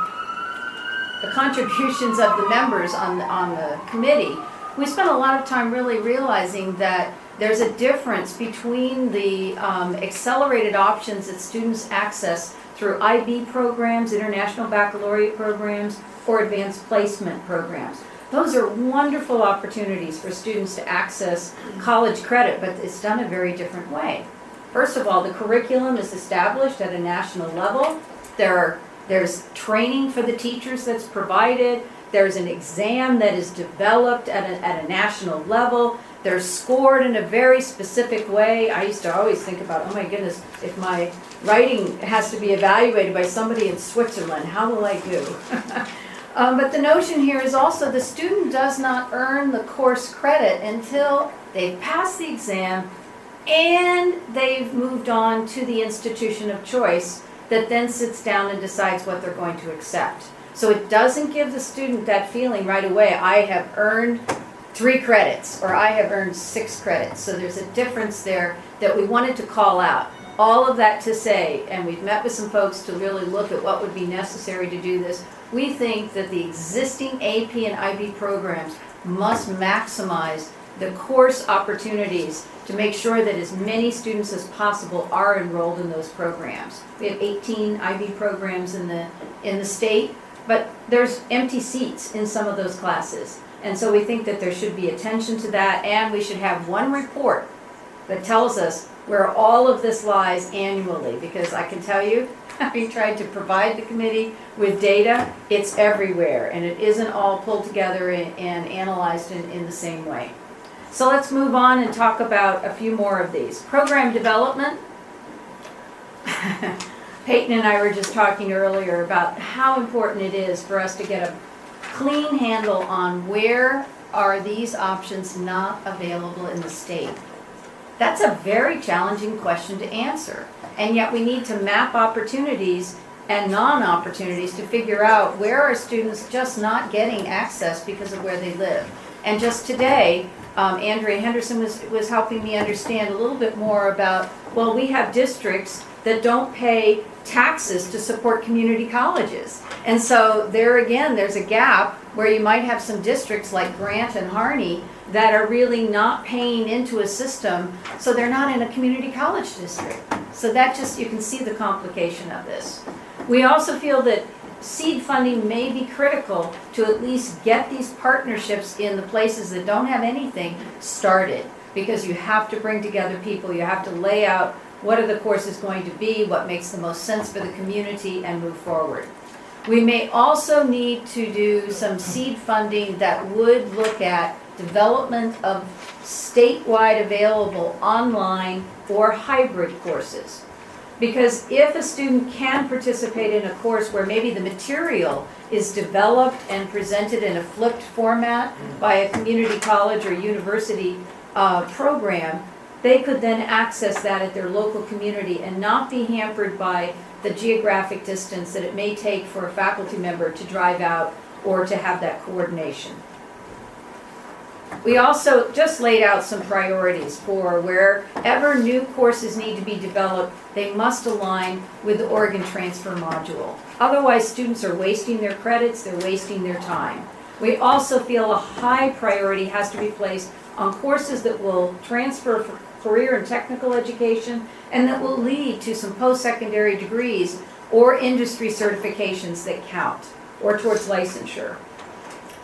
contributions of the members on the committee, we spent a lot of time really realizing that there's a difference between the accelerated options that students access through IB programs, International Baccalaureate programs, or advanced placement programs. Those are wonderful opportunities for students to access college credit, but it's done a very different way. First of all, the curriculum is established at a national level. There's training for the teachers that's provided. There's an exam that is developed at a national level. They're scored in a very specific way. I used to always think about, oh my goodness, if my writing has to be evaluated by somebody in Switzerland, how will I do? But the notion here is also the student does not earn the course credit until they've passed the exam and they've moved on to the institution of choice that then sits down and decides what they're going to accept. So it doesn't give the student that feeling right away, I have earned 3 credits, or I have earned 6 credits. So there's a difference there that we wanted to call out. All of that to say, and we've met with some folks to really look at what would be necessary to do this, we think that the existing AP and IB programs must maximize the course opportunities to make sure that as many students as possible are enrolled in those programs. We have 18 IB programs in the state, but there's empty seats in some of those classes. And so we think that there should be attention to that, and we should have one report that tells us where all of this lies annually, because I can tell you, having tried to provide the committee with data, it's everywhere, and it isn't all pulled together and analyzed in the same way. So let's move on and talk about a few more of these. Program development. Peyton and I were just talking earlier about how important it is for us to get a clean handle on where are these options not available in the state. That's a very challenging question to answer, and yet we need to map opportunities and non-opportunities to figure out where are students just not getting access because of where they live. And just today, Andrea Henderson was helping me understand a little bit more about, well, we have districts that don't pay taxes to support community colleges. And so there again, there's a gap where you might have some districts like Grant and Harney that are really not paying into a system, so they're not in a community college district. So that just, you can see the complication of this. We also feel that seed funding may be critical to at least get these partnerships in the places that don't have anything started, because you have to bring together people, you have to lay out what are the courses going to be, what makes the most sense for the community, and move forward. We may also need to do some seed funding that would look at development of statewide available online or hybrid courses. Because if a student can participate in a course where maybe the material is developed and presented in a flipped format by a community college or university program, they could then access that at their local community and not be hampered by the geographic distance that it may take for a faculty member to drive out or to have that coordination. We also just laid out some priorities for wherever new courses need to be developed, they must align with the Oregon Transfer Module. Otherwise, students are wasting their credits, they're wasting their time. We also feel a high priority has to be placed on courses that will transfer for career and technical education and that will lead to some post-secondary degrees or industry certifications that count, or towards licensure.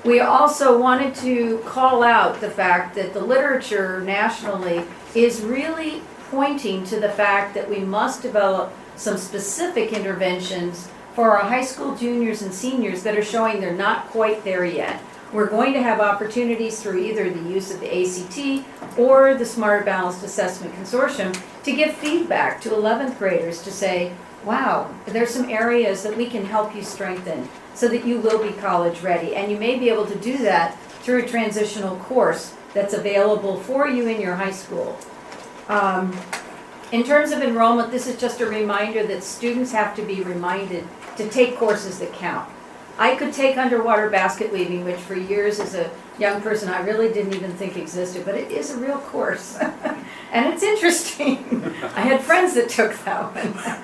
We also wanted to call out the fact that the literature nationally is really pointing to the fact that we must develop some specific interventions for our high school juniors and seniors that are showing they're not quite there yet. We're going to have opportunities through either the use of the ACT or the Smarter Balanced Assessment Consortium to give feedback to 11th graders to say, wow, there's some areas that we can help you strengthen so that you will be college ready. And you may be able to do that through a transitional course that's available for you in your high school. In terms of enrollment, this is just a reminder that students have to be reminded to take courses that count. I could take underwater basket weaving, which for years as a young person I really didn't even think existed, but it is a real course. And it's interesting. I had friends that took that one.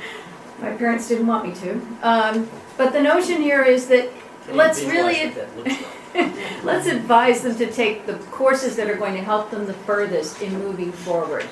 My parents didn't want me to. But the notion here is that let's really, let's advise them to take the courses that are going to help them the furthest in moving forward.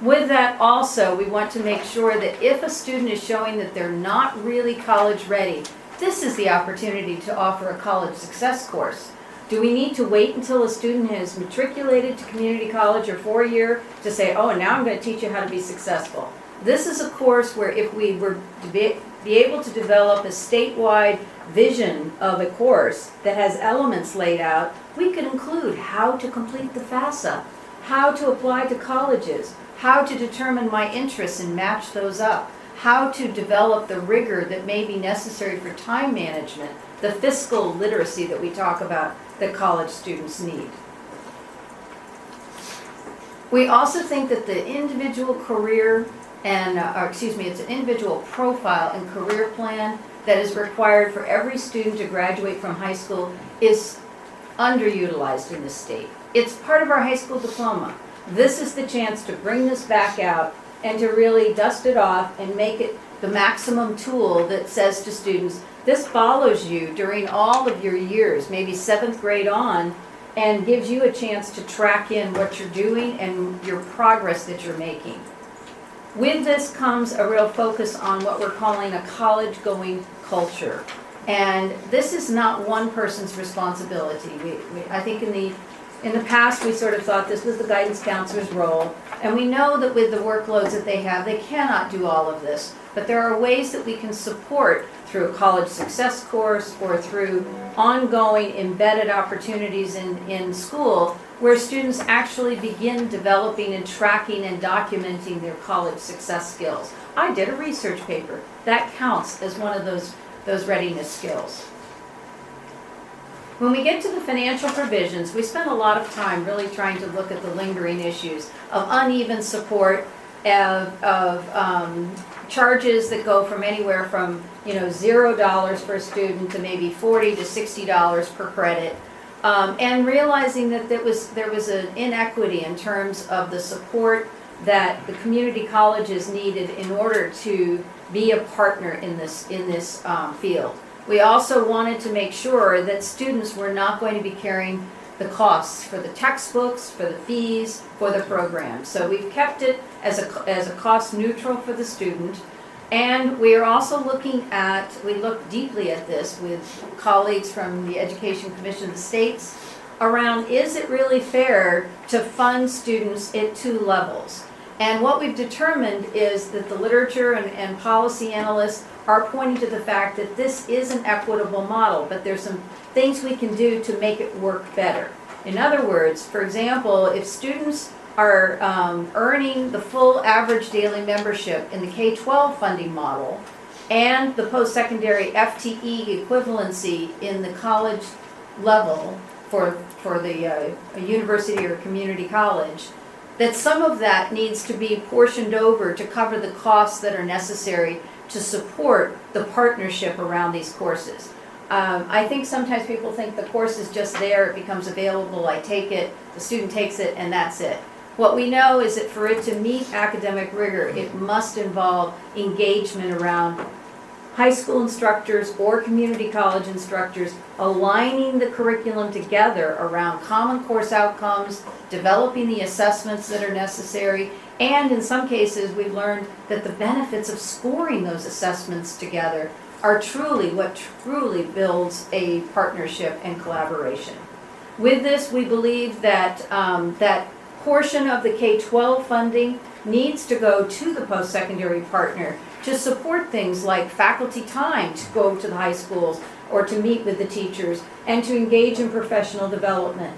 With that also, we want to make sure that if a student is showing that they're not really college ready, this is the opportunity to offer a college success course. Do we need to wait until a student has matriculated to community college or 4-year to say, oh, and now I'm going to teach you how to be successful? This is a course where if we were to be able to develop a statewide vision of a course that has elements laid out, we could include how to complete the FAFSA, how to apply to colleges, how to determine my interests and match those up, how to develop the rigor that may be necessary for time management, the fiscal literacy that we talk about that college students need. We also think that the individual career and, it's an individual profile and career plan that is required for every student to graduate from high school is underutilized in this state. It's part of our high school diploma. This is the chance to bring this back out and to really dust it off and make it the maximum tool that says to students, this follows you during all of your years, maybe 7th grade on, and gives you a chance to track in what you're doing and your progress that you're making. With this comes a real focus on what we're calling a college-going culture. And this is not one person's responsibility. I think in the past, we sort of thought this was the guidance counselor's role. And we know that with the workloads that they have, they cannot do all of this. But there are ways that we can support through a college success course or through ongoing embedded opportunities in school where students actually begin developing and tracking and documenting their college success skills. I did a research paper. That counts as one of those readiness skills. When we get to the financial provisions, we spend a lot of time really trying to look at the lingering issues of uneven support, of charges that go from anywhere from $0 for a student to maybe $40 to $60 per credit, and realizing that there was an inequity in terms of the support that the community colleges needed in order to be a partner in this field. We also wanted to make sure that students were not going to be carrying the costs for the textbooks, for the fees, for the program. So we've kept it as a cost neutral for the student. And we are also we look deeply at this with colleagues from the Education Commission of the states around, is it really fair to fund students at 2 levels? And what we've determined is that the literature and policy analysts are pointing to the fact that this is an equitable model, but there's some things we can do to make it work better. In other words, for example, if students are earning the full average daily membership in the K-12 funding model and the post-secondary FTE equivalency in the college level for the university or community college, that some of that needs to be portioned over to cover the costs that are necessary to support the partnership around these courses. I think sometimes people think the course is just there, it becomes available, I take it, the student takes it, and that's it. What we know is that for it to meet academic rigor, it must involve engagement around high school instructors or community college instructors aligning the curriculum together around common course outcomes, developing the assessments that are necessary, and in some cases we've learned that the benefits of scoring those assessments together are truly what truly builds a partnership and collaboration. With this, we believe that that portion of the K-12 funding needs to go to the post-secondary partner to support things like faculty time to go to the high schools or to meet with the teachers and to engage in professional development.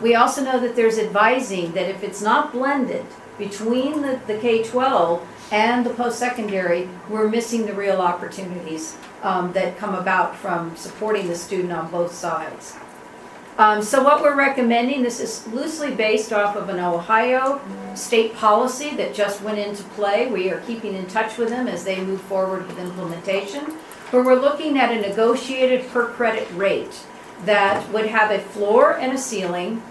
We also know that there's advising that if it's not blended between the K-12 and the post-secondary, we're missing the real opportunities that come about from supporting the student on both sides. So what we're recommending, this is loosely based off of an Ohio state policy that just went into play. We are keeping in touch with them as they move forward with implementation, where we're looking at a negotiated per credit rate that would have a floor and a ceiling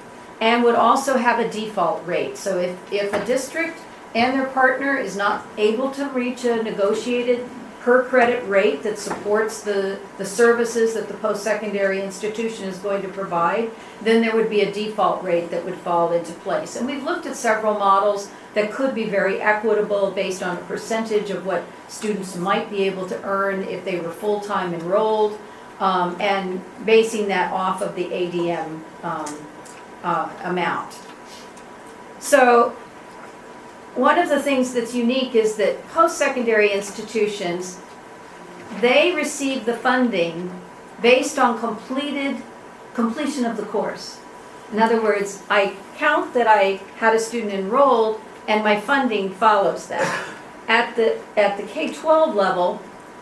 and would also have a default rate. So if a district and their partner is not able to reach a negotiated per credit rate that supports the services that the post-secondary institution is going to provide, then there would be a default rate that would fall into place. And we've looked at several models that could be very equitable based on a percentage of what students might be able to earn if they were full-time enrolled, and basing that off of the ADM amount. So one of the things that's unique is that post-secondary institutions, they receive the funding based on completion of the course. In other words, I count that I had a student enrolled and my funding follows that. At the K-12 level,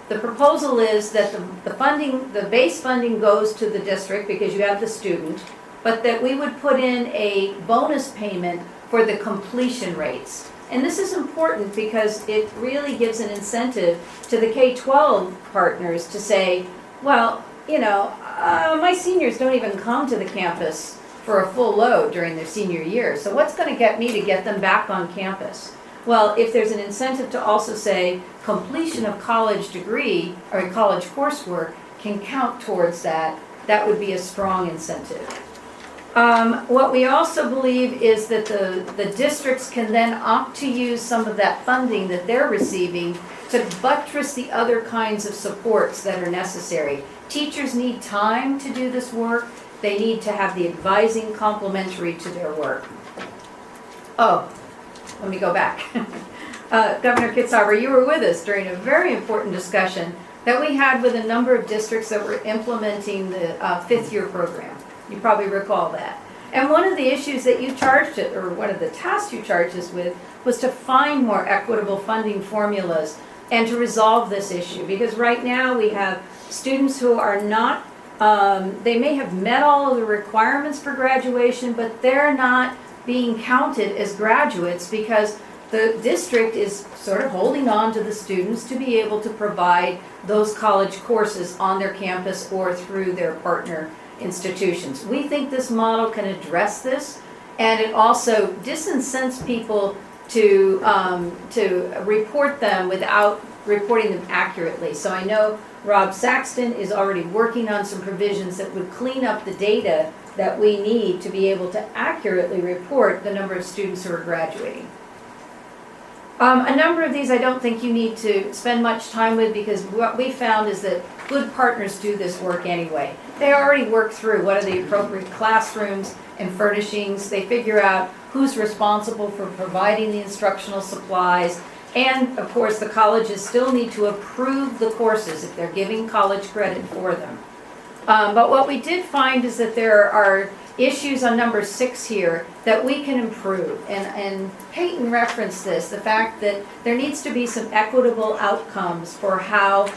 the proposal is that the base funding goes to the district because you have the student, but that we would put in a bonus payment for the completion rates. And this is important because it really gives an incentive to the K-12 partners to say, well, my seniors don't even come to the campus for a full load during their senior year. So what's going to get me to get them back on campus? Well, if there's an incentive to also say completion of college degree or college coursework can count towards that, that would be a strong incentive. What we also believe is that the districts can then opt to use some of that funding that they're receiving to buttress the other kinds of supports that are necessary. Teachers need time to do this work. They need to have the advising complementary to their work. Oh, let me go back. Governor Kitzhaber, you were with us during a very important discussion that we had with a number of districts that were implementing the fifth-year program. You probably recall that. And one of the issues that you charged it, or one of the tasks you charged us with, was to find more equitable funding formulas and to resolve this issue. Because right now we have students who are not, they may have met all of the requirements for graduation, but they're not being counted as graduates because the district is sort of holding on to the students to be able to provide those college courses on their campus or through their partner institutions. We think this model can address this, and it also disincents people to report them without reporting them accurately. So I know Rob Saxton is already working on some provisions that would clean up the data that we need to be able to accurately report the number of students who are graduating. A number of these I don't think you need to spend much time with because what we found is that good partners do this work anyway. They already work through what are the appropriate classrooms and furnishings. They figure out who's responsible for providing the instructional supplies. And of course, the colleges still need to approve the courses if they're giving college credit for them. But what we did find is that there are issues on number 6 here that we can improve. And Peyton referenced this, the fact that there needs to be some equitable outcomes for how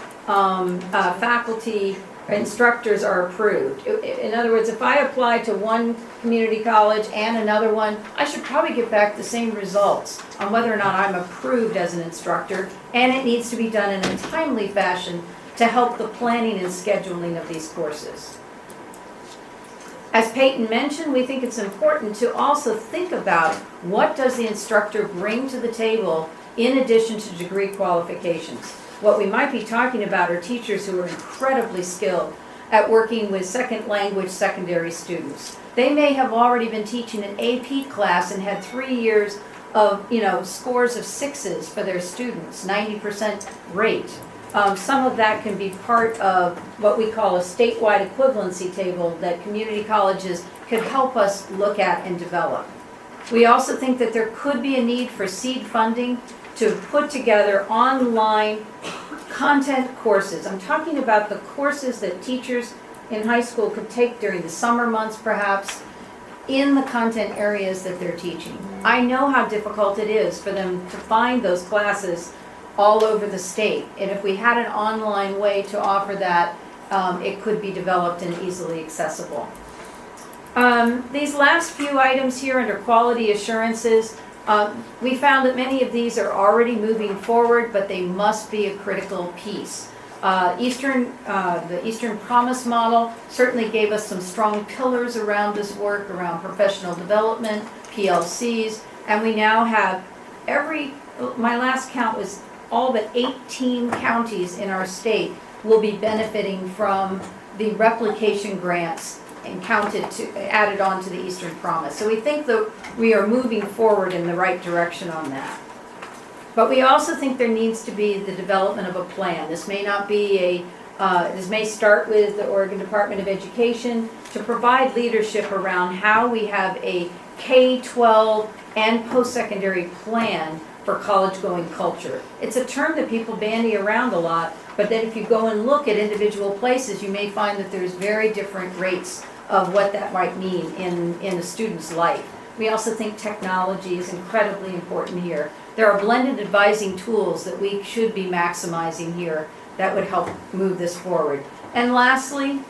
faculty or instructors are approved. In other words, if I apply to one community college and another one, I should probably get back the same results on whether or not I'm approved as an instructor, and it needs to be done in a timely fashion to help the planning and scheduling of these courses. As Peyton mentioned, we think it's important to also think about what does the instructor bring to the table in addition to degree qualifications. What we might be talking about are teachers who are incredibly skilled at working with second language secondary students. They may have already been teaching an AP class and had 3 years of, scores of 6s for their students, 90% rate. Some of that can be part of what we call a statewide equivalency table that community colleges could help us look at and develop. We also think that there could be a need for seed funding to put together online content courses. I'm talking about the courses that teachers in high school could take during the summer months perhaps in the content areas that they're teaching. I know how difficult it is for them to find those classes all over the state. And if we had an online way to offer that, it could be developed and easily accessible. These last few items here under quality assurances, we found that many of these are already moving forward, but they must be a critical piece. The Eastern Promise model certainly gave us some strong pillars around this work, around professional development, PLCs, and we now have my last count was all but 18 counties in our state will be benefiting from the replication grants and added on to the Eastern Promise. So we think that we are moving forward in the right direction on that. But we also think there needs to be the development of a plan. This may not be this may start with the Oregon Department of Education to provide leadership around how we have a K-12 and post-secondary plan for college-going culture. It's a term that people bandy around a lot, but then if you go and look at individual places, you may find that there's very different rates of what that might mean in a student's life. We also think technology is incredibly important here. There are blended advising tools that we should be maximizing here that would help move this forward. And lastly,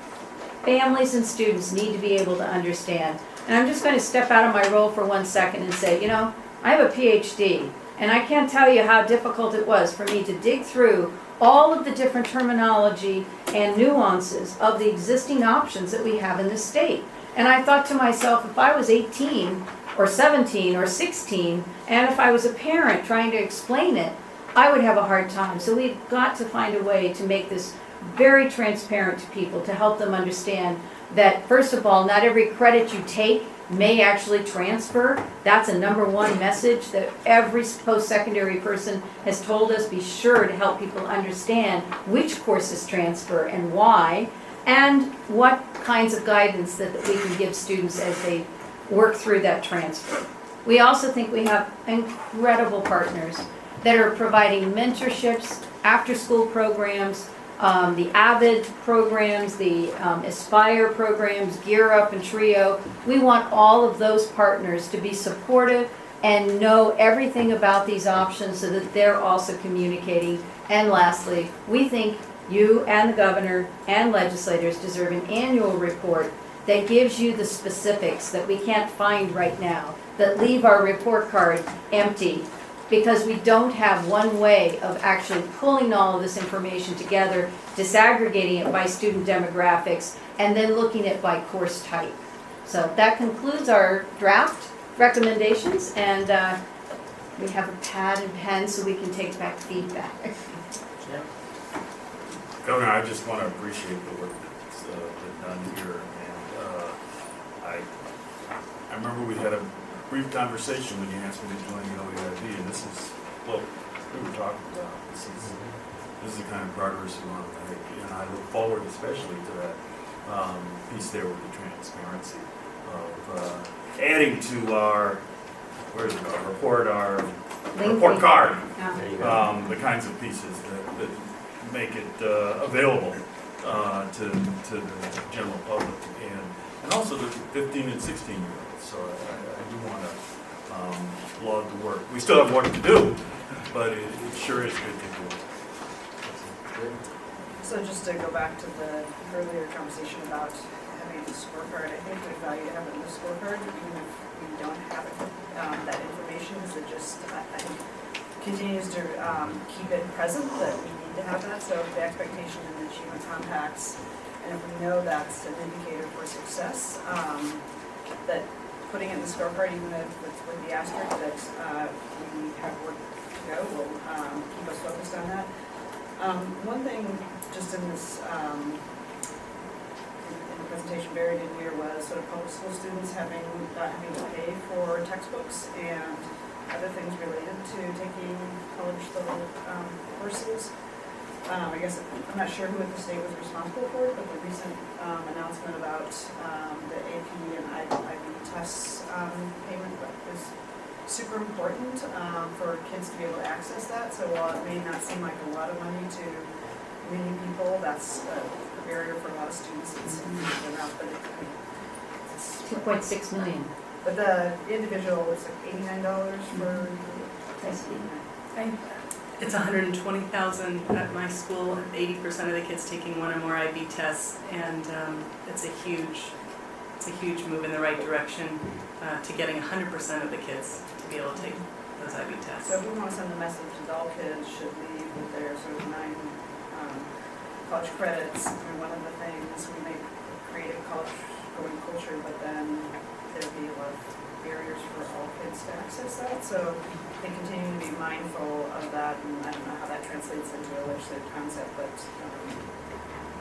families and students need to be able to understand. And I'm just going to step out of my role for 1 second and say, you know, I have a PhD, and I can't tell you how difficult it was for me to dig through all of the different terminology and nuances of the existing options that we have in this state. And I thought to myself, if I was 18 or 17 or 16, and if I was a parent trying to explain it, I would have a hard time. So we've got to find a way to make this very transparent to people, to help them understand that, first of all, not every credit you take may actually transfer. That's a number one message that every post-secondary person has told us. Be sure to help people understand which courses transfer and why, and what kinds of guidance that we can give students as they work through that transfer. We also think we have incredible partners that are providing mentorships, after-school programs, the AVID programs, the Aspire programs, Gear Up and Trio. We want all of those partners to be supportive and know everything about these options so that they're also communicating. And lastly, we think you and the governor and legislators deserve an annual report that gives you the specifics that we can't find right now, that leave our report card empty, because we don't have one way of actually pulling all of this information together, disaggregating it by student demographics, and then looking at by course type. So that concludes our draft recommendations, and we have a pad and pen so we can take back feedback. Governor, I just want to appreciate the work that's been done here, and I remember we had a brief conversation when you asked me to join the OEIB, and this is what we were talking about. This is the kind of progress we want to make, and I look forward especially to that piece there with the transparency of adding to our, where is it, our report card, the kinds of pieces that make it available to the general public, and also the 15 and 16-year-olds. So I do want to laud the work. We still have work to do, but it sure is good to do. So just to go back to the earlier conversation about having the scorecard, I think we value having the scorecard, even if we don't have it, that information, because it just, I think, continues to keep it present that we need to have that. So the expectation and the achievement compacts, and if we know that's an indicator for success, that putting it in the scorecard, even if it's with the asterisk that we have work to go, will keep us focused on that. One thing just in this in the presentation buried in here was sort of public school students having to pay for textbooks and other things related to taking college level courses. I guess I'm not sure who at the state was responsible for it, but the recent announcement about the AP and IB tests payment is super important for kids to be able to access that. So while it may not seem like a lot of money to many people, that's a barrier for a lot of students. It's enough, but it's 2.6 million. But the individual, it's like $89 for. It's $120,000 at my school, 80% of the kids taking one or more IB tests, and it's a huge move in the right direction to getting 100% of the kids to be able to take those IB tests. So if we want to send the message that all kids should leave with their sort of 9 college credits, I mean, one of the things we may create a college-going culture, but then there'll be a lot of barriers for all kids to access that. So they continue to be mindful of that, and I don't know how that translates into a legislative concept, but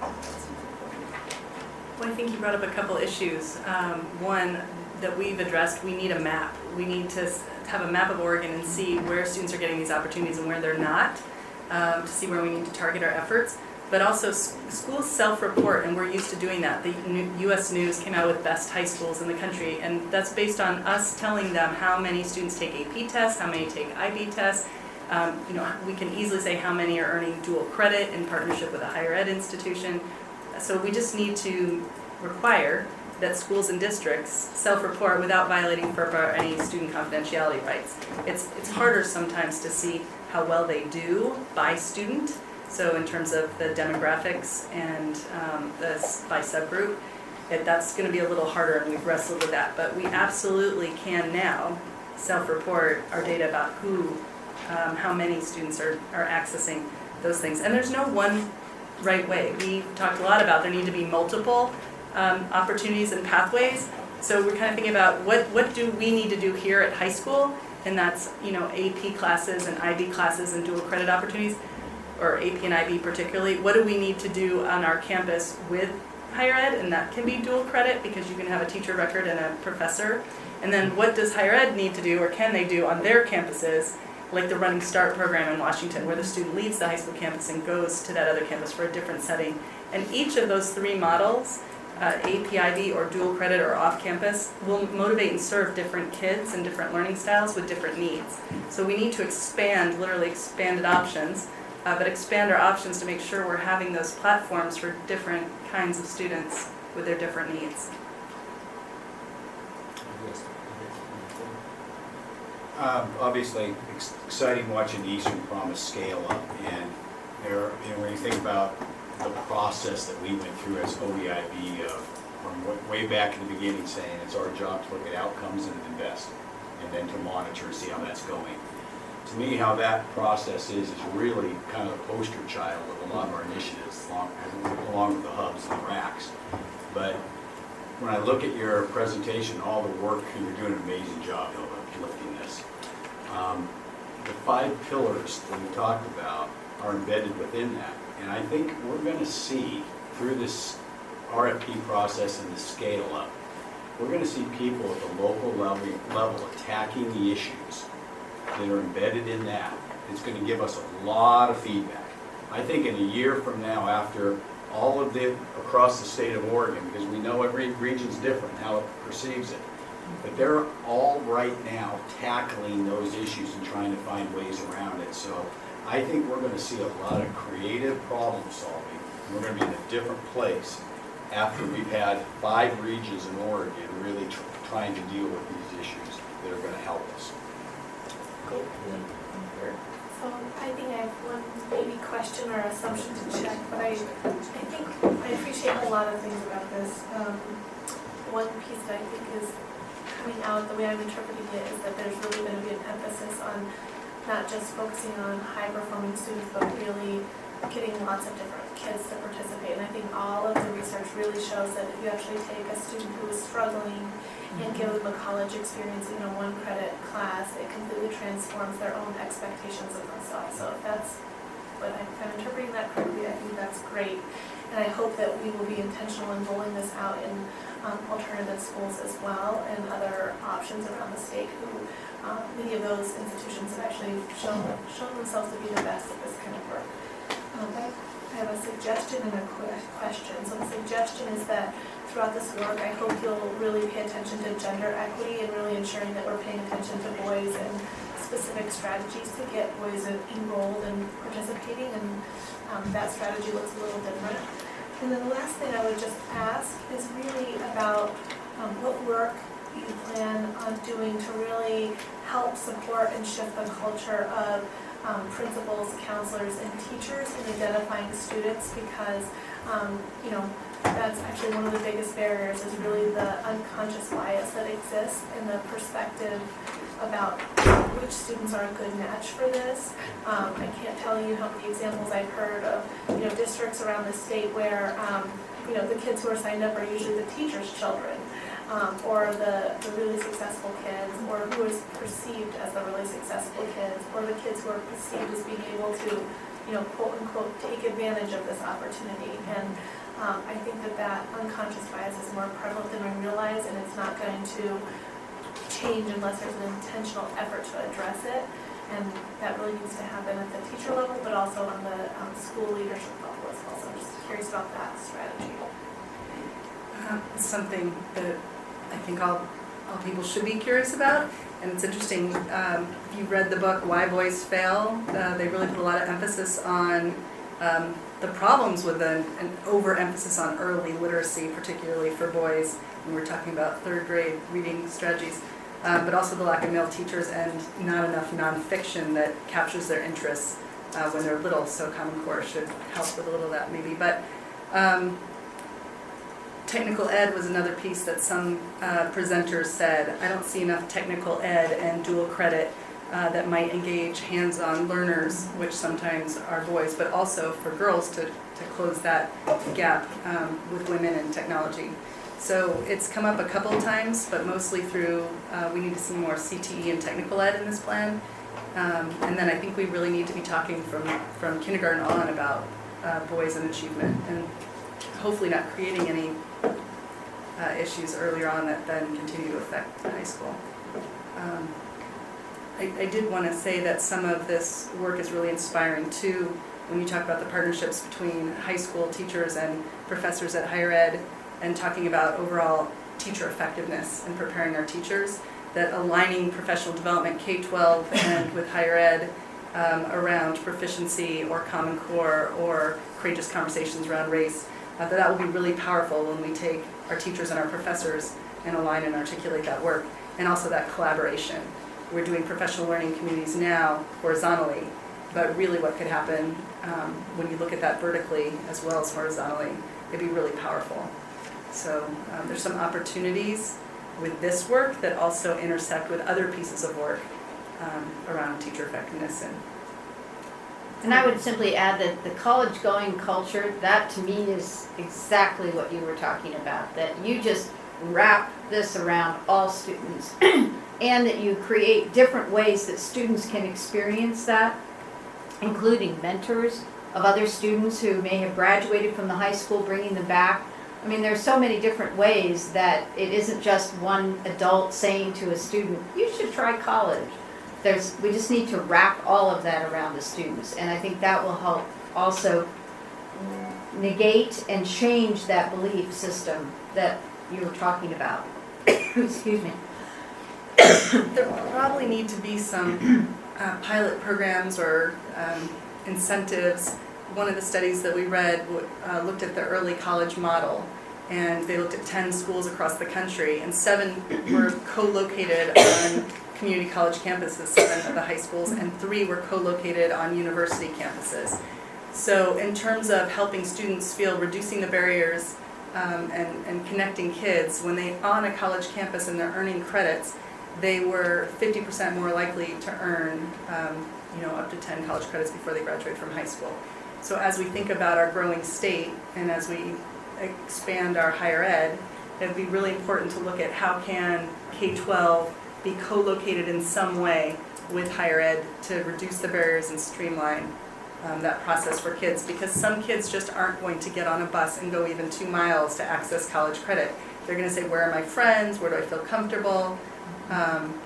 that seems important. Well, I think you brought up a couple issues. One that we've addressed, we need a map. We need to have a map of Oregon and see where students are getting these opportunities and where they're not, to see where we need to target our efforts. But also schools self-report, and we're used to doing that. The U.S. News came out with best high schools in the country, and that's based on us telling them how many students take AP tests, how many take IB tests. We can easily say how many are earning dual credit in partnership with a higher ed institution. So we just need to require that schools and districts self-report without violating FERPA or any student confidentiality rights. It's harder sometimes to see how well they do by student. So in terms of the demographics and by subgroup. That's going to be a little harder, and we've wrestled with that. But we absolutely can now self-report our data about how many students are accessing those things. And there's no one right way. We talked a lot about there need to be multiple opportunities and pathways. So we're kind of thinking about what do we need to do here at high school, and that's AP classes and IB classes and dual credit opportunities, or AP and IB particularly. What do we need to do on our campus with higher ed, and that can be dual credit because you can have a teacher record and a professor. And then what does higher ed need to do, or can they do on their campuses, like the Running Start program in Washington, where the student leaves the high school campus and goes to that other campus for a different setting. And each of those three models, AP, IB, or dual credit, or off campus, will motivate and serve different kids and different learning styles with different needs. So we need to expand, literally expanded options, but expand our options to make sure we're having those platforms for different kinds of students with their different needs. Obviously, exciting watching the Eastern Promise scale up, and when you think about the process that we went through as OEIB from way back in the beginning, saying it's our job to look at outcomes and invest, and then to monitor and see how that's going. To me, how that process is really kind of a poster child of a lot of our initiatives, along with the hubs and the racks. But when I look at your presentation, all the work, and you're doing an amazing job of lifting this. The 5 pillars that we talked about are embedded within that. And I think we're going to see through this RFP process and the scale up, we're going to see people at the local level attacking the issues that are embedded in that. It's going to give us a lot of feedback. I think in a year from now, after all of the across the state of Oregon, because we know every region's different, how it perceives it, but they're all right now tackling those issues and trying to find ways around it. So I think we're going to see a lot of creative problem solving. We're going to be in a different place after we've had 5 regions in Oregon really trying to deal with these issues that are going to help us. Cool. So I think I have one maybe question or assumption to check, but I think I appreciate a lot of things about this. One piece that I think is coming out, the way I'm interpreting it, is that there's really going to be an emphasis on not just focusing on high-performing students, but really getting lots of different kids to participate. And I think all of the research really shows that if you actually take a student who is struggling and give them a college experience in a 1-credit class, it completely transforms their own expectations of themselves. So if that's what I'm interpreting that correctly, I think that's great. And I hope that we will be intentional in rolling this out in alternative schools as well, and other options around the state who many of those institutions have actually shown themselves to be the best at this kind of work. I have a suggestion and a question. So the suggestion is that throughout this work, I hope you'll really pay attention to gender equity and really ensuring that we're paying attention to boys and specific strategies to get boys enrolled and participating, and that strategy looks a little different. And then the last thing I would just ask is really about what work you plan on doing to really help support and shift the culture of principals, counselors, and teachers in identifying students, because that's actually one of the biggest barriers, is really the unconscious bias that exists in the perspective about which students are a good match for this. I can't tell you how many examples I've heard of districts around the state where the kids who are signed up are usually the teachers' children, or the really successful kids, or who is perceived as the really successful kids, or the kids who are perceived as being able to quote unquote take advantage of this opportunity. And I think that unconscious bias is more prevalent than we realize, and it's not going to change unless there's an intentional effort to address it. And that really needs to happen at the teacher level, but also on the school leadership level as well. So I'm just curious about that strategy. Something that I think all people should be curious about. And it's interesting, if you've read the book Why Boys Fail, they really put a lot of emphasis on the problems with an overemphasis on early literacy, particularly for boys. And we're talking about 3rd grade reading strategies, but also the lack of male teachers and not enough nonfiction that captures their interests when they're little. So Common Core should help with a little of that maybe. But technical ed was another piece that some presenters said. I don't see enough technical ed and dual credit that might engage hands-on learners, which sometimes are boys, but also for girls to close that gap with women in technology. So it's come up a couple of times, but mostly through, we need to see more CTE and technical ed in this plan. And then I think we really need to be talking from kindergarten on about boys and achievement, and hopefully not creating any issues earlier on that then continue to affect high school. I did want to say that some of this work is really inspiring too, when you talk about the partnerships between high school teachers and professors at higher ed, and talking about overall teacher effectiveness and preparing our teachers, that aligning professional development K-12 and with higher ed around proficiency or Common Core or courageous conversations around race, that will be really powerful when we take our teachers and our professors and align and articulate that work, and also that collaboration. We're doing professional learning communities now horizontally, but really what could happen when you look at that vertically as well as horizontally, it'd be really powerful. So there's some opportunities with this work that also intersect with other pieces of work around teacher effectiveness. And I would simply add that the college-going culture, that to me is exactly what you were talking about, that you just wrap this around all students and that you create different ways that students can experience that, including mentors of other students who may have graduated from the high school, bringing them back. I mean, there's so many different ways that it isn't just one adult saying to a student, you should try college. We just need to wrap all of that around the students, and I think that will help also negate and change that belief system that you were talking about. Excuse me. There probably need to be some pilot programs or incentives. One of the studies that we read looked at the early college model, and they looked at 10 schools across the country, and 7 were co-located on community college campuses, 7 of the high schools, and 3 were co-located on university campuses. So in terms of helping students feel, reducing the barriers and connecting kids, when they on a college campus and they're earning credits, they were 50% more likely to earn up to 10 college credits before they graduate from high school. So as we think about our growing state and as we expand our higher ed, it would be really important to look at how can K-12 be co-located in some way with higher ed to reduce the barriers and streamline that process for kids, because some kids just aren't going to get on a bus and go even 2 miles to access college credit. They're going to say, where are my friends? Where do I feel comfortable?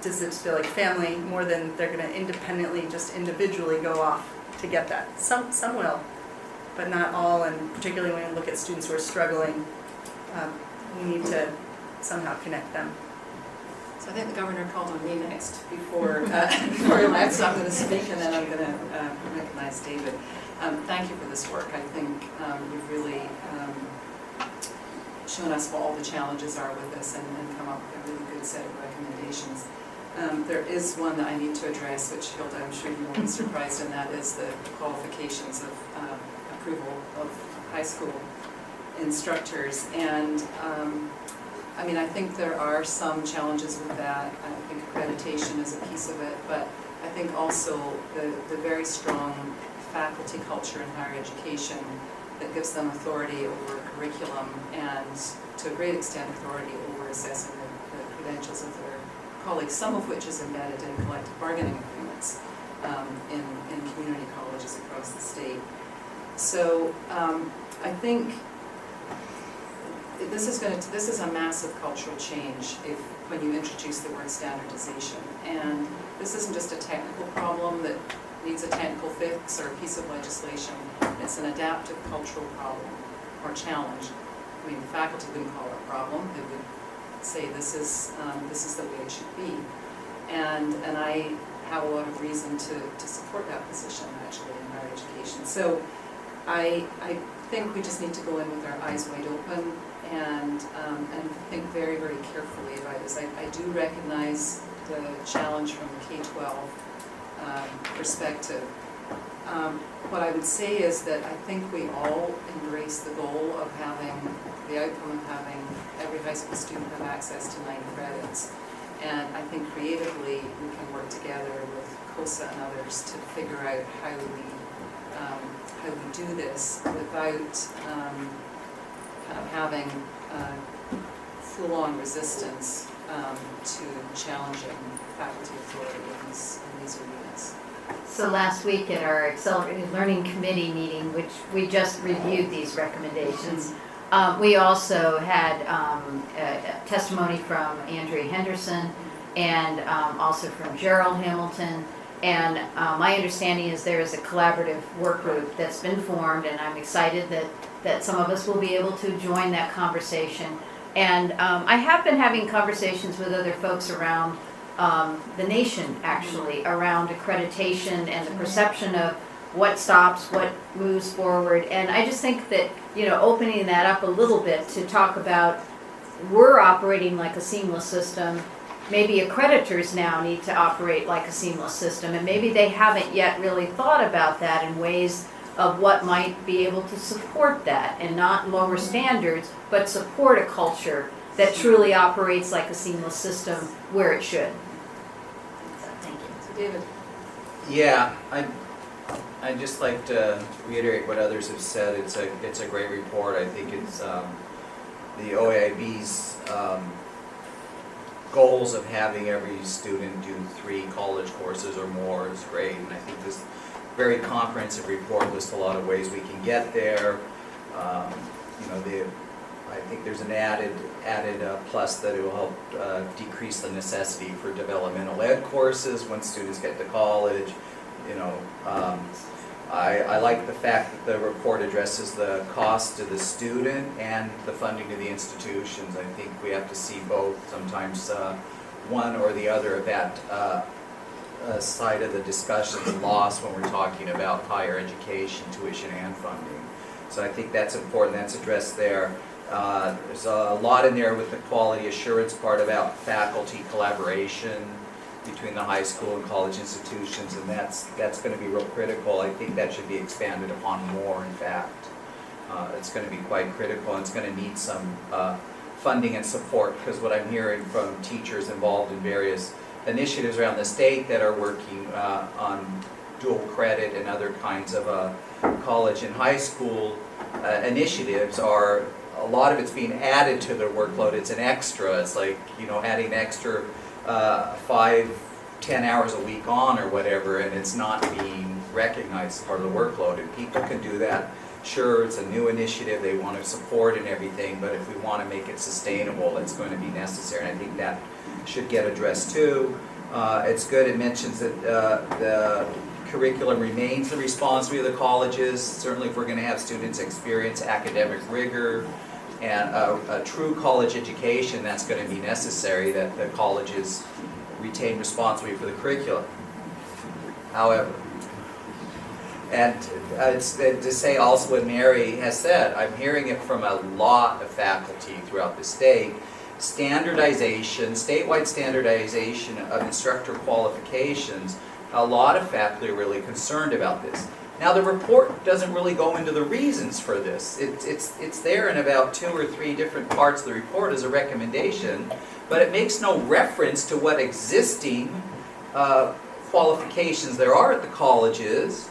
Does it feel like family? More than they're going to independently, just individually go off to get that. Some will, but not all, and particularly when you look at students who are struggling, we need to somehow connect them. So I think the governor called on me next before he left, so I'm going to speak and then I'm going to recognize David. Thank you for this work. I think you've really shown us what all the challenges are with this and come up with a really good set of recommendations. There is one that I need to address, which Hilda, I'm sure you won't be surprised, and that is the qualifications of approval of high school instructors. And I think there are some challenges with that. I think accreditation is a piece of it, but I think also the very strong faculty culture in higher education that gives them authority over curriculum and, to a great extent, authority over assessing the credentials of their colleagues, some of which is embedded in collective bargaining agreements in community colleges across the state. So I think this is a massive cultural change when you introduce the word standardization. And this isn't just a technical problem that needs a technical fix or a piece of legislation. It's an adaptive cultural problem or challenge. I mean, the faculty wouldn't call it a problem. They would say this is the way it should be. And I have a lot of reason to support that position actually in higher education. So I think we just need to go in with our eyes wide open and think very, very carefully about this. I do recognize the challenge from the K-12 perspective, What I would say is that I think we all embrace the goal of having, the outcome of having every high school student have access to 9 credits. And I think creatively, we can work together with COSA and others to figure out how we do this without kind of having full-on resistance to challenging faculty authority in these arenas. So last week at our Accelerated Learning Committee meeting, which we just reviewed these recommendations, we also had a testimony from Andrea Henderson and also from Gerald Hamilton. And my understanding is there is a collaborative work group that's been formed, and I'm excited that some of us will be able to join that conversation. And I have been having conversations with other folks around the nation, actually, around accreditation and the perception of what stops, what moves forward. And I just think that, opening that up a little bit to talk about, we're operating like a seamless system. Maybe accreditors now need to operate like a seamless system, and maybe they haven't yet really thought about that in ways of what might be able to support that and not lower standards, but support a culture that truly operates like a seamless system where it should. Thank you. So David. Yeah, I'd just like to reiterate what others have said. It's a great report. I think it's the OAIB's goals of having every student do 3 college courses or more is great, and I think this very comprehensive report lists a lot of ways we can get there. I think there's an added plus that it will help decrease the necessity for developmental ed courses when students get to college. I like the fact that the report addresses the cost to the student and the funding to the institutions. I think we have to see both. Sometimes one or the other of that side of the discussion is lost when we're talking about higher education, tuition, and funding. So I think that's important. That's addressed there. There's a lot in there with the quality assurance part about faculty collaboration between the high school and college institutions, and that's going to be real critical. I think that should be expanded upon more, in fact. It's going to be quite critical, and it's going to need some funding and support, because what I'm hearing from teachers involved in various initiatives around the state that are working on dual credit and other kinds of college and high school initiatives are, a lot of it's being added to their workload. It's an extra. It's like, adding extra 5-10 hours a week on or whatever, and it's not being recognized as part of the workload. And people can do that. Sure, it's a new initiative, they want to support and everything, but if we want to make it sustainable, it's going to be necessary. And I think that should get addressed too. It's good, it mentions that the curriculum remains the responsibility of the colleges. Certainly if we're going to have students experience academic rigor and a true college education, that's going to be necessary, that the colleges retain responsibility for the curriculum. However, and it's to say also what Mary has said, I'm hearing it from a lot of faculty throughout the state, standardization, statewide standardization of instructor qualifications, a lot of faculty are really concerned about this. Now the report doesn't really go into the reasons for this. It's there in about 2 or 3 different parts of the report as a recommendation, but it makes no reference to what existing qualifications there are at the colleges,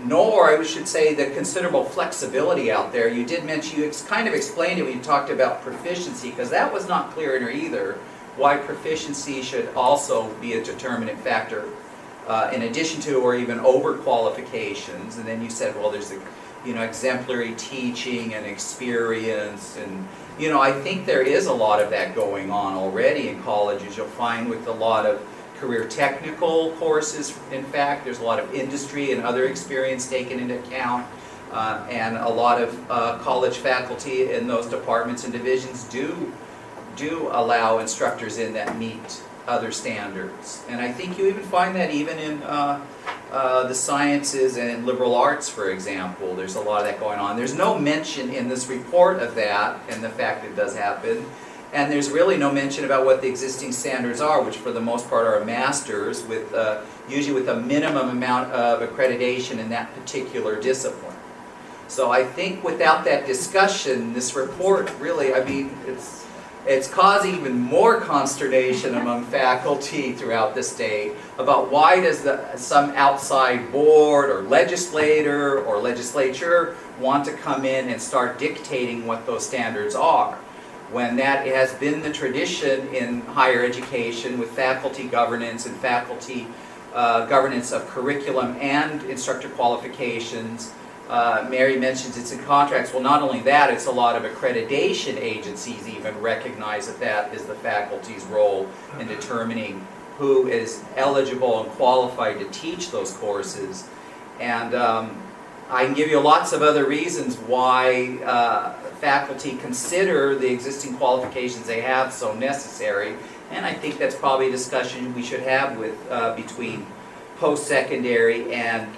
nor, I should say, the considerable flexibility out there. You did mention, you kind of explained it when you talked about proficiency, because that was not clear in her either, why proficiency should also be a determinant factor in addition to or even over qualifications. And then you said, well, there's exemplary teaching and experience, and I think there is a lot of that going on already in colleges. You'll find with a lot of career technical courses, in fact, there's a lot of industry and other experience taken into account, and a lot of college faculty in those departments and divisions do allow instructors in that meet other standards. And I think you even find that even in the sciences and liberal arts, for example. There's a lot of that going on. There's no mention in this report of that and the fact it does happen. And there's really no mention about what the existing standards are, which for the most part are a master's with, usually with a minimum amount of accreditation in that particular discipline. So I think without that discussion, this report really, I mean, it's causing even more consternation among faculty throughout the state about why does some outside board or legislator or legislature want to come in and start dictating what those standards are, when that has been the tradition in higher education with faculty governance and faculty governance of curriculum and instructor qualifications. Mary mentions it's in contracts. Well, not only that, it's a lot of accreditation agencies even recognize that that is the faculty's role in determining who is eligible and qualified to teach those courses. And I can give you lots of other reasons why faculty consider the existing qualifications they have so necessary. And I think that's probably a discussion we should have with between post-secondary and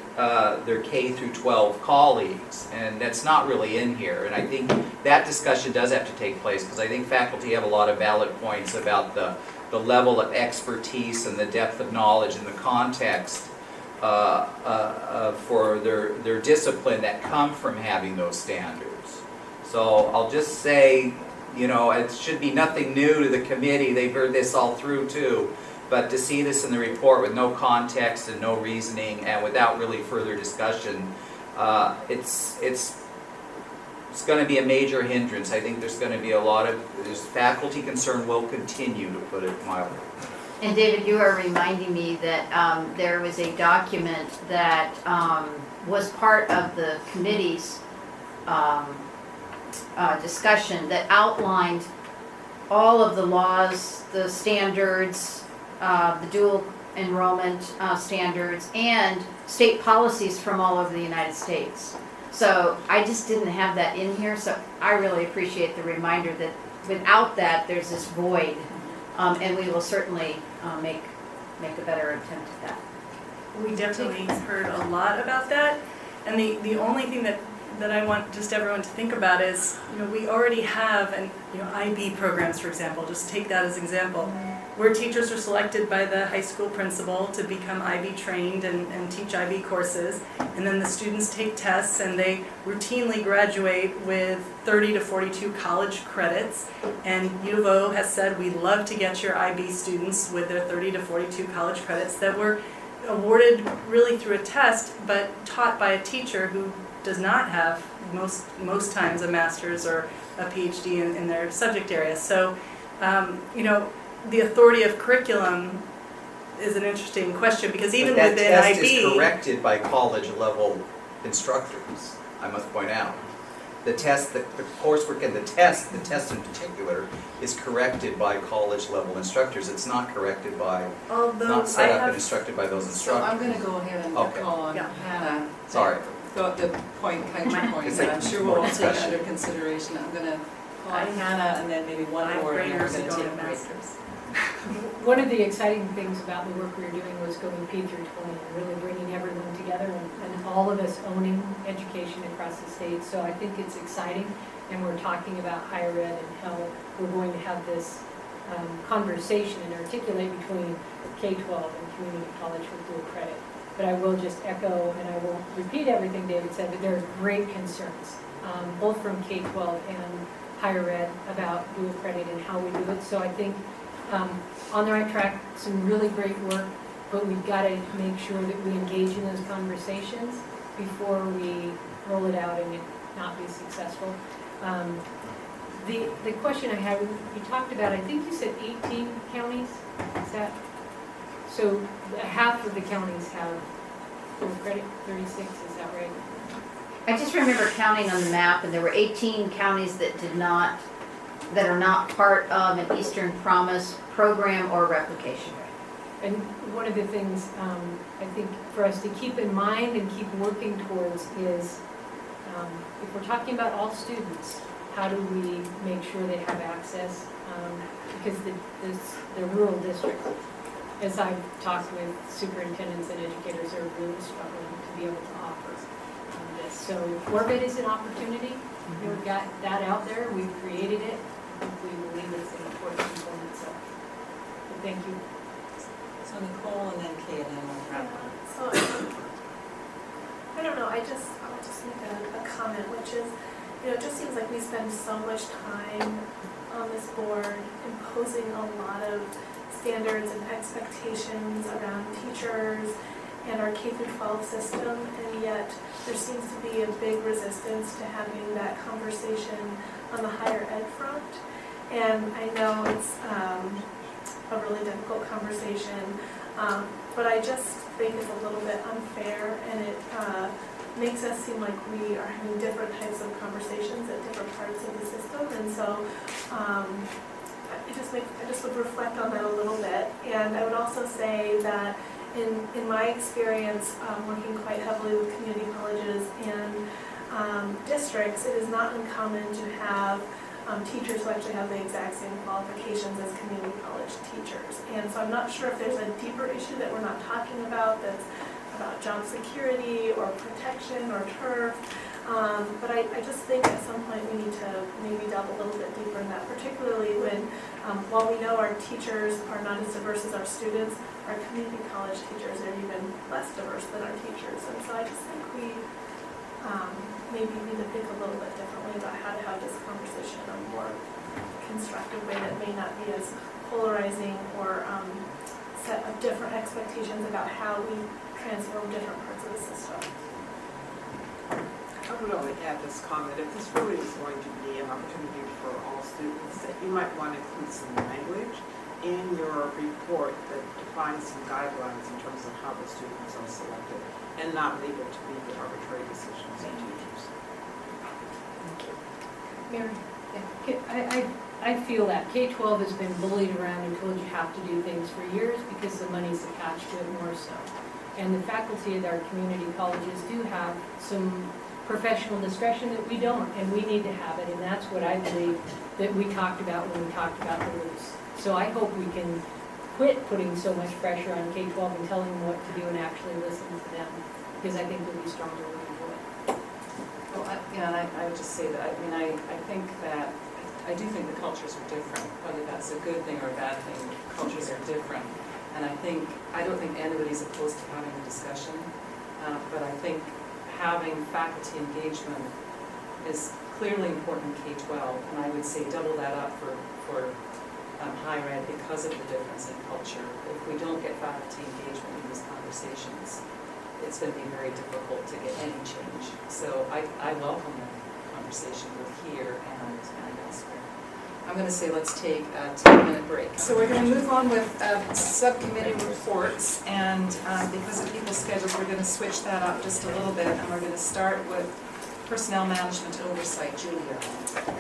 their K through 12 colleagues, and that's not really in here. And I think that discussion does have to take place because I think faculty have a lot of valid points about the level of expertise and the depth of knowledge and the context for their discipline that come from having those standards. So I'll just say, you know, it should be nothing new to the committee. They've heard this all through too. But to see this in the report with no context and no reasoning and without really further discussion, it's going to be a major hindrance. I think there's going to be a lot of faculty concern will continue, to put it mildly. And David, you are reminding me that there was a document that was part of the committee's discussion that outlined all of the laws, the standards, the dual enrollment standards, and state policies from all over the United States. So I just didn't have that in here, so I really appreciate the reminder that without that, there's this void, and we will certainly make a better attempt at that. We definitely heard a lot about that, and the only thing that I want just everyone to think about is, you know, we already have IB programs, for example. Just take that as an example, where teachers are selected by the high school principal to become IB trained and teach IB courses, and then the students take tests and they routinely graduate with 30 to 42 college credits. And U of O has said, we love to get your IB students with their 30 to 42 college credits that were awarded really through a test, but taught by a teacher who does not have most times a master's or a PhD in their subject area. So, you know, the authority of curriculum is an interesting question, because even within IB... But that test is corrected by college level instructors, I must point out. The test, the coursework and the test in particular, is corrected by college level instructors. It's not corrected by, not set up and instructed by those instructors. So I'm going to go ahead and call on Hannah. Sorry. The counterpoint that I'm sure we'll all take under consideration. I'm going to call on Hannah and then maybe one more, and then we're going to take breaks. One of the exciting things about the work we were doing was going P through 20 and really bringing everyone together and all of us owning education across the state. So I think it's exciting, and we're talking about higher ed and how we're going to have this conversation and articulate between K-12 and community college with dual credit. But I will just echo, and I won't repeat everything David said, but there are great concerns, both from K-12 and higher ed, about dual credit and how we do it. So I think on the right track, some really great work, but we've got to make sure that we engage in those conversations before we roll it out and it not be successful. The question I have, you talked about, I think you said 18 counties, is that? So half of the counties have dual credit, 36, is that right? I just remember counting on the map, and there were 18 counties that are not part of an Eastern Promise program or replication. And one of the things I think for us to keep in mind and keep working towards is, if we're talking about all students, how do we make sure they have access? Because the rural districts, as I've talked with superintendents and educators, are really struggling to be able to offer this. So Orbit is an opportunity. We've got that out there. We've created it. we believe it's an important component, so. But thank you. So Nicole and then Kay, and then we'll wrap up. So, I don't know, I'll just make a comment, which is, it just seems like we spend so much time on this board imposing a lot of standards and expectations around teachers and our K-12 system, and yet there seems to be a big resistance to having that conversation on the higher ed front. And I know it's a really difficult conversation, but I just think it's a little bit unfair, and it makes us seem like we are having different types of conversations at different parts of the system. And so I just would reflect on that a little bit. And I would also say that in my experience working quite heavily with community colleges and districts, it is not uncommon to have teachers who actually have the exact same qualifications as community college teachers. And so I'm not sure if there's a deeper issue that we're not talking about that's about job security or protection or turf. But I just think at some point we need to maybe delve a little bit deeper in that, particularly when, while we know our teachers are not as diverse as our students, our community college teachers are even less diverse than our teachers. And so I just think we maybe need to think a little bit differently about how to have this conversation in a more constructive way that may not be as polarizing or set up different expectations about how we transform different parts of the system. I would only add this comment, if this really is going to be an opportunity for all students, that you might want to include some language in your report that defines some guidelines in terms of how the students are selected, and not leave it to be the arbitrary decisions of teachers. Mary? Yeah. I feel that K-12 has been bullied around and told you have to do things for years because the money's attached to it more so. And the faculty at our community colleges do have some professional discretion that we don't, and we need to have it, and that's what I believe that we talked about when we talked about the rules. So I hope we can quit putting so much pressure on K-12 and telling them what to do and actually listen to them, because I think we'll be stronger when we do it. Well, I would just say that, I think that, I do think the cultures are different, whether that's a good thing or a bad thing, cultures are different. And I don't think anybody's opposed to having a discussion, but I think having faculty engagement is clearly important in K-12, and I would say double that up for higher ed because of the difference in culture. If we don't get faculty engagement in these conversations, it's going to be very difficult to get any change. So I welcome the conversation both here and elsewhere. I'm going to say let's take a 10-minute break. So we're going to move on with subcommittee reports, and because of people's schedules, we're going to switch that up just a little bit, and we're going to start with personnel management oversight. Julia.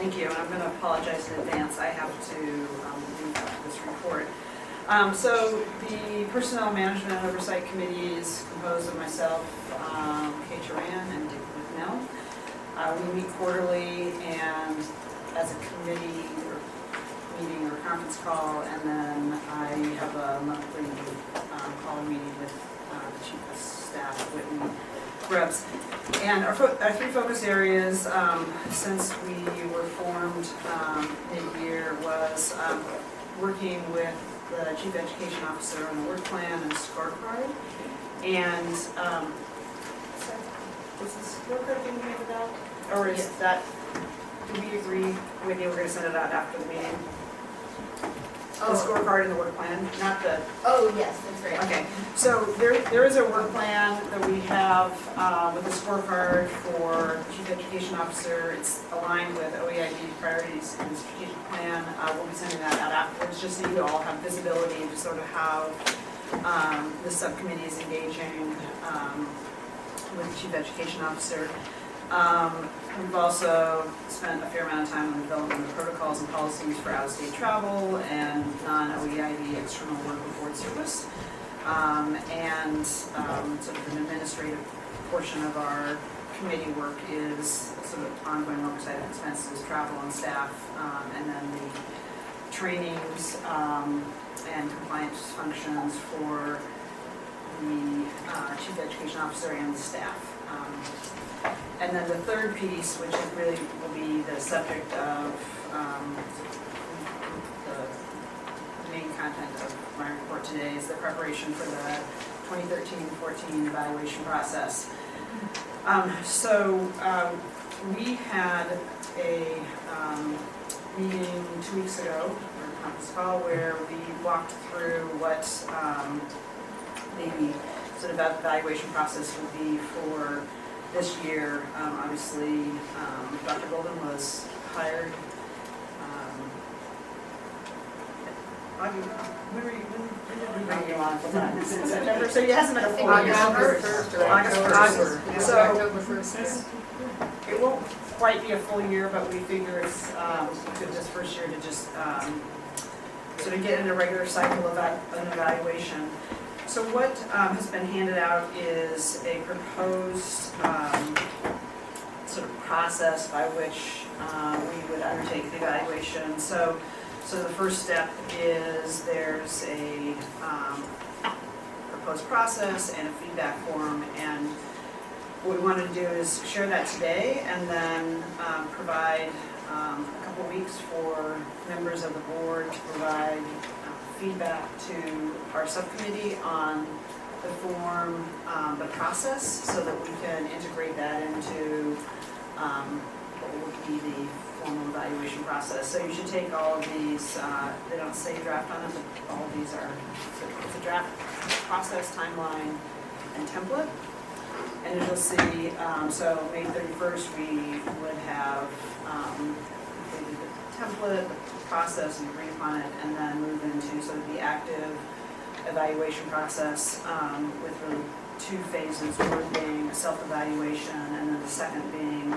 Thank you, and I'm going to apologize in advance. I have to leave this report. So the Personnel Management Oversight Committee is composed of myself, Kay Turan, and Dick McNell. We meet quarterly and as a committee or meeting or conference call, and then I have a monthly call meeting with the chief of staff, Whitney Grubbs. And our three focus areas since we were formed mid-year was working with the chief education officer on the work plan and scorecard. And is the scorecard being handed out? Or is that, did we agree with you, we're going to send it out after the meeting? The scorecard and the work plan, not the... Oh, yes, that's right. Okay, so there is a work plan that we have with a scorecard for chief education officer. It's aligned with OEID priorities and the strategic plan. We'll be sending that out afterwards, just so you all have visibility into sort of how the subcommittee is engaging with the chief education officer. We've also spent a fair amount of time on developing the protocols and policies for out-of-state travel and non-OEID external work with board service. And sort of an administrative portion of our committee work is sort of ongoing oversight of expenses, travel and staff, and then the trainings and compliance functions for the chief education officer and the staff. And then the third piece, which is really will be the subject of the main content of my report today, is the preparation for the 2013-14 evaluation process. We had a meeting 2 weeks ago, or a conference call, where we walked through what the sort of evaluation process would be for this year. Obviously, Dr. Golden was hired. When did we bring you on for that? September, so it hasn't been a full year. August 1st. So October 1st. it won't quite be a full year, but we figure it's good this first year to just sort of get in a regular cycle of an evaluation. So what has been handed out is a proposed sort of process by which we would undertake the evaluation. So the first step is there's a proposed process and a feedback form, and what we want to do is share that today and then provide a couple weeks for members of the board to provide feedback to our subcommittee on the form, the process, so that we can integrate that into what would be the formal evaluation process. So you should take all of these, they don't say draft on them, but all of these are, it's a draft process, timeline, and template. And as you'll see, so May 31st, we would have completed the template, the process, and agree upon it, and then move into sort of the active evaluation process with really two phases, one being a self-evaluation, and then the second being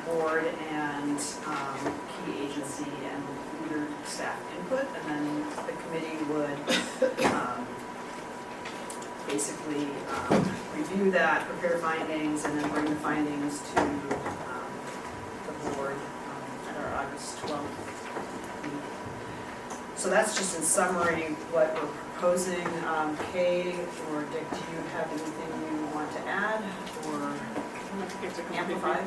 board and key agency and leader staff input, and then the committee would basically review that, prepare findings, and then bring the findings to the board at our August 12th meeting. So that's just in summary what we're proposing. Kay or Dick, do you have anything you want to add or amplify?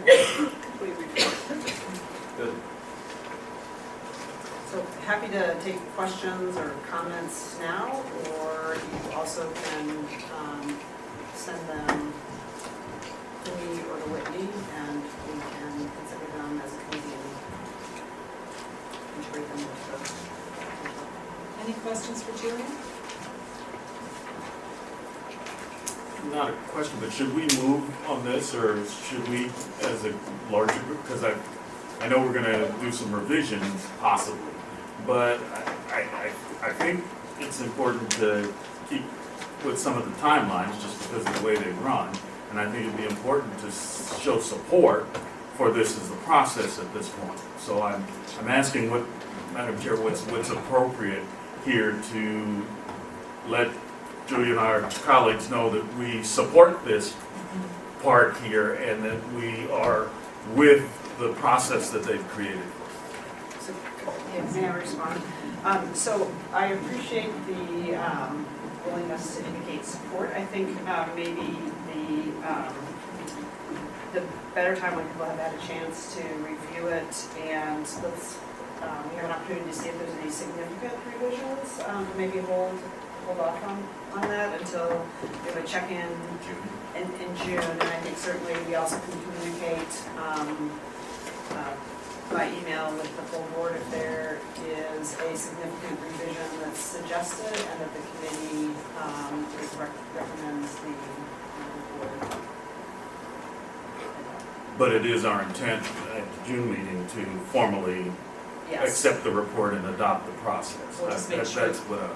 Good. So happy to take questions or comments now, or you also can send them to me or to Whitney, and we can consider them as a committee and integrate them with Any questions for Julia? Not a question, but should we move on this, or should we, as a larger group, because I know we're gonna do some revisions possibly, but I think it's important to keep with some of the timelines just because of the way they run, and I think it'd be important to show support for this as the process at this point. So I'm asking what, Madam Chair, what's appropriate here to let Julia and our colleagues know that we support this part here and that we are with the process that they've created. So, may I respond? So I appreciate the willingness to indicate support. I think maybe the better time when people have had a chance to review it, and let's we have an opportunity to see if there's any significant revisions, maybe hold off on that until we have a check-in in June. And I think certainly we also can communicate by email with the full board if there is a significant revision that's suggested and that the committee recommends the board. But it is our intent at the June meeting to formally accept the report and adopt the process. We'll just make sure. That's what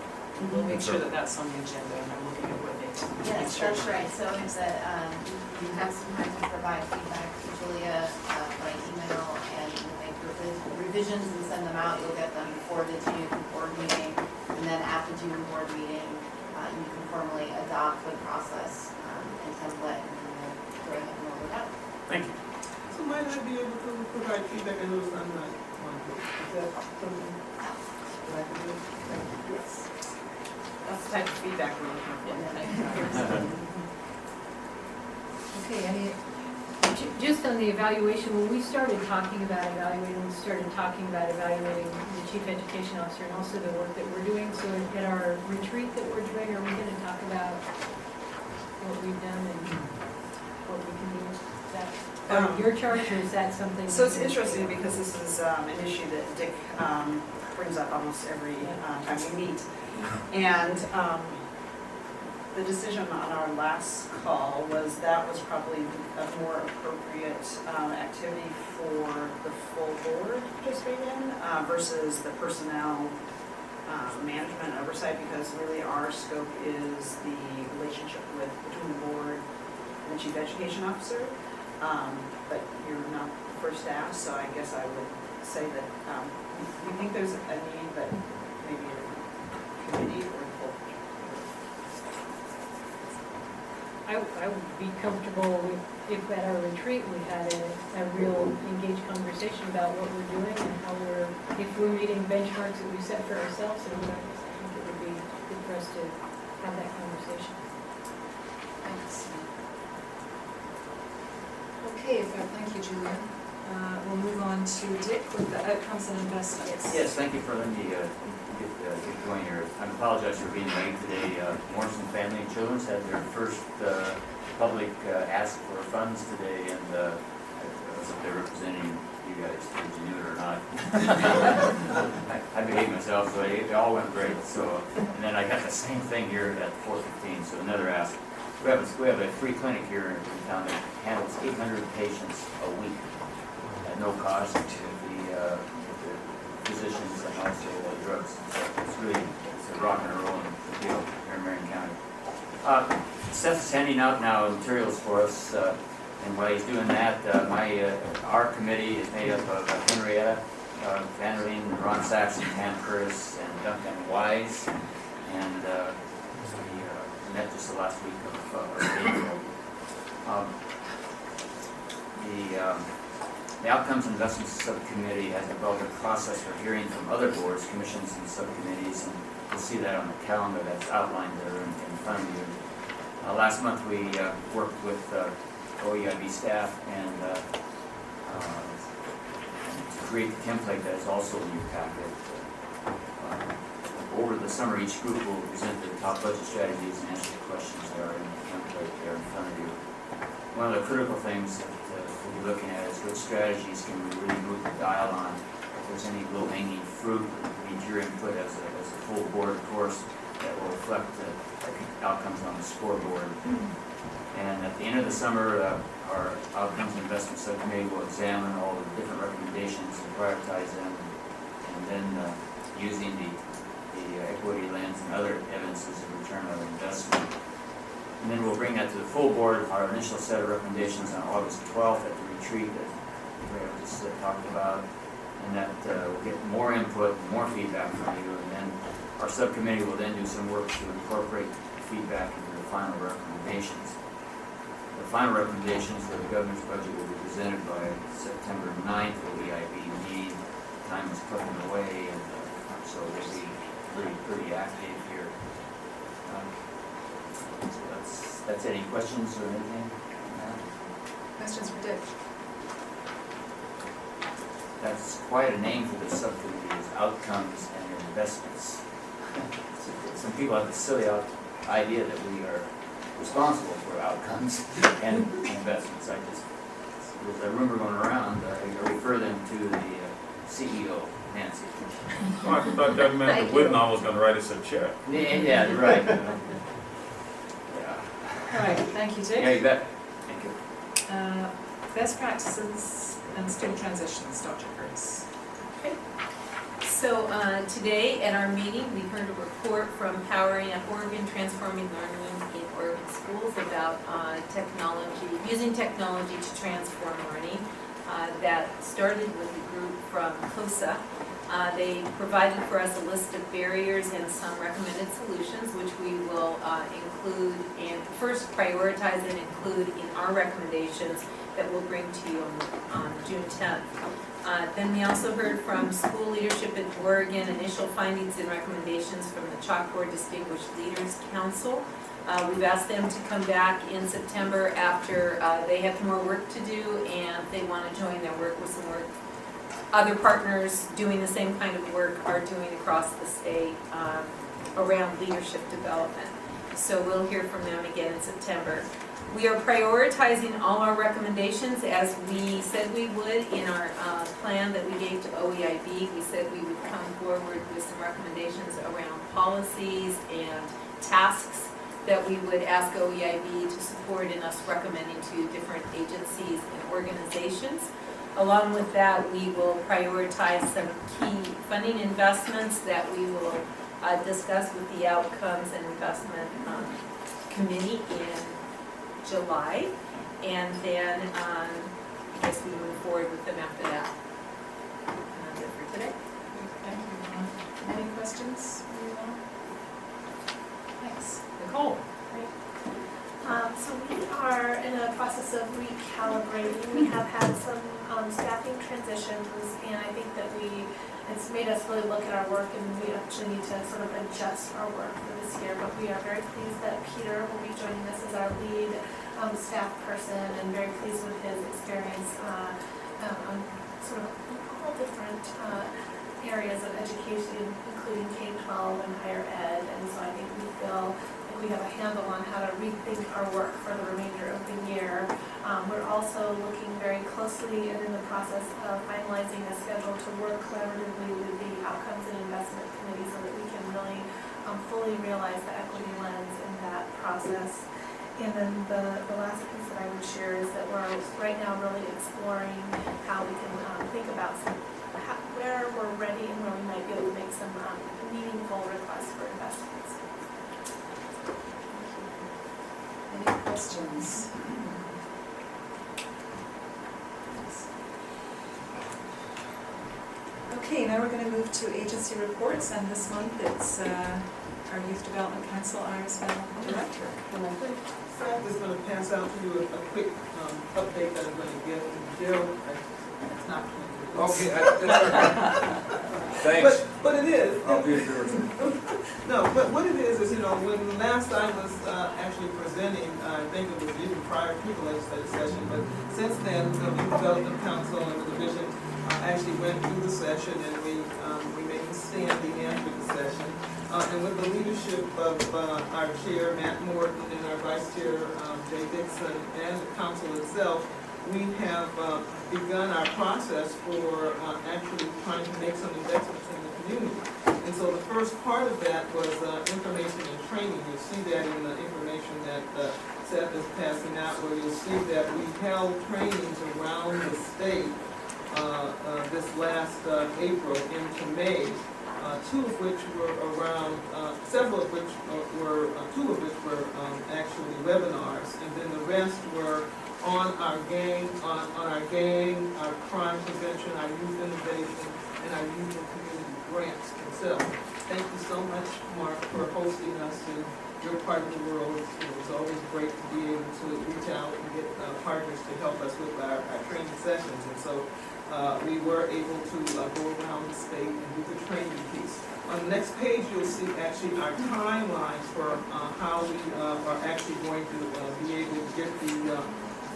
We'll make sure that that's on the agenda, and I'm looking at what they. Yes, that's right. So it's that you have some time to provide feedback to Julia by email, and you'll make revisions and send them out. You'll get them before the June board meeting, and then at the June board meeting, you can formally adopt the process and template, and then we'll go ahead and roll it out. Thank you. So might I be able to provide feedback on those on that one? Is that something that I can do? That's the type of feedback we're looking for. just on the evaluation, when we started talking about evaluating, we started talking about evaluating the chief education officer and also the work that we're doing. So at our retreat that we're doing, are we going to talk about what we've done and what we can do? Is that part of your charge, or is that something? So it's interesting because this is an issue that Dick brings up almost every time we meet. And the decision on our last call was that was probably a more appropriate activity for the full board to participate in versus the personnel management oversight, because really our scope is the relationship between the board and the chief education officer. But you're not the first to ask, so I guess I would say that we think there's a need, but maybe a committee or a full. I would be comfortable if at our retreat we had a real engaged conversation about what we're doing and how if we're meeting benchmarks that we set for ourselves and whatever. I think it would be good for us to have that conversation. Thanks. Okay, thank you, Julia. We'll move on to Dick with the outcomes and investments. Yes, thank you for letting me get going here. I apologize for being late today. Morrison Family and Children's had their first public ask for funds today, and I was up there representing you guys, did you knew it or not. I behaved myself, so it all went great. So, and then I got the same thing here at 4:15, so another ask. We have a free clinic here in town that handles 800 patients a week at no cost to the physicians and also drugs. So it's a rock and roll deal here in Marion County. Seth is handing out now materials for us, and while he's doing that, our committee is made up of Henrietta Vanderleen, Ron Saxon, Pam Curtis, and Duncan Wise, and we met just the last week of April. The Outcomes and Investments Subcommittee has developed a process for hearing from other boards, commissions, and subcommittees, and you'll see that on the calendar that's outlined there in front of you. Last month we worked with OEIB staff and to create the template that is also in your packet. Over the summer, each group will present their top budget strategies and answer the questions that are in the template there in front of you. One of the critical things that we'll be looking at is which strategies can we really move the dial on. If there's any low-hanging fruit that needs your input as a full board course that will reflect the outcomes on the scoreboard. And at the end of the summer, our Outcomes and Investment Subcommittee will examine all the different recommendations and prioritize them, and then using the equity lens and other evidences of return on investment. And then we'll bring that to the full board, our initial set of recommendations on August 12th at the retreat that we just talked about, and that will get more input, more feedback from you, and then our subcommittee will then do some work to incorporate the feedback into the final recommendations. The final recommendations for the governor's budget will be presented by September 9th at the OEIB meeting. Time is clicking away, and so we'll be pretty active here. So that's any questions or anything? Questions for Dick? That's quite a name for the subcommittee, is Outcomes and Investments. Some people have the silly idea that we are responsible for outcomes and investments. There's a rumor going around, I refer them to the CEO, Nancy. Well, I thought that meant the Whitnall was gonna write us a check. Yeah, you're right. Yeah. All right, thank you, Dick. Yeah, you bet. Thank you. Best practices and student transitions, Dr. Curtis. So today at our meeting, we heard a report from Powering Up Oregon, Transforming Learning in Oregon Schools about using technology to transform learning. That started with a group from COSA. They provided for us a list of barriers and some recommended solutions, which we will include and first prioritize and include in our recommendations that we'll bring to you on June 10th. Then we also heard from school leadership in Oregon, initial findings and recommendations from the Chalkboard Distinguished Leaders Council. We've asked them to come back in September after they have more work to do and they want to join their work with some work other partners doing the same kind of work are doing across the state around leadership development. So we'll hear from them again in September. We are prioritizing all our recommendations as we said we would in our plan that we gave to OEIB. We said we would come forward with some recommendations around policies and tasks that we would ask OEIB to support in us recommending to different agencies and organizations. Along with that, we will prioritize some key funding investments that we will discuss with the Outcomes and Investment Committee in July. And then I guess we move forward with them after that. And that's it for today. Any questions? Thanks. Nicole. So we are in a process of recalibrating. We have had some staffing transitions, and I think that it's made us really look at our work, and we actually need to sort of adjust our work for this year. But we are very pleased that Peter will be joining us as our lead staff person, and very pleased with his experience on sort of all different areas of education, including K-12 and higher ed. And so I think we feel we have a handle on how to rethink our work for the remainder of the year. We're also looking very closely and in the process of finalizing a schedule to work collaboratively with the Outcomes and Investment Committee so that we can really fully realize the equity lens in that process. And then the last piece that I would share is that we're right now really exploring how we can think about where we're ready and where we might be able to make some meaningful requests for investments. Any questions? Okay, now we're going to move to agency reports, and this month it's our Youth Development Council Irisville Director. Staff is going to pass out to you a quick update that I'm going to give to Jill. It's not okay, thanks. But it is. I'll be sure. No, but what it is, when last I was actually presenting, I think it was even prior to the legislative session, but since then, the Youth Development Council and the division actually went through the session, and we made a standing after the session. And with the leadership of our chair, Matt Morton, and our vice chair, Jay Dixon, and the council itself, we have begun our process for actually trying to make some investments in the community. And so the first part of that was information and training. You'll see that in the information that Seth is passing out, where you'll see that we held trainings around the state this last April into May. Two of which were around, several of which were, two of which were actually webinars, and then the rest were on our crime prevention, our youth innovation, and our youth and community grants themselves. Thank you so much, Mark, for hosting us in your part of the world. It's always great to be able to reach out and get partners to help us with our training sessions. And so we were able to go around the state and do the training piece. On the next page, you'll see actually our timelines for how we are actually going to be able to get the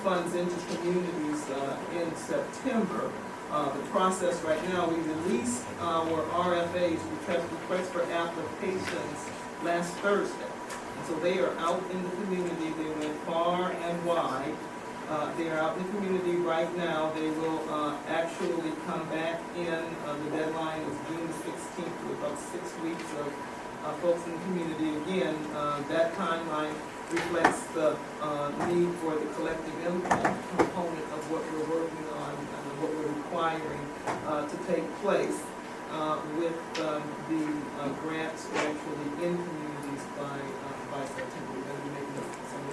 funds into communities in September. The process right now, we released our RFAs, requests for applications, last Thursday. And so they are out in the community. They went far and wide. They are out in the community right now. They will actually come back in. The deadline is June 16th, with about 6 weeks of folks in the community. Again, that timeline reflects the need for the collective impact component of what we're working on and what we're requiring to take place with the grants actually in communities by September. We're going to be making some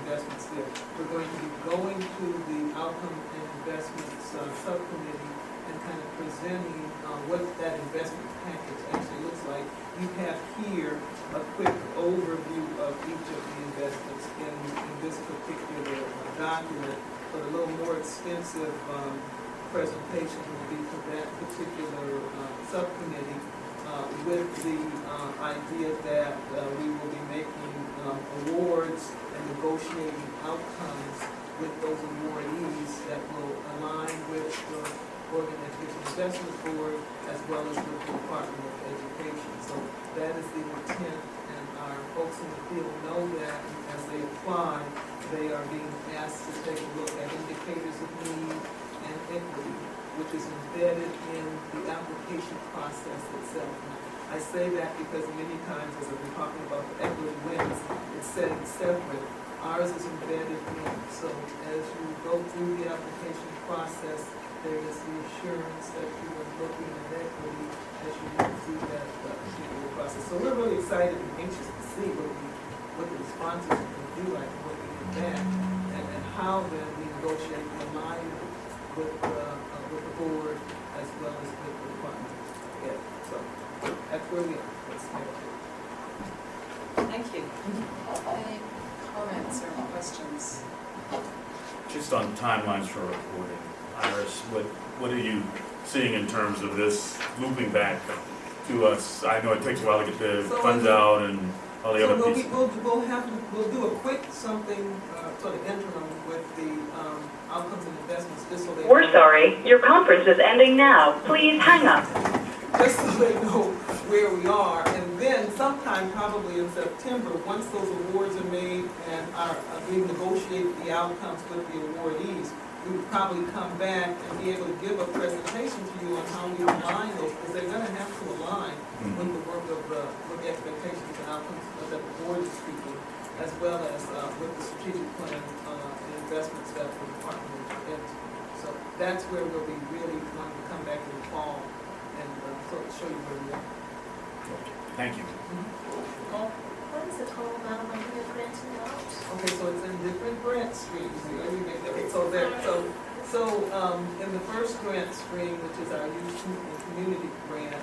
investments there. We're going to be going to the Outcome and Investments Subcommittee and kind of presenting what that investment package actually looks like. You have here a quick overview of each of the investments in this particular document, but a little more extensive presentation will be for that particular subcommittee with the idea that we will be making awards and negotiating outcomes with those awardees that will align with the Oregon Education Investment Board as well as with the Department of Education. So that is the intent, and our folks in the field know that as they apply, they are being asked to take a look at indicators of need and equity, which is embedded in the application process itself. I say that because many times, as I've been talking about the equity wins, it's setting separate. Ours is embedded in. So as you go through the application process, there is the assurance that you are looking at equity as you move through that particular process. So we're really excited and anxious to see what the responses can do, like what we get back, and how then we negotiate the alignment with the board as well as with the department. Yeah, so that's where we are. Thank you. Any comments or questions? Just on timelines for reporting, Iris, what are you seeing in terms of this looping back to us? I know it takes a while to get the funds out and all the other pieces. We'll do a quick something sort of interim with the outcomes and investments, just so they. We're sorry, your conference is ending now. Please hang up. Just so they know where we are, and then sometime probably in September, once those awards are made and we've negotiated the outcomes with the awardees, we would probably come back and be able to give a presentation to you on how we align those, because they're going to have to align with the work of with the expectations and outcomes that the board is speaking, as well as with the strategic plan and investments that the department will put into. So that's where we'll be really wanting to come back in the fall and sort of show you where we are. Thank you. What is the total amount of money you're granting out? Okay, so it's in different grant streams. In the first grant stream, which is our youth and community grant,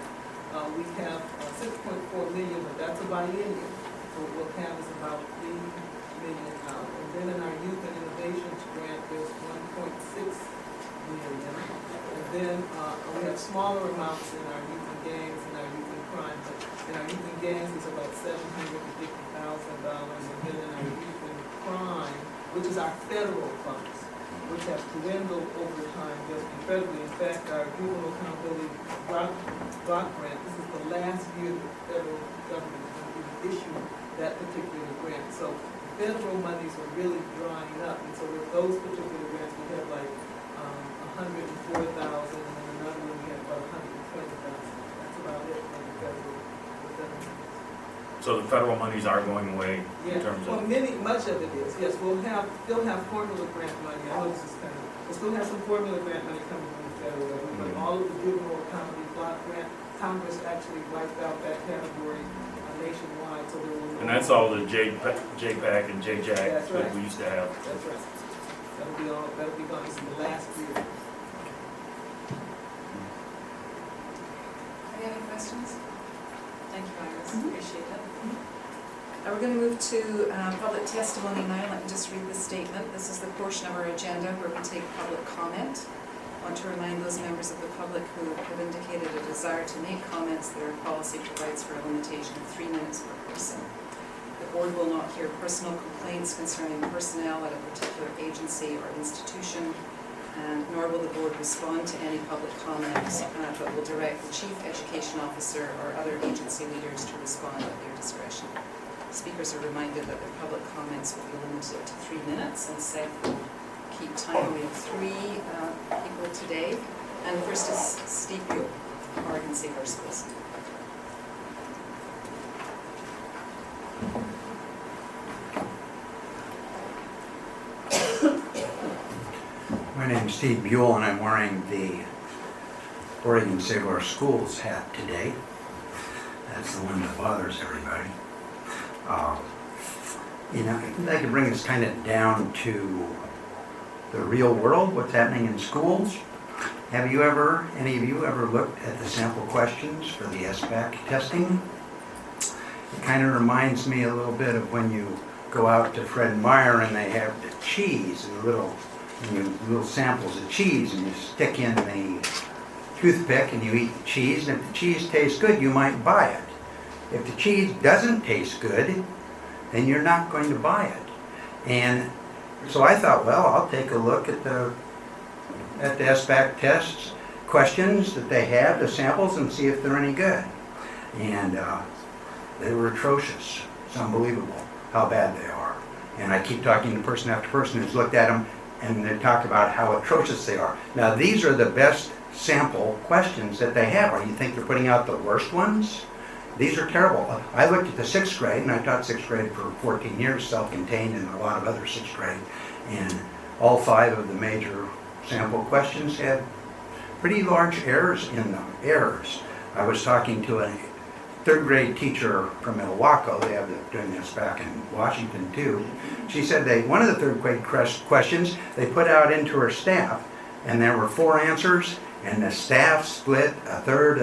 we have 6.4 million, but that's a biennial. So what we'll have is about 3 million out. And then in our youth and innovations grant, there's 1.6 million. And then we have smaller amounts in our youth and gangs and our youth and crime. But in our youth and gangs, it's about $750,000. And then in our youth and crime, which is our federal funds, which have dwindled over time just incredibly. In fact, our juvenile accountability block grant, this is the last year the federal government is going to issue that particular grant. So federal monies are really drying up. And so with those particular grants, we have like 104,000, and then another one we have about 120,000. That's about it for the federal. So the federal monies are going away in terms of. Well, much of it is. Yes, still have formula grant money. I know this is kind of. We'll still have some formula grant money coming from the federal government. But all of the juvenile accountability block grant, Congress actually wiped out that category nationwide. So there will. And that's all the JPAC and JJAC that we used to have. That's right. That'll be all. That'll be gone. This is the last year. Any other questions? Thank you, Iris. Appreciate it. We're going to move to public testimony now. Let me just read the statement. This is the portion of our agenda where we take public comment. I want to remind those members of the public who have indicated a desire to make comments that our policy provides for a limitation of 3 minutes per person. The board will not hear personal complaints concerning personnel at a particular agency or institution, and nor will the board respond to any public comments, but will direct the Chief Education Officer or other agency leaders to respond at their discretion. Speakers are reminded that their public comments will be limited to 3 minutes, and Seth will keep time. We have 3 people today, and first is Steve Buell, Oregon State Our Schools. My name is Steve Buell, and I'm wearing the Oregon State Our Schools hat today. That's the one that bothers everybody. I'd like to bring this kind of down to the real world, what's happening in schools. Have you ever, any of you ever looked at the sample questions for the SBAC testing? It kind of reminds me a little bit of when you go out to Fred Meyer and they have the cheese and little samples of cheese, and you stick in the toothpick and you eat the cheese, and if the cheese tastes good, you might buy it. If the cheese doesn't taste good, then you're not going to buy it. And so I thought, well, I'll take a look at the SBAC tests, questions that they had, the samples, and see if they're any good. And they were atrocious. It's unbelievable how bad they are. And I keep talking to person after person who's looked at them, and they talk about how atrocious they are. Now, these are the best sample questions that they have. Or you think they're putting out the worst ones? These are terrible. I looked at the 6th grade, and I taught 6th grade for 14 years, self-contained, and a lot of other 6th grade. And all 5 of the major sample questions had pretty large errors in them. Errors. I was talking to a 3rd grade teacher from Milwaukee. They have doing this back in Washington too. She said one of the 3rd grade questions they put out into her staff, and there were 4 answers, and the staff split a third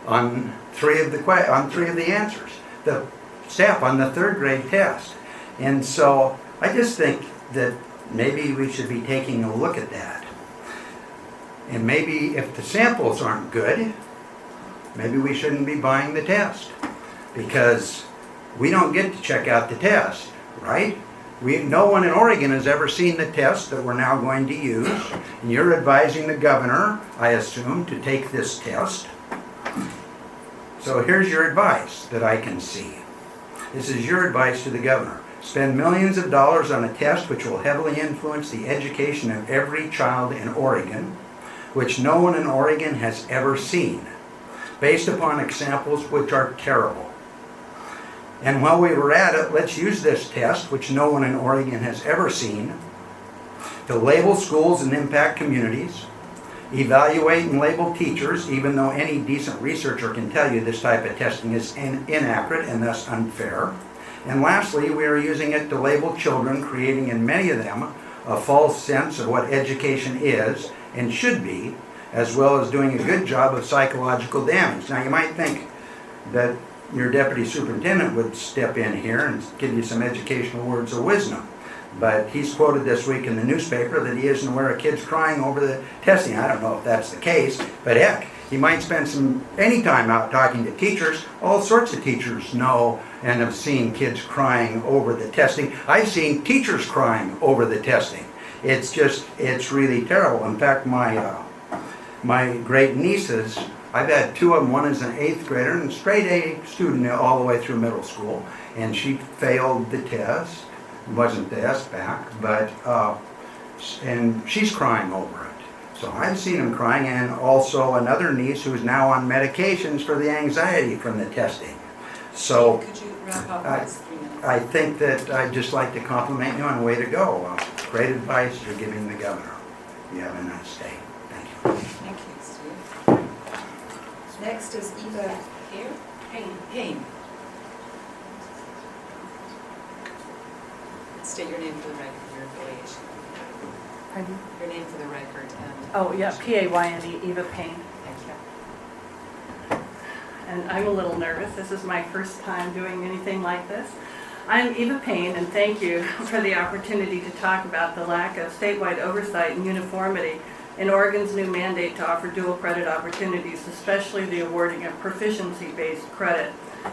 on 3 of the answers. The staff on the 3rd grade test. And so I just think that maybe we should be taking a look at that. And maybe if the samples aren't good, maybe we shouldn't be buying the test, because we don't get to check out the test, right? No one in Oregon has ever seen the test that we're now going to use. And you're advising the governor, I assume, to take this test. So here's your advice that I can see. This is your advice to the governor. Spend millions of dollars on a test which will heavily influence the education of every child in Oregon, which no one in Oregon has ever seen, based upon examples which are terrible. And while we were at it, let's use this test, which no one in Oregon has ever seen, to label schools and impact communities, evaluate and label teachers, even though any decent researcher can tell you this type of testing is inaccurate and thus unfair. And lastly, we are using it to label children, creating in many of them a false sense of what education is and should be, as well as doing a good job of psychological damage. Now, you might think that your deputy superintendent would step in here and give you some educational words of wisdom. But he's quoted this week in the newspaper that he isn't aware of kids crying over the testing. I don't know if that's the case, but heck, he might spend any time out talking to teachers. All sorts of teachers know and have seen kids crying over the testing. I've seen teachers crying over the testing. It's really terrible. In fact, my great nieces, I've had 2 of them. One is an 8th grader and straight A student all the way through middle school, and she failed the test. It wasn't the SBAC, but and she's crying over it. So I've seen them crying, and also another niece who's now on medications for the anxiety from the testing. So Could you wrap up by 3 minutes? I think that I'd just like to compliment you on way to go. Great advice you're giving the governor. You have a nice day. Thank you. Thank you, Steve. Next is Eva Payne. State your name for the record and your affiliation. Pardon? Your name for the record and... Oh, yeah, P-A-Y-N-E, Eva Payne. Thank you. And I'm a little nervous. This is my first time doing anything like this. I'm Eva Payne, and thank you for the opportunity to talk about the lack of statewide oversight and uniformity in Oregon's new mandate to offer dual credit opportunities, especially the awarding of proficiency-based credit.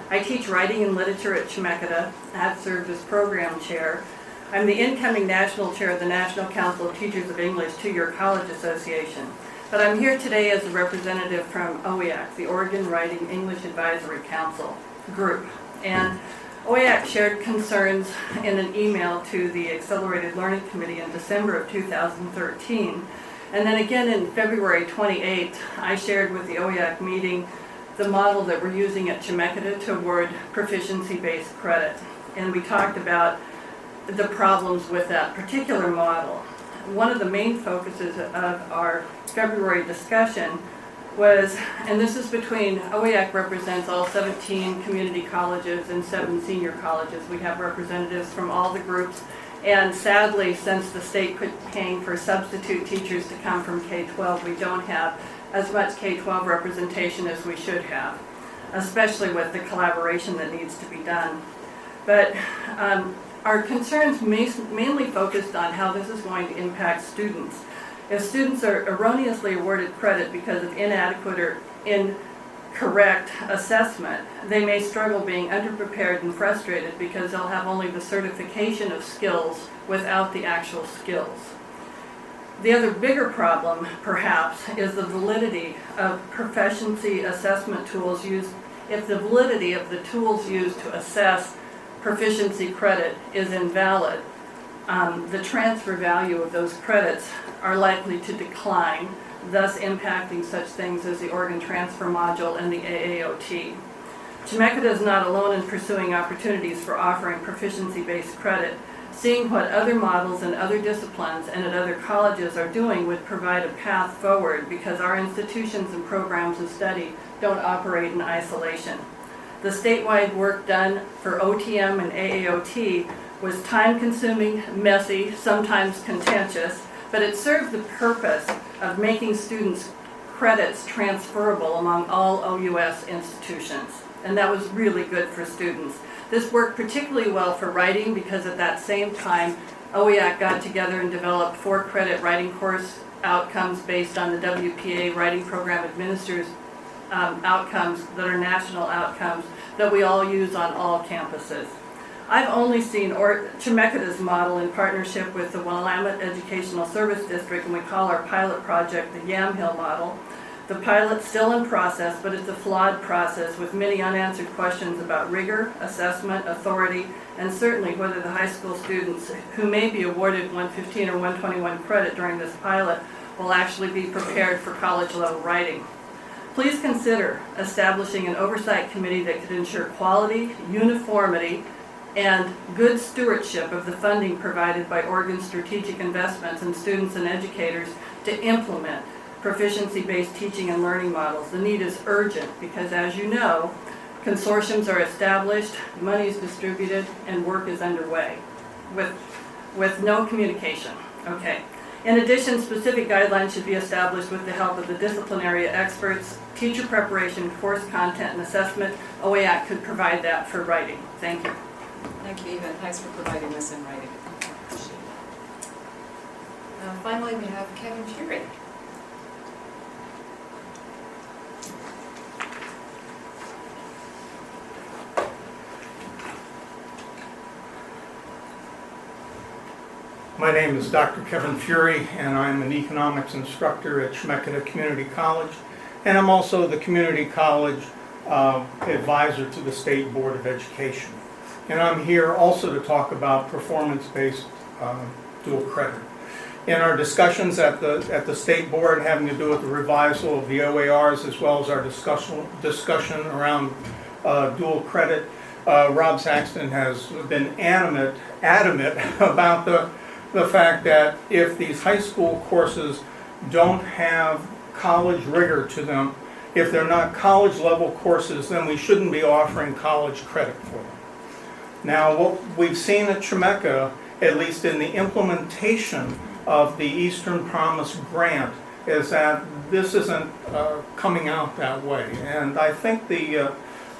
I teach writing and literature at Chemeketa. I've served as program chair. I'm the incoming national chair of the National Council of Teachers of English 2-Year College Association. But I'm here today as a representative from OEAC, the Oregon Writing English Advisory Council group. And OEAC shared concerns in an email to the Accelerated Learning Committee in December of 2013. And then again in February 28th, I shared with the OEAC meeting the model that we're using at Chemeketa to award proficiency-based credit. And we talked about the problems with that particular model. One of the main focuses of our February discussion was, and this is between, OEAC represents all 17 community colleges and 7 senior colleges. We have representatives from all the groups, and sadly, since the state quit paying for substitute teachers to come from K-12, we don't have as much K-12 representation as we should have, especially with the collaboration that needs to be done. But our concerns mainly focused on how this is going to impact students. If students are erroneously awarded credit because of inadequate or incorrect assessment, they may struggle being underprepared and frustrated because they'll have only the certification of skills without the actual skills. The other bigger problem, perhaps, is the validity of proficiency assessment tools used. If the validity of the tools used to assess proficiency credit is invalid, the transfer value of those credits are likely to decline, thus impacting such things as the Oregon Transfer Module and the AAOT. Chemeketa is not alone in pursuing opportunities for offering proficiency-based credit. Seeing what other models in other disciplines and at other colleges are doing would provide a path forward because our institutions and programs of study don't operate in isolation. The statewide work done for OTM and AAOT was time-consuming, messy, sometimes contentious, but it served the purpose of making students' credits transferable among all OUS institutions, and that was really good for students. This worked particularly well for writing because at that same time, OEAC got together and developed 4-credit writing course outcomes based on the WPA writing program administers outcomes that are national outcomes that we all use on all campuses. I've only seen Chemeketa's model in partnership with the Willamette Educational Service District, and we call our pilot project the Yamhill model. The pilot's still in process, but it's a flawed process with many unanswered questions about rigor, assessment, authority, and certainly whether the high school students who may be awarded 115 or 121 credit during this pilot will actually be prepared for college-level writing. Please consider establishing an oversight committee that could ensure quality, uniformity, and good stewardship of the funding provided by Oregon Strategic Investments in students and educators to implement proficiency-based teaching and learning models. The need is urgent because, as you know, consortiums are established, money is distributed, and work is underway with no communication. Okay. In addition, specific guidelines should be established with the help of the disciplinary experts, teacher preparation, course content, and assessment. OEAC could provide that for writing. Thank you. Thank you, Eva, and thanks for providing this in writing. Appreciate it. Finally, we have Kevin Fury. My name is Dr. Kevin Fury, and I'm an economics instructor at Chemeketa Community College, and I'm also the Community College advisor to the State Board of Education. And I'm here also to talk about performance-based dual credit. In our discussions at the State Board having to do with the revisal of the OARs, as well as our discussion around dual credit, Rob Saxton has been adamant about the fact that if these high school courses don't have college rigor to them, if they're not college level courses, then we shouldn't be offering college credit for them. Now, what we've seen at Chemeketa, at least in the implementation of the Eastern Promise grant, is that this isn't coming out that way. And I think the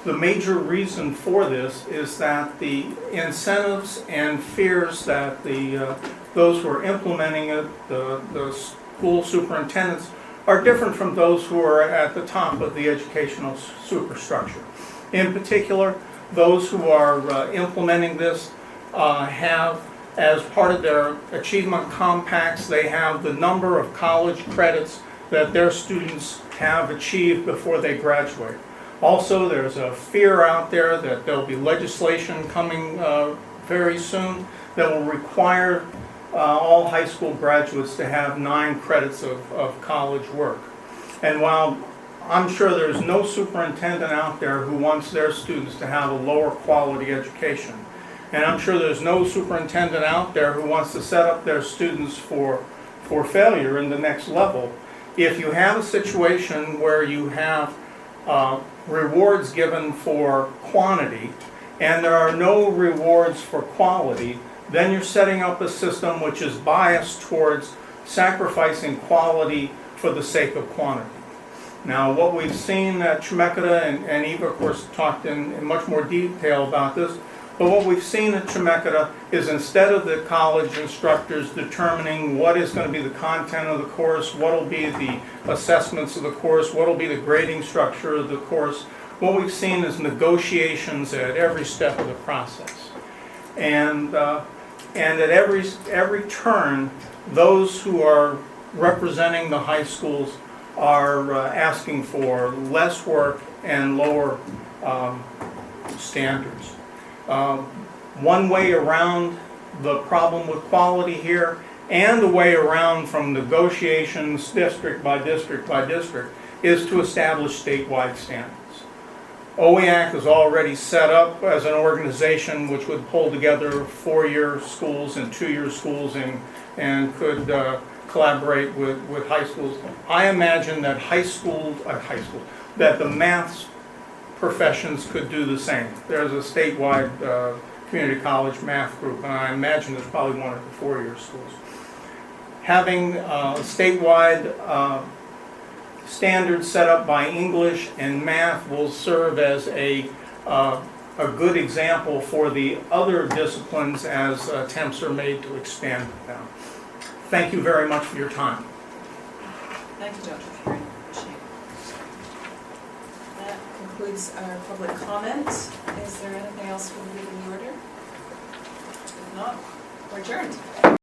major reason for this is that the incentives and fears that those who are implementing it, the school superintendents, are different from those who are at the top of the educational superstructure. In particular, those who are implementing this have, as part of their achievement compacts, they have the number of college credits that their students have achieved before they graduate. Also, there's a fear out there that there'll be legislation coming very soon that will require all high school graduates to have 9 credits of college work. And while I'm sure there's no superintendent out there who wants their students to have a lower quality education, and I'm sure there's no superintendent out there who wants to set up their students for failure in the next level, if you have a situation where you have rewards given for quantity and there are no rewards for quality, then you're setting up a system which is biased towards sacrificing quality for the sake of quantity. Now, what we've seen at Chemeketa, and Eva, of course, talked in much more detail about this, But what we've seen at Chemeketa is instead of the college instructors determining what is going to be the content of the course, what will be the assessments of the course, what will be the grading structure of the course, what we've seen is negotiations at every step of the process. And at every turn, those who are representing the high schools are asking for less work and lower standards. One way around the problem with quality here, and a way around from negotiations district by district by district, is to establish statewide standards. OEAC is already set up as an organization which would pull together 4-year schools and 2-year schools and could collaborate with high schools. I imagine that that the math professions could do the same. There's a statewide community college math group, and I imagine there's probably one at the 4-year schools. Having statewide standards set up by English and math will serve as a good example for the other disciplines as attempts are made to expand them. Thank you very much for your time. Thank you, Dr. Fury. Appreciate it. That concludes our public comment. Is there anything else we need in the order? If not, we're adjourned.